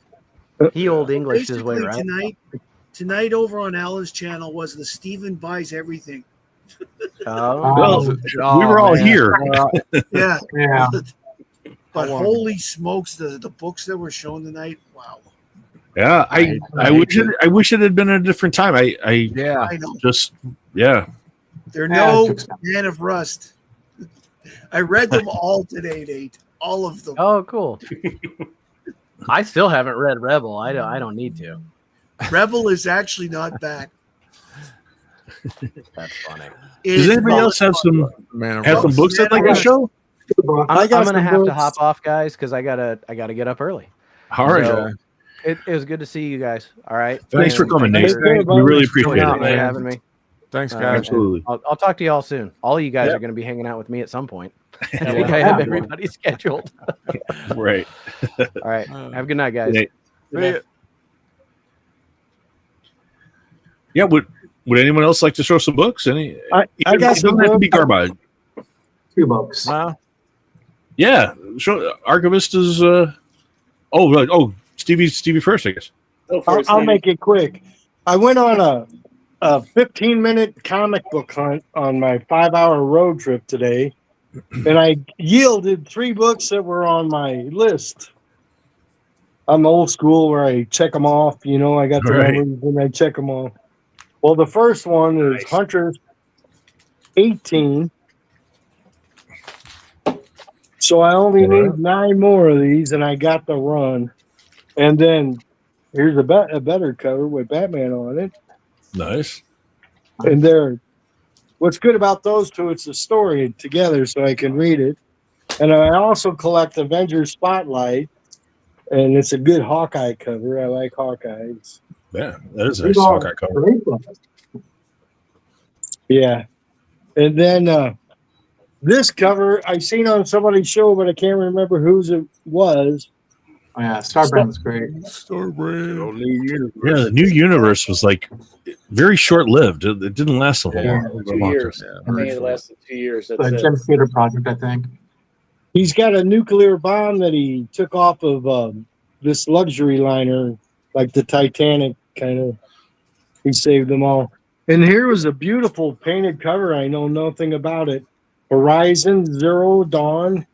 He old English his way, Basically, right? tonight over on Ella's channel was the Steven Buys Everything. Oh, Well, we were all here. Yeah. Yeah. But holy smokes, the books that were shown tonight, wow. Yeah, I wish it had been a different time. I I know. just yeah. They're Yeah, no it's Man of Rust. I read them all today, Nate. All of them. Oh, cool. I still haven't read Rebel. I don't need to. Rebel is actually not bad. That's funny. Does anybody else have some books that they can show? I'm gonna have to hop off, guys, because I gotta get up early. All right. So, it was good to see you guys. All right. Thanks for coming, Nate. Thanks We really appreciate for it. having me. Thanks, guys. Absolutely. I'll talk to you all soon. All of you guys are going to be hanging out with me at some point. I think I have everybody scheduled. Right. All right. Have a good night, guys. Nate. Good Yeah. Would anyone else like to show some books? I got it doesn't some have to be books. garbage. 2 books. Wow. Yeah. Show Archivist is. Stevie first, I guess. I'll make it quick. I went on a 15-minute comic book hunt on my 5-hour road trip today, and I yielded 3 books that were on my list. I'm old school where I check them off. You know, I got the Right. numbers and I check them off. Well, the first one is Hunter's 18. So I only need 9 more of these, and I got the run. And then here's a better cover with Batman on it. Nice. And what's good about those two, it's a story together so I can read it. And I also collect Avengers Spotlight, and it's a good Hawkeye cover. I like Hawkeyes. Yeah, that is a nice Hawkeye cover. Yeah. And then this cover I seen on somebody's show, but I can't remember whose it was. Oh, yeah, Starbrand's great. Starbrand. Yeah, the new universe was like very short lived. It didn't last a whole long. 2 years. I think it lasted 2 years. That's The it. Jim Theater Project, I think. He's got a nuclear bomb that he took off of this luxury liner, like the Titanic kind of. He saved them all. And here was a beautiful painted cover. I know nothing about it. Horizon Zero Dawn.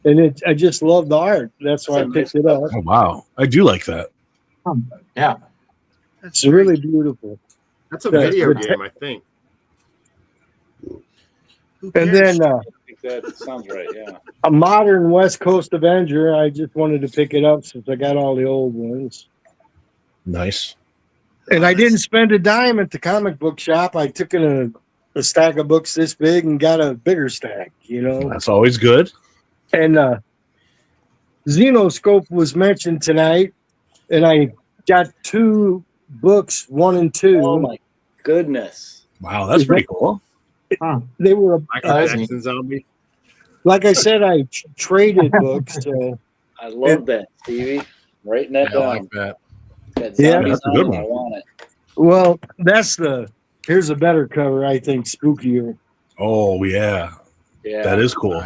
And I just love the art. That's why I picked it up. Oh, wow. I do like that. Yeah. It's really beautiful. That's a video game, I think. And then I think that sounds right. Yeah. a modern West Coast Avenger. I just wanted to pick it up since I got all the old ones. Nice. And I didn't spend a dime at the comic book shop. I took in a stack of books this big and got a bigger stack, you know. That's always good. And Xenoscope was mentioned tonight, and I got 2 books, 1 and 2. Oh my goodness! Wow, that's pretty cool. They were Michael Jackson zombie. like I said, I traded books. So I love that, Stevie. Writing that down. I like that. Yeah, Zombie that's a Zombie, good one. I want it. well, here's a better cover. I think spookier. Oh, yeah. Yeah, That is cool.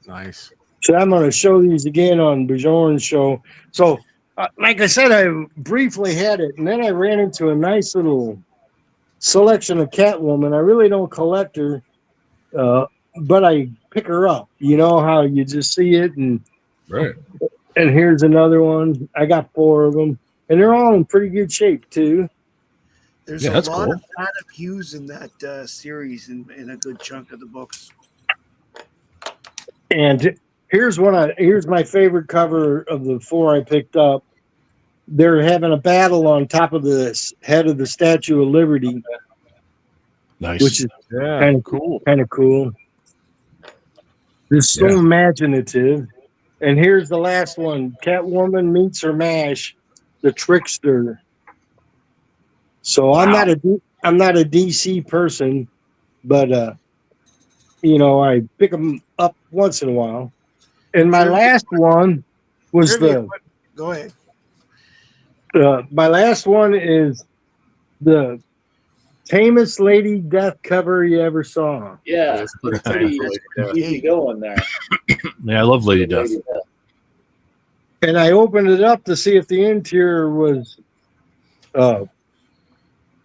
Nice. So I'm going to show these again on Bjorn's show. So, like I said, I briefly had it, and then I ran into a nice little selection of Catwoman. I really don't collect her, but I pick her up. You know how you just see it, and Right. And here's another one. I got 4 of them, and they're all in pretty good shape too. There's Yeah, a that's lot cool. of Adam Hughes in that series in a good chunk of the books. And here's my favorite cover of the 4 I picked up. They're having a battle on top of the head of the Statue of Liberty, Nice. which is kind of cool. Kind of cool. It's so imaginative. And here's the last one: Catwoman meets her mash, the Trickster. So I'm not a DC person, but you know, I pick them up once in a while. And my last one was Go ahead. my last one is the tamest lady death cover you ever saw. Yeah, pretty easy going there. Yeah, I love Lady Death. And I opened it up to see if the interior was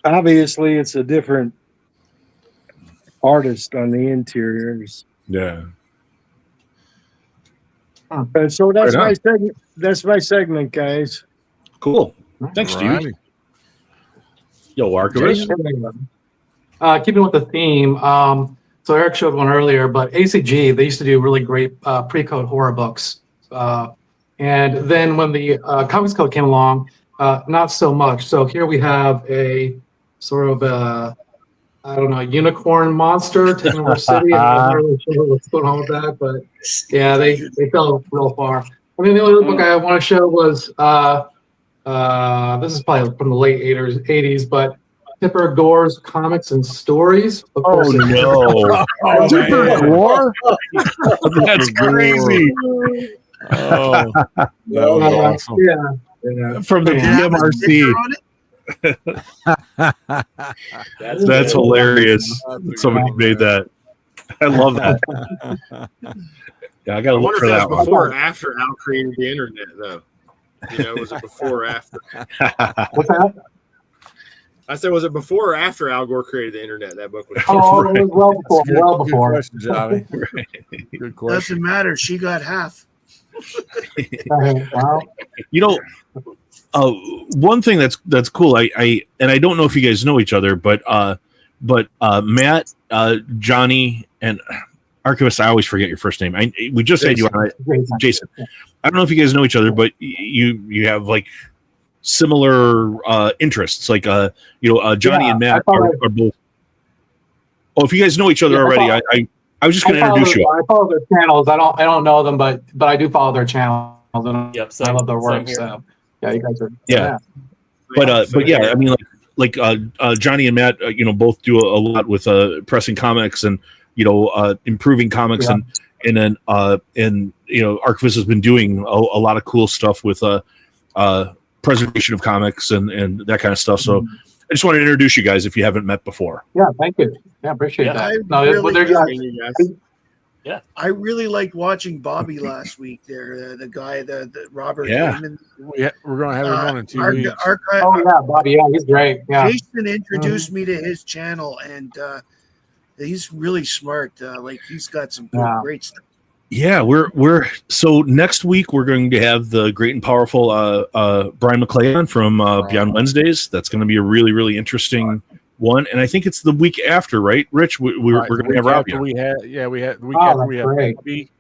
obviously it's a different artist on the interiors. Yeah. And so that's Right on. my segment. That's my segment, guys. Cool. Thanks, Steve. Alrighty. Yo, Archivist. Keeping with the theme, so Eric showed one earlier, but ACG, they used to do really great pre-code horror books. And then when the Comics Code came along, not so much. So here we have a sort of I don't know, unicorn monster taking over a city. I'm not really sure what's going on with that, but yeah, they fell real far. I mean, the only book I want to show was this is probably from the late 80s, but Tipper Gore's Comics and Stories. Of course, no. Tipper Gore? That's crazy. Oh, that was awesome. Yeah. From the PMRC. That's hilarious. Somebody made that. I love that. Yeah, I gotta I look wonder for if that that's one. before or after Al created the internet, though. You know, was it before or after? What's that? I said, was it before or after Al Gore created the internet? That book was. Oh, it was well before. Well Good before. question, Johnny. Good question. Doesn't matter. She got half. Wow. You know, one thing that's cool. I don't know if you guys know each other, but Matt, Johnny, and Archivist. I always forget your first name. We just had you on, Jason. I don't know if you guys know each other, but you have like similar interests. Like Johnny and Matt are both. Oh, if you guys know each other already, I was just going to introduce you. I follow their channels. I don't know them, but I do follow their channels. And Yep, I love their work. here. So yeah, you guys are. Yeah. But yeah, I mean, like Johnny and Matt, both do a lot with pressing comics and improving comics, and then Archivist has been doing a lot of cool stuff with preservation of comics and that kind of stuff. So I just wanted to introduce you guys if you haven't met before. Yeah, thank you. Yeah, appreciate that. I No, really but they're like guys. You guys. Yeah. I really liked watching Bobby last week. There, the guy, the Robert. Yeah. Heyman. We're gonna have him on in 2 weeks. Oh yeah, Bobby. Yeah, he's great. Yeah. Jason introduced me to his channel, and he's really smart. Like he's got some great stuff. Yeah, we're so next week we're going to have the great and powerful Brian McClay on from Beyond Wednesdays. That's going to be a really, really interesting one, and I think it's the week after, right, Rich? We're going to have Robbie. We had the week after we have Robbie,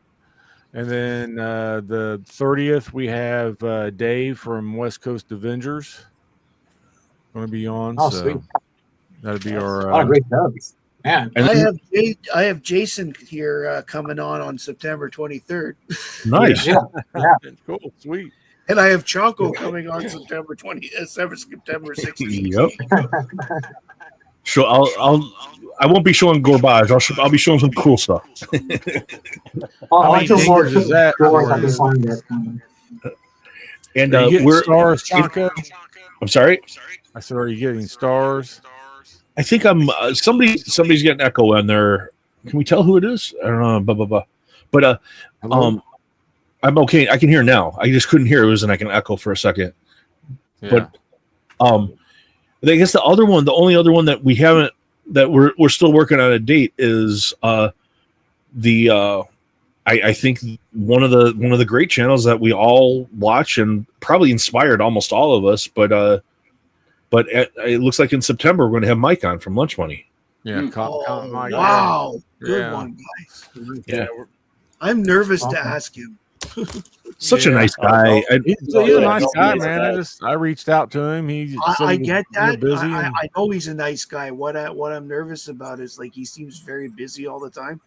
and then the 30th we have Dave from West Coast Avengers going to be on. Oh, so sweet. That'll be our. A lot of great jokes. Man, I have Jason here coming on September 23rd. Nice. Yeah. Cool. Sweet. And I have Chonko coming on September 16th. Yep. So I won't be showing garbage. I'll be showing some cool stuff. How many fingers is that? And we're stars, Chonko. I'm sorry. I said, are you getting stars? I think I'm somebody's getting echo in there. Can we tell who it is? I don't know. Blah blah blah. But I'm okay. I can hear now. I just couldn't hear. It was an echo for a second. Yeah. But I guess the only other one that we haven't, that we're still working on a date is I think one of the great channels that we all watch and probably inspired almost all of us. But it looks like in September we're going to have Mike on from Lunch Money. Yeah. Mike. Wow. Good one, guys. Yeah. I'm nervous to ask him. Such a nice guy. He's a nice guy, man. I reached out to him. I get that. Busy I know he's a nice guy. What I'm nervous about is like he seems very busy all the time.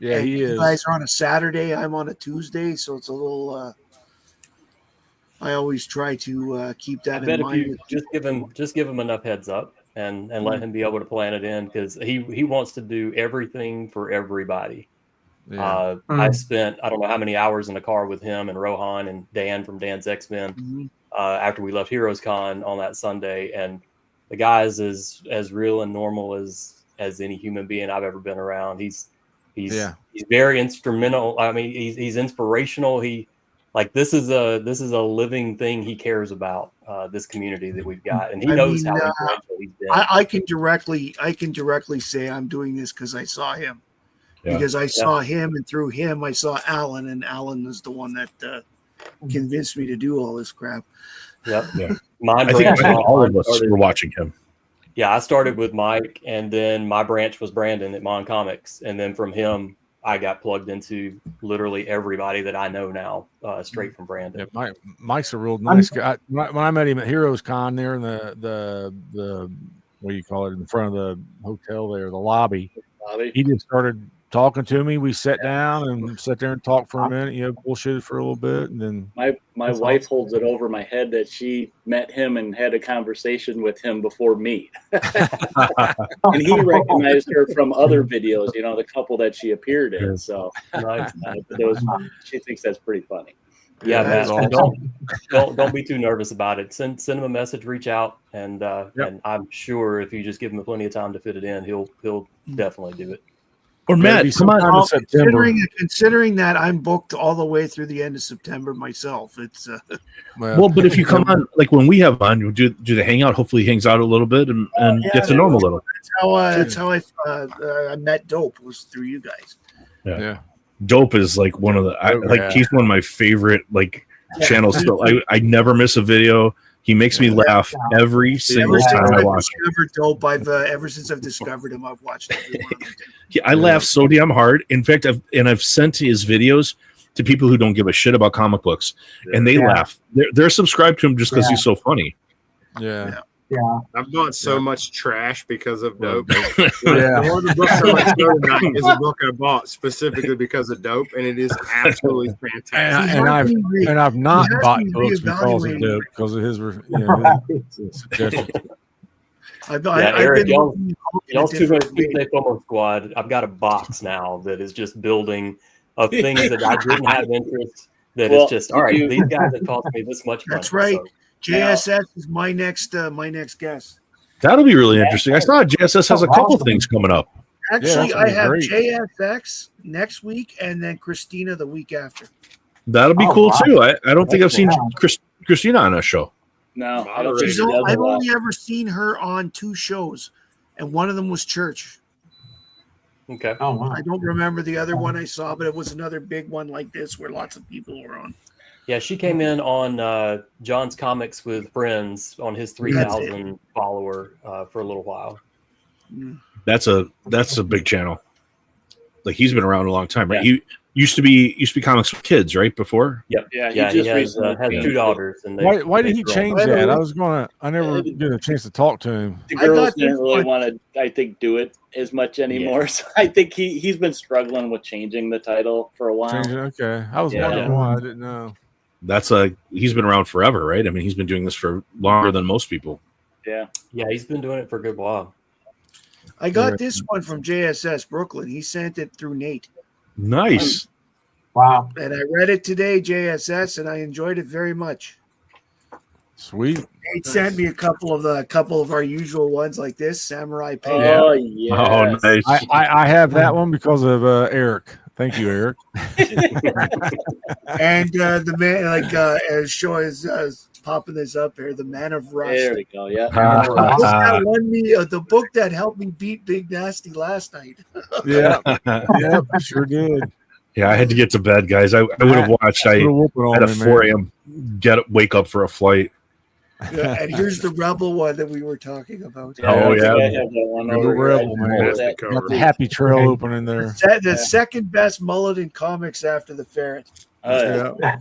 Yeah, and he is. You guys are on a Saturday. I'm on a Tuesday, so it's a little. I always try to keep that in mind. If you just give him enough heads up and let him be able to plan it in, because he wants to do everything for everybody. Yeah. I spent I don't know how many hours in the car with him and Rohan and Dan from Dan's X-Men after we left Heroes Con on that Sunday, and the guy is as real and normal as any human being I've ever been around. He's very instrumental. I mean, he's inspirational. This is a living thing he cares about, this community that we've got, and he knows how influential he's been. I can directly say I'm doing this because I saw him. Yeah. Because I saw him, and through him I saw Alan, and Alan is the one that convinced me to do all this crap. Yep. Yeah. I think all of us were watching him. Yeah, I started with Mike, and then my branch was Brandon at Mon Comics, and then from him I got plugged into literally everybody that I know now, straight from Brandon. Yeah, Mike's a real nice guy. When I met him at Heroes Con there in the what do you call it, in front of the hotel there, the lobby. He just started talking to me. We sat down and sat there and talked for a minute, bullshitted for a little bit, and then my wife holds it over my head that she met him and had a conversation with him before me. And he recognized her from other videos, the couple that she appeared in. So she thinks that's pretty funny. Yeah, man. Awesome. Don't be too nervous about it. Send him a message, reach out, and I'm sure if you just give him plenty of time to fit it in, he'll definitely do it. Or Matt, come on. Considering that I'm booked all the way through the end of September myself, it's but if you come on, like when we have on, you do the hangout. Hopefully, he hangs out a little bit and gets to know him a little. That's how I met Dope, was through you guys. Yeah. Dope is like one of the he's one of my favorite channels. So I never miss a video. He makes me laugh every single time I watch him. Dope, ever since I've discovered him, I've watched every one of them. Yeah, I laugh so damn hard. In fact, I've sent his videos to people who don't give a shit about comic books, and they laugh. They're subscribed to him just because he's so funny. Yeah. I've bought so much trash because of Dope. Yeah. One of the books I like tonight is a book I bought specifically because of Dope, and it is absolutely fantastic. And I've not bought books because of Dope, because of his suggestions. Eric, y'all's too much Tuesday FOMO Squad. I've got a box now that is just building of things that I didn't have interest. It's just all right. These guys have cost me this much money. That's right. So. JSS is my next guest. That'll be really interesting. I saw JSS has a couple things coming up. Actually, that's I gonna be have great. JSX next week and then Christina the week after. That'll be Oh, cool wow. too. I don't think I've seen Yeah. Christina on a show. No, I don't think She's she does a I've lot. only ever seen her on 2 shows, and one of them was church. Okay. Oh wow. I don't remember the other one I saw, but it was another big one like this where lots of people were on. Yeah, she came in on John's Comics with Friends on his 3,000 follower for a little while. That's a big channel. Like he's been around a long time, right? Yeah. He used to be comics with kids, right? Before. Yep. Yeah, Yeah, he has recently 2 daughters, and Why did he grown. change that? I never get a chance to talk to him. The I girls got didn't this really one. want to, I think, do it as much anymore. So I think he's been struggling with changing the title for a while. Changing, okay. I was Yeah. wondering why. I didn't know. He's been around forever, right? I mean, he's been doing this for longer than most people. Yeah. Yeah, he's been doing it for a good while. I got this one from JSS Brooklyn. He sent it through Nate. Nice. Wow. And I read it today, JSS, and I enjoyed it very much. Sweet. Nate sent me a couple of our usual ones like this, Samurai Pay. Oh, yeah. Oh, nice. I have that one because of Eric. Thank you, Eric. And the man, show is popping this up here, the Man of Rust. There we go. Yeah. The book that won me, the book that helped me beat Big Nasty last night. Yeah, yeah, sure did. Yeah, I had to get to bed, guys. I would have watched. I at a 4 a.m. wake up for a flight. Yeah, and here's the Rebel one that we were talking about. Oh yeah, The Rebel, man. Got the Happy Trail opening there. The second best mullet in comics after the Ferret. Oh, yeah.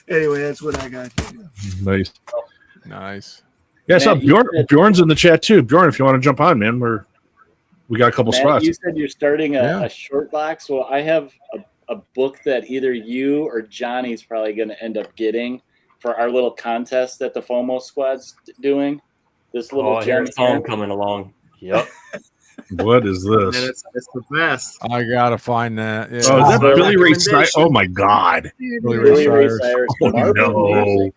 Anyway, that's what I got. Nice. Nice. Yeah, so Matt, Bjorn's in the chat too. Bjorn, if you want to jump on, man, we got a couple Matt, spots. you said you're starting a short box. Well, I have a book that either you or Johnny's probably going to end up getting for our little contest that the FOMO squad's doing. This little here's Tom coming along. Yep. What is this? And it's the best. I gotta find that. Yeah. Oh, is that Billy Ray Cyrus? Oh my God. Billy Ray Cyrus. Oh no.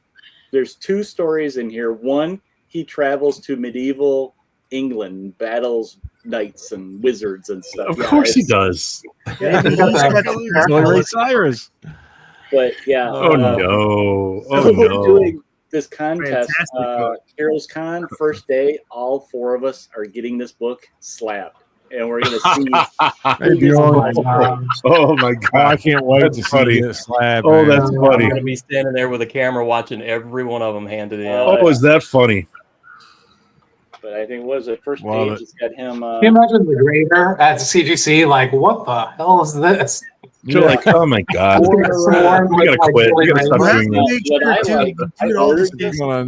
There's 2 stories in here. One, he travels to medieval England, battles knights and wizards and stuff. Of course he does. Yeah. Billy Ray Cyrus. But yeah. Oh no. So Oh we're no. doing this contest. Fantastic book. Heroes Con, first day, all 4 of us are getting this book slapped. And we're going to see. Hey, Bjorn. Oh my God. I can't wait That's to funny. see this slab. Oh, man. that's I'm funny. going to be standing there with a camera watching every one of them handed in. Oh, is that funny? But I think what was it? First Love page, it. it's got him. Can you imagine the grader at CGC? Like, what the hell is this? You're like, oh my God. We gotta quit. We gotta stop doing this. What I like, I ordered You're this. gonna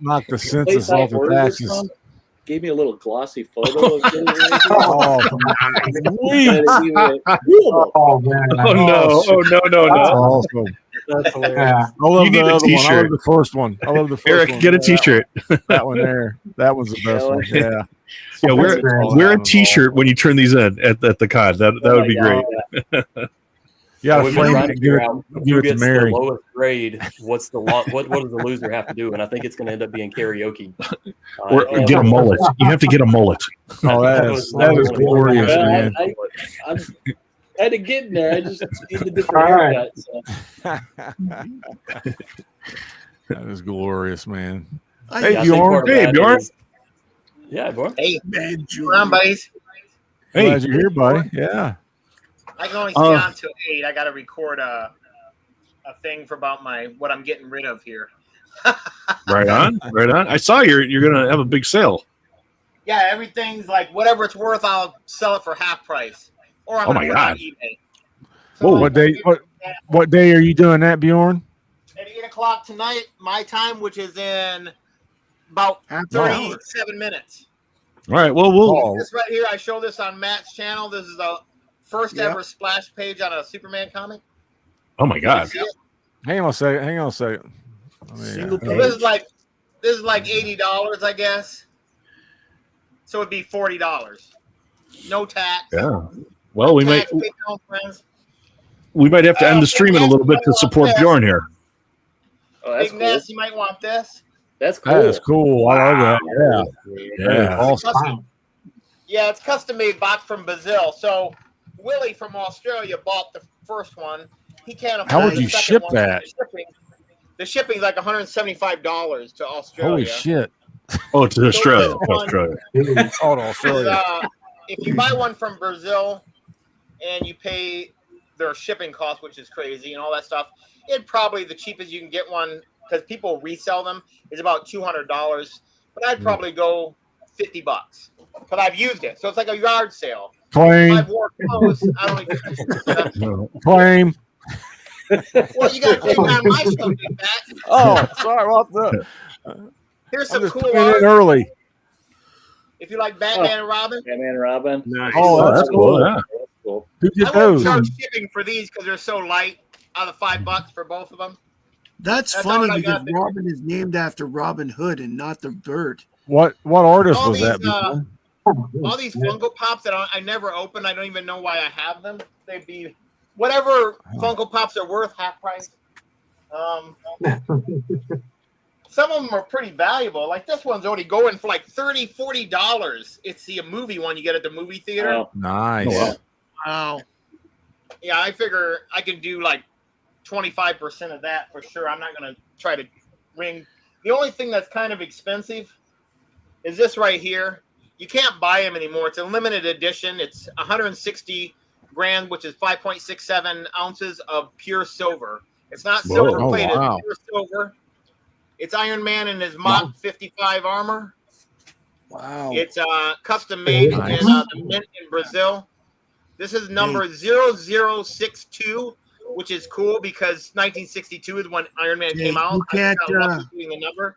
knock the The census place I off the ordered this taxes. from gave me a little glossy photo of Billy Ray. Oh, Sweet. Oh man! Oh no. Oh no, no, that's no. awesome. That's hilarious. Yeah. I love You the need a other one. I t-shirt. love the first one. I love the first Eric, one. get a t-shirt. That one there. That one's the best one. Yeah. Yeah, wear That's wear a t-shirt when you turn these in at the con. That would be great. You gotta We've been frame trying it to and figure out give who it to gets Mary. the lowest grade. What's the what does the loser have to do? And I think it's going to end up being karaoke. Or get a mullet. You have to get a mullet. Oh, that is glorious, Well, man. I had to get in there. I just need a different All right. haircut. So. That is glorious, man. Hey, Yeah, I think Bjorn. part of Hey, that Bjorn. is- Yeah, Bjorn. Hey, Man, come on, buddies. Hey. Glad you're here, buddy. Yeah. I can only stay on till 8. I got to record a thing for about what I'm getting rid of here. Right on. Right on. I saw you're gonna have a big sale. Yeah, everything's like whatever it's worth, I'll sell it for half price. Or I'm Oh gonna my put it on God. eBay. Whoa. What day? What day are you doing that, Bjorn? At 8 o'clock tonight, my time, which is in about Half an hour. 37 minutes. All right. Well, we'll. This right here, I show this on Matt's channel. This is the first ever splash page on a Superman comic. Oh my God. See it? Hang on a second. Hang on a second. Single So page. this is like $80, I guess. So it'd be $40. No tax. Yeah. Well, we might Tax, pay no friends. have to end the stream in a little bit to support Bjorn here. Oh, that's Big cool. Ness, you might want this. That's cool. That is cool. I love that. Yeah. Yeah. Awesome. Yeah, it's custom made box from Brazil. So Willie from Australia bought the first one. He can't afford How would the you second ship one. that? The shipping's like $175 to Australia. Holy shit! Oh, to Australia. this one- Australia. Oh, to Australia. If you buy one from Brazil and you pay their shipping cost, which is crazy and all that stuff, it probably the cheapest you can get one because people resell them is about $200. But I'd probably go $50 because I've used it, so it's like a yard sale. Claim. If I've worn clothes, I don't even. Claim. Well, you got to claim on my stuff, Big Bat. Oh, sorry about that. Here's I'm some just cool coming art. in early. If you like Batman and Robin. Batman and Robin. Nice. Oh, that's cool. Yeah. That's cool. Who did I wouldn't those? charge shipping for these because they're so light. Out of $5 for both of them. That's That's funny all I because got there. Robin is named after Robin Hood and not the bird. What artist All was these, that? Bjorn? All these Funko Pops that I never open, I don't even know why I have them. They'd be whatever Funko Pops are worth, half price. Some of them are pretty valuable. Like this one's only going for like $30, $40. It's the movie one you get at the movie theater. Oh, Nice. Oh, wow. Wow. Yeah, I figure I can do like 25% of that for sure. I'm not going to try to ring. The only thing that's kind of expensive is this right here. You can't buy them anymore. It's a limited edition. It's 160 grand, which is 5.67 ounces of pure silver. It's not silver Oh, plated, wow. it's pure silver. It's Iron Man in his Mach 55 armor. Wow. It's custom made Nice. in the mint in Brazil. This is number 0062, which is cool because 1962 is when Iron Man came out. You can't, I got lucky doing the number.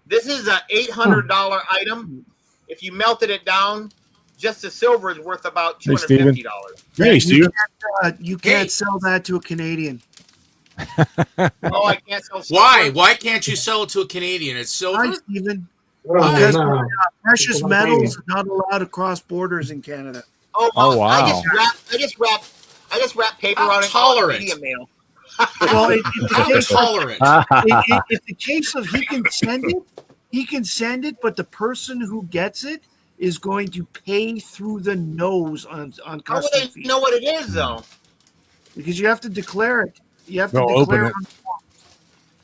This is a $800 item. If you melted it down, just the silver is worth about Hey, Steven. $250. Hey, Steve. You can't sell that to a Canadian. Oh, I can't sell silver. Why? Why can't you sell it to a Canadian? It's silver. Hi, Stephen. Oh, Because no. precious It's metals are not allowed across borders in Canada. Oh, Oh, wow. I just wrap paper How on it. tolerant. Media mail. Well, How tolerant. it's a case of he can send it, but the person who gets it is going to pay through the nose on How would custom they fees. know what it is, though? Because you have to declare it. You have to They'll declare open it. On the form.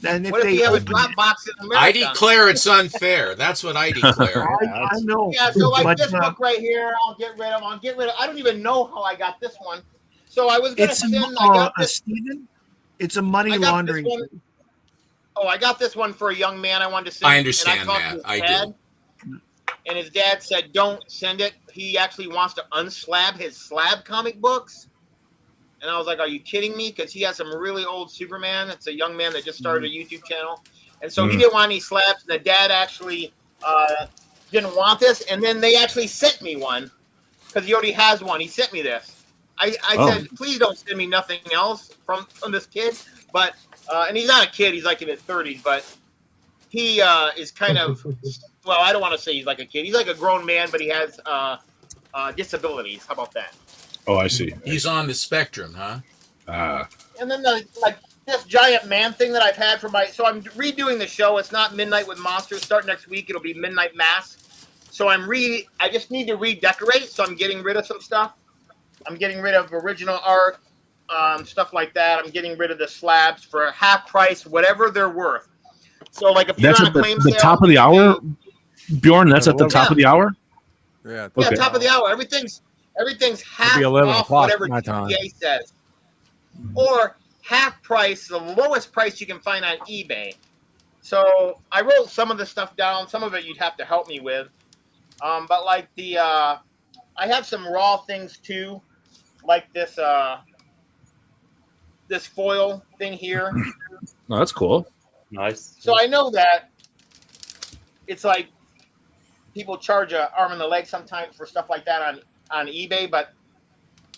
And if What if they you have a open drop it, box in America? I declare it's unfair. That's what I declare. I know. Yeah, so like but, this book right here, I'll get rid of. I don't even know how I got this one. So I was going to it's send. I got this. Stephen. It's a money I got laundering. this one. Oh, I got this one for a young man I wanted to send. I understand and I that. talked to I his dad, and his dad said, "Don't send it." He actually wants to unslab his slab comic books. And I was like, "Are you kidding me?" Because he has some really old Superman. It's a young man that just started a YouTube channel, and so he didn't want any slabs. And the dad actually didn't want this, and then they actually sent me one because he already has one. He sent me this. I said, "Please don't send me nothing else from this kid." But and he's not a kid; he's like in his 30s. But he is kind of well. I don't want to say he's like a kid. He's like a grown man, but he has disabilities. How about that? Oh, I see. He's on the spectrum, huh? And then like this giant man thing that I've had for my. So I'm redoing the show. It's not Midnight with Monsters. Start next week. It'll be Midnight Mass. So I just need to redecorate. So I'm getting rid of some stuff. I'm getting rid of original art, stuff like that. I'm getting rid of the slabs for half price, whatever they're worth. So like if you're That's on at a claim the sale, top of the hour, Bjorn. That's at the top of the hour. Yeah. Yeah, Okay. top of the hour. Everything's half be 11 off o'clock whatever my time. GPA says, or half price, the lowest price you can find on eBay. So I wrote some of the stuff down. Some of it you'd have to help me with, but like I have some raw things too, like this this foil thing here. Oh, that's cool. Nice. So I know that it's like people charge an arm and a leg sometimes for stuff like that on eBay, but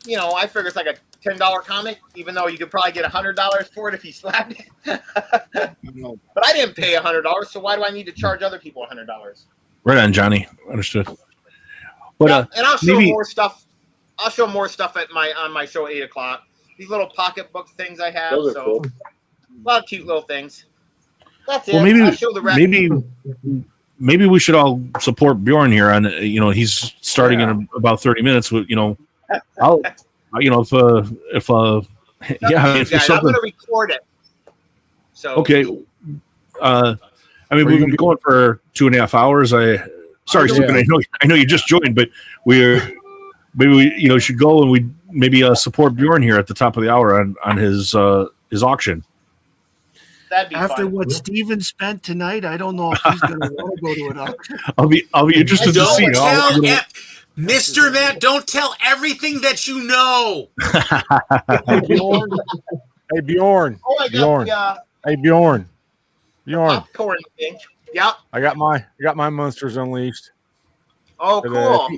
you know, I figure it's like a $10 comic, even though you could probably get $100 for it if you slapped it. But I didn't pay $100, so why do I need to charge other people $100? Right on, Johnny. Understood. But And I'll show maybe more stuff. I'll show more stuff on my show at 8 o'clock. These little pocketbook things I have. Those are so cool. a lot of cute little things. That's well, it. maybe I'll show the rest. maybe maybe we should all support Bjorn here. On he's starting in about 30 minutes. With I'll if That's yeah, you if there's guys. I'm something. gonna record it. So Okay. I mean, we've been going for 2.5 hours. Sorry, Stephen. I know you just joined, but maybe we should go and we maybe support Bjorn here at the top of the hour on his auction. that'd be After fun. what Steven spent tonight, I don't know if he's going to want to go to an auction. I'll be interested to see. Mr. Matt, don't tell everything that you know. Hey Bjorn. Oh, I Bjorn. got Hey Bjorn. the Bjorn. popcorn thing. Yep. I got my Monsters Unleashed. Oh, cool.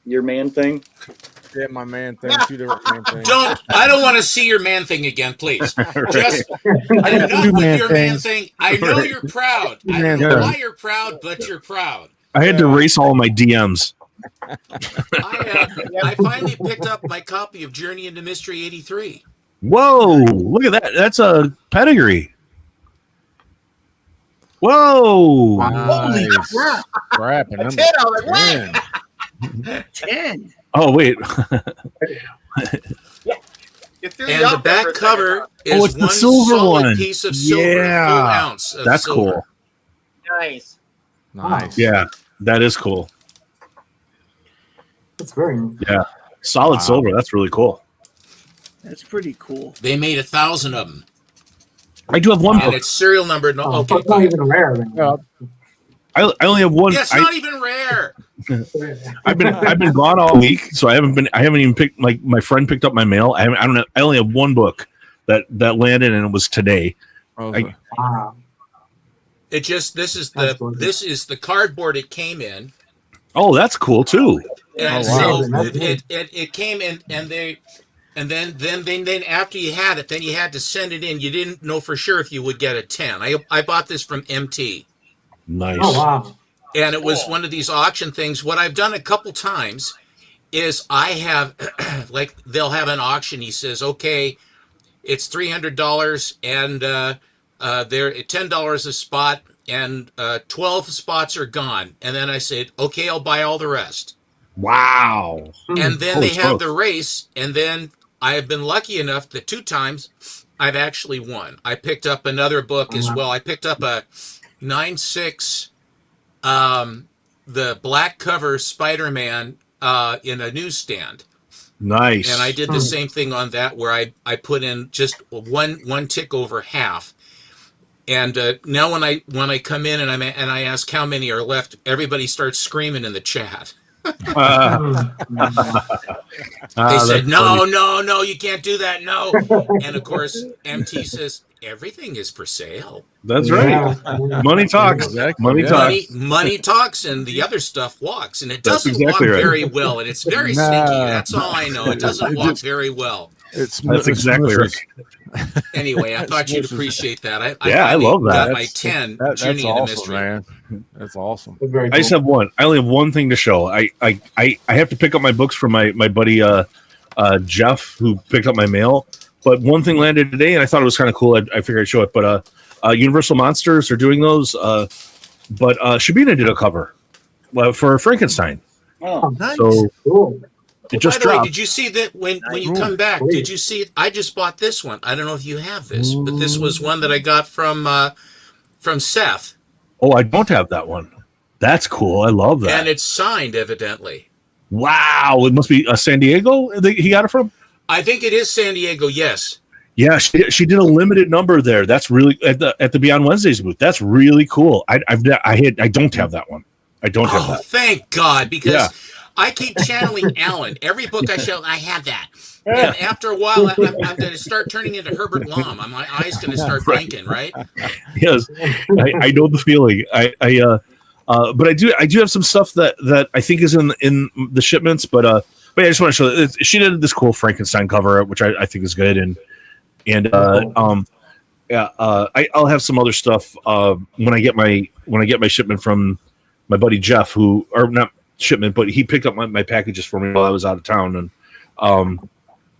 Your man thing. Yeah, my man thing. 2 different man things. I don't want to see your man thing again, please. Just I got enough 2 with man your man things. thing. I know you're proud. I don't know why you're proud, but you're proud. I had to erase all my DMs. I finally picked up my copy of Journey into Mystery 83. Whoa! Look at that. That's a pedigree. Whoa! Holy crap. Crap. And A number 10, I was like, 10. 10. Oh wait. You threw me And the off there for back a cover second. is it's the one silver solid one. piece of silver, Yeah. full ounce of That's silver. cool. Nice. Nice. Yeah, that is cool. That's very Yeah, solid silver. That's really cool. That's pretty cool. They made 1,000 of them. I do have one And book. it's serial numbered. No, okay. It's not even rare. Then. I only have one. Yeah, it's not even rare. I've been gone all week, so I haven't even picked. My friend picked up my mail. I don't know. I only have one book that landed, and it was today. It just this is the cardboard it came in. Oh, that's cool too. And wow. so it came in, and then after you had it, then you had to send it in. You didn't know for sure if you would get a 10. I bought this from MT. Nice. Oh wow. And it was one of these auction things. What I've done a couple times is I have like they'll have an auction. He says, okay, it's $300 and they're $10 a spot, and 12 spots are gone. And then I said, okay, I'll buy all the rest. Wow. And then they have the race, and then I have been lucky enough that 2 times I've actually won. I picked up another book as well. I picked up a 9.6 the black cover Spider-Man in a newsstand. Nice. And I did the same thing on that, where I put in just one tick over half. And now when I come in and I ask how many are left, everybody starts screaming in the chat. They said, no, you can't do that, no. And of course, MT says, everything is for sale. That's right. Money talks. Money talks. Money talks, and the other stuff walks. And it doesn't exactly walk right. very well, and it's very sneaky. That's all I know. It doesn't walk very well. That's exactly right. Anyway, I thought you'd appreciate that. I love that. Got my 10. That's Journey into awesome, Mystery. man. That's awesome. I just have one. I only have one thing to show. I have to pick up my books from my buddy Jeff, who picked up my mail. But one thing landed today, and I thought it was kind of cool. I figured I'd show it. But Universal Monsters are doing those. But Shabina did a cover for Frankenstein. Oh, nice. So cool. It just By the way, dropped. did you see that when you come back? Did you see? I just bought this one. I don't know if you have this, but this was one that I got from Seth. Oh, I don't have that one. That's cool. I love that. And it's signed, evidently. Wow, it must be San Diego. He got it from. I think it is San Diego. Yes. Yeah, she did a limited number there. That's really at the Beyond Wednesdays booth. That's really cool. I don't have that one. I don't have that. Thank God, because I keep channeling Alan. Every book I show, I have that. And after a while, I'm going to start turning into Herbert Lom. My eyes going to start blinking, right? Yes, I know the feeling. But I do have some stuff that I think is in the shipments. But yeah, I just want to show that she did this cool Frankenstein cover, which I think is good, I'll have some other stuff when I get my shipment from my buddy Jeff, or not shipment, but he picked up my packages for me while I was out of town, and I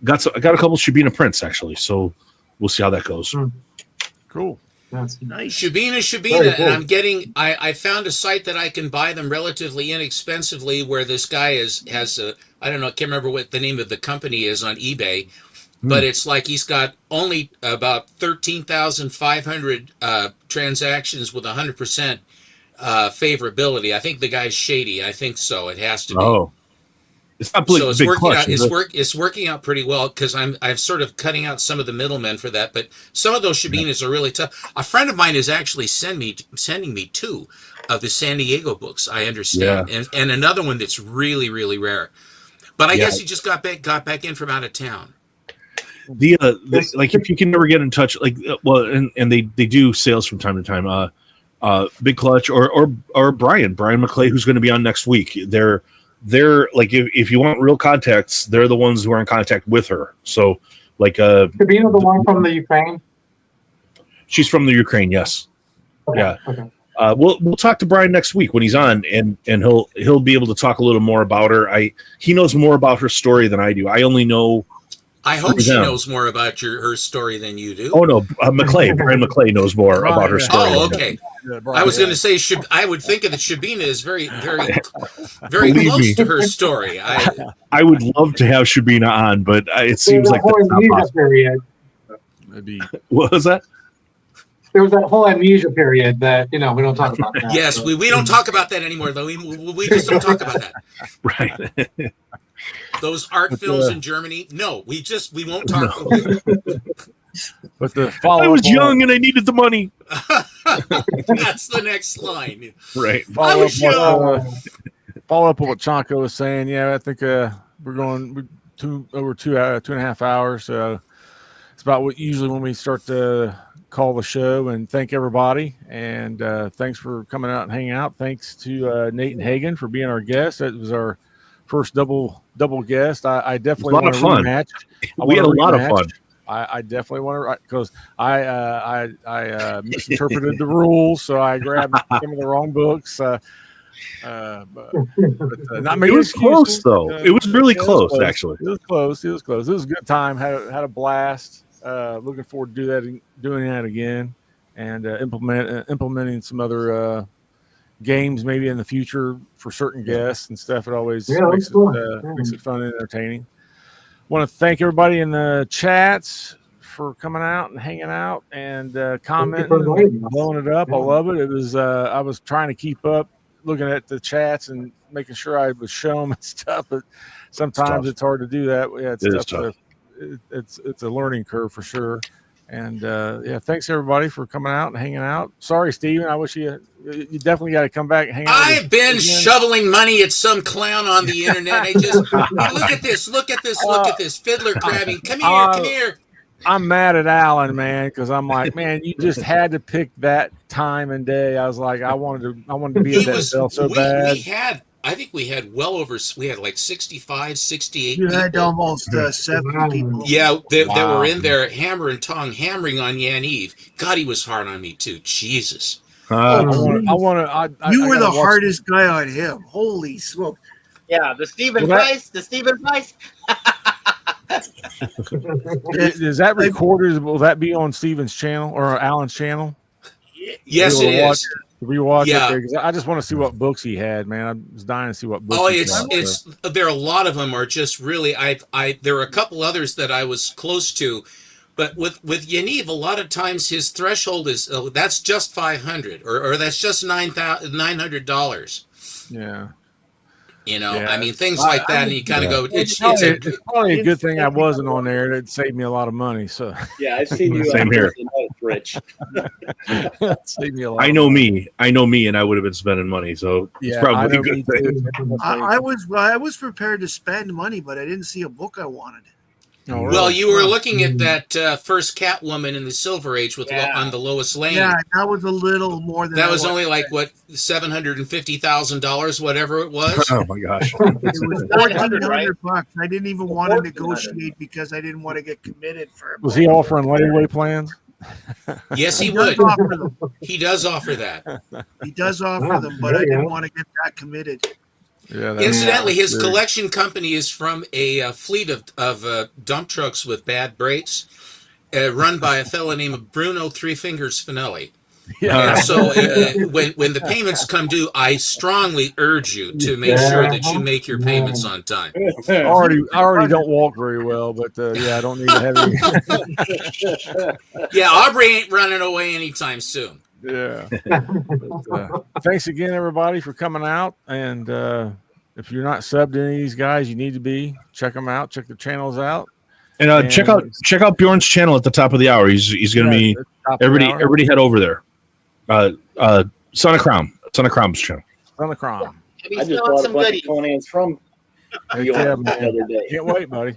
got a couple Shabina prints actually. So we'll see how that goes. Cool. Nice. Shubina, and I'm getting. I found a site that I can buy them relatively inexpensively. Where this guy has a, I don't know, I can't remember what the name of the company is on eBay, but it's like he's got only about 13,500 transactions with 100% favorability. I think the guy's shady. I think so. It has to be. Oh, it's not So it's big working clutch, out. is it? It's working out pretty well because I'm sort of cutting out some of the middlemen for that. But some of those Shabinas are really tough. A friend of mine is actually sending me two of the San Diego books. I understand, and another one that's really really rare. But I guess he just got back in from out of town. The like if you can never get in touch, like and they do sales from time to time. Big Clutch or Brian McClay, who's going to be on next week. They're like if you want real contacts, they're the ones who are in contact with her. So like Sabina, the one from the Ukraine. She's from the Ukraine, yes. Okay. Yeah. Okay. We'll talk to Brian next week when he's on, and he'll be able to talk a little more about her. He knows more about her story than I do. I only know. I hope she knows more about her story than you do. Oh no, Brian McClay knows more about her story. Oh, okay. I was going to say, I would think that Shabina is very, very, very Believe close me. to her story. I would love to have Shabina on, but it seems like that's not possible. Period. What was that? There was that whole amnesia period that we don't talk about. That, yes, so. we don't talk about that anymore, though. We just don't talk about that. Right. Those art films in Germany. No, we won't talk. No. But the follow. I was young and I needed the money. That's the next line. Right. Follow up with what Chanko was saying. Yeah, I think we're going over 2.5 hours. So it's about what usually when we start to call the show. And thank everybody. And thanks for coming out and hanging out. Thanks to Nate and Hagen for being our guests. That was our first double guest. I definitely want a rematch. We had a lot of fun. I definitely want to, because I misinterpreted the rules, so I grabbed some of the wrong books. Not it was close though. It was really close, actually. It was close. It was a good time. Had a blast. Looking forward to doing that again, and implementing some other games maybe in the future for certain guests and stuff. It always makes it fun and entertaining. Want to thank everybody in the chats for coming out and hanging out and commenting and blowing it up. I love it. It was I was trying to keep up, looking at the chats and making sure I would show them and stuff, but sometimes it's hard to do that. Yeah, it's tough. It's a learning curve for sure. And thanks everybody for coming out and hanging out. Sorry, Steven, I wish you definitely got to come back and hang out. I've been shoveling money at some clown on the internet. Look at this fiddler crabbing. Come here. I'm mad at Alan, man, because I'm like, man, you just had to pick that time and day. I was like, I wanted to be at that sale so bad. I think we had like 65, 68 You people. had almost 70 people. Yeah, they were in there hammer and tong, hammering on Yaniv. God, he was hard on me too. Jesus. You were the hardest guy on him. Holy smoke. Yeah, the Stephen Price. Is that recorded? Will that be on Steven's channel or Alan's channel? Yes, it is. Rewatch it because I just want to see what books he had, man. I was dying to see what books. Oh, there are a lot of them are just really. There are a couple others that I was close to, but with Yaniv, a lot of times his threshold is that's just 500 or that's just $900. Yeah. I mean, things like that, and you kind of go, it's probably a good thing I wasn't on there. It saved me a lot of money. So yeah, I've seen you. Same here. Rich. Saved me a lot. I know me, and I would have been spending money. So it's probably a good thing. I was prepared to spend money, but I didn't see a book I wanted. Oh, really? Well, you were looking at that first Catwoman in the Silver Age on the Lois Lane. Yeah, that was a little more than that. Was only like what $750,000, whatever it was. Oh my gosh! It was $1,400. I didn't even want to negotiate because I didn't want to get committed for. Was he offering layaway plans? Yes, he would. He does offer that. He does offer them, but I didn't want to get that committed. Yeah, incidentally, his collection company is from a fleet of dump trucks with bad brakes, run by a fellow named Bruno Three Fingers Finelli. Yeah. And so when the payments come due, I strongly urge you to make sure that you make your payments on time. I already don't walk very well, but yeah, I don't need a heavy. Yeah, Aubrey ain't running away anytime soon. Yeah. But, thanks again, everybody, for coming out. And if you're not subbed to any of these guys, you need to be. Check them out. Check their channels out. And check out Bjorn's channel at the top of the hour. He's going to be everybody head over there. Son of Crom's channel. Son of Crom. I just bought a bunch of Conan's from you Yeah, the other day. Can't wait, buddy.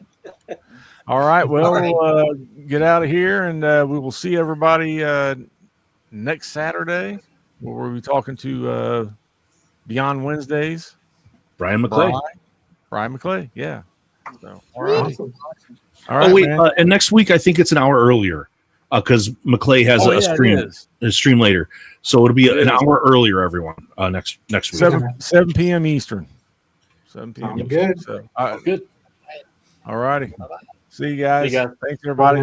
All right. Well, we'll get out of here, and we will see everybody next Saturday, where we'll be talking to Beyond Wednesdays. Brian McClay. Brian McClay, yeah. So, all right. Awesome. All right, wait, man. and next week I think it's an hour earlier because McClay has a stream later, so it'll be an hour earlier. Everyone, next week, 7 p.m. Eastern. 7 p.m. Eastern. Good. So, good. All righty. See you guys. Thanks, everybody.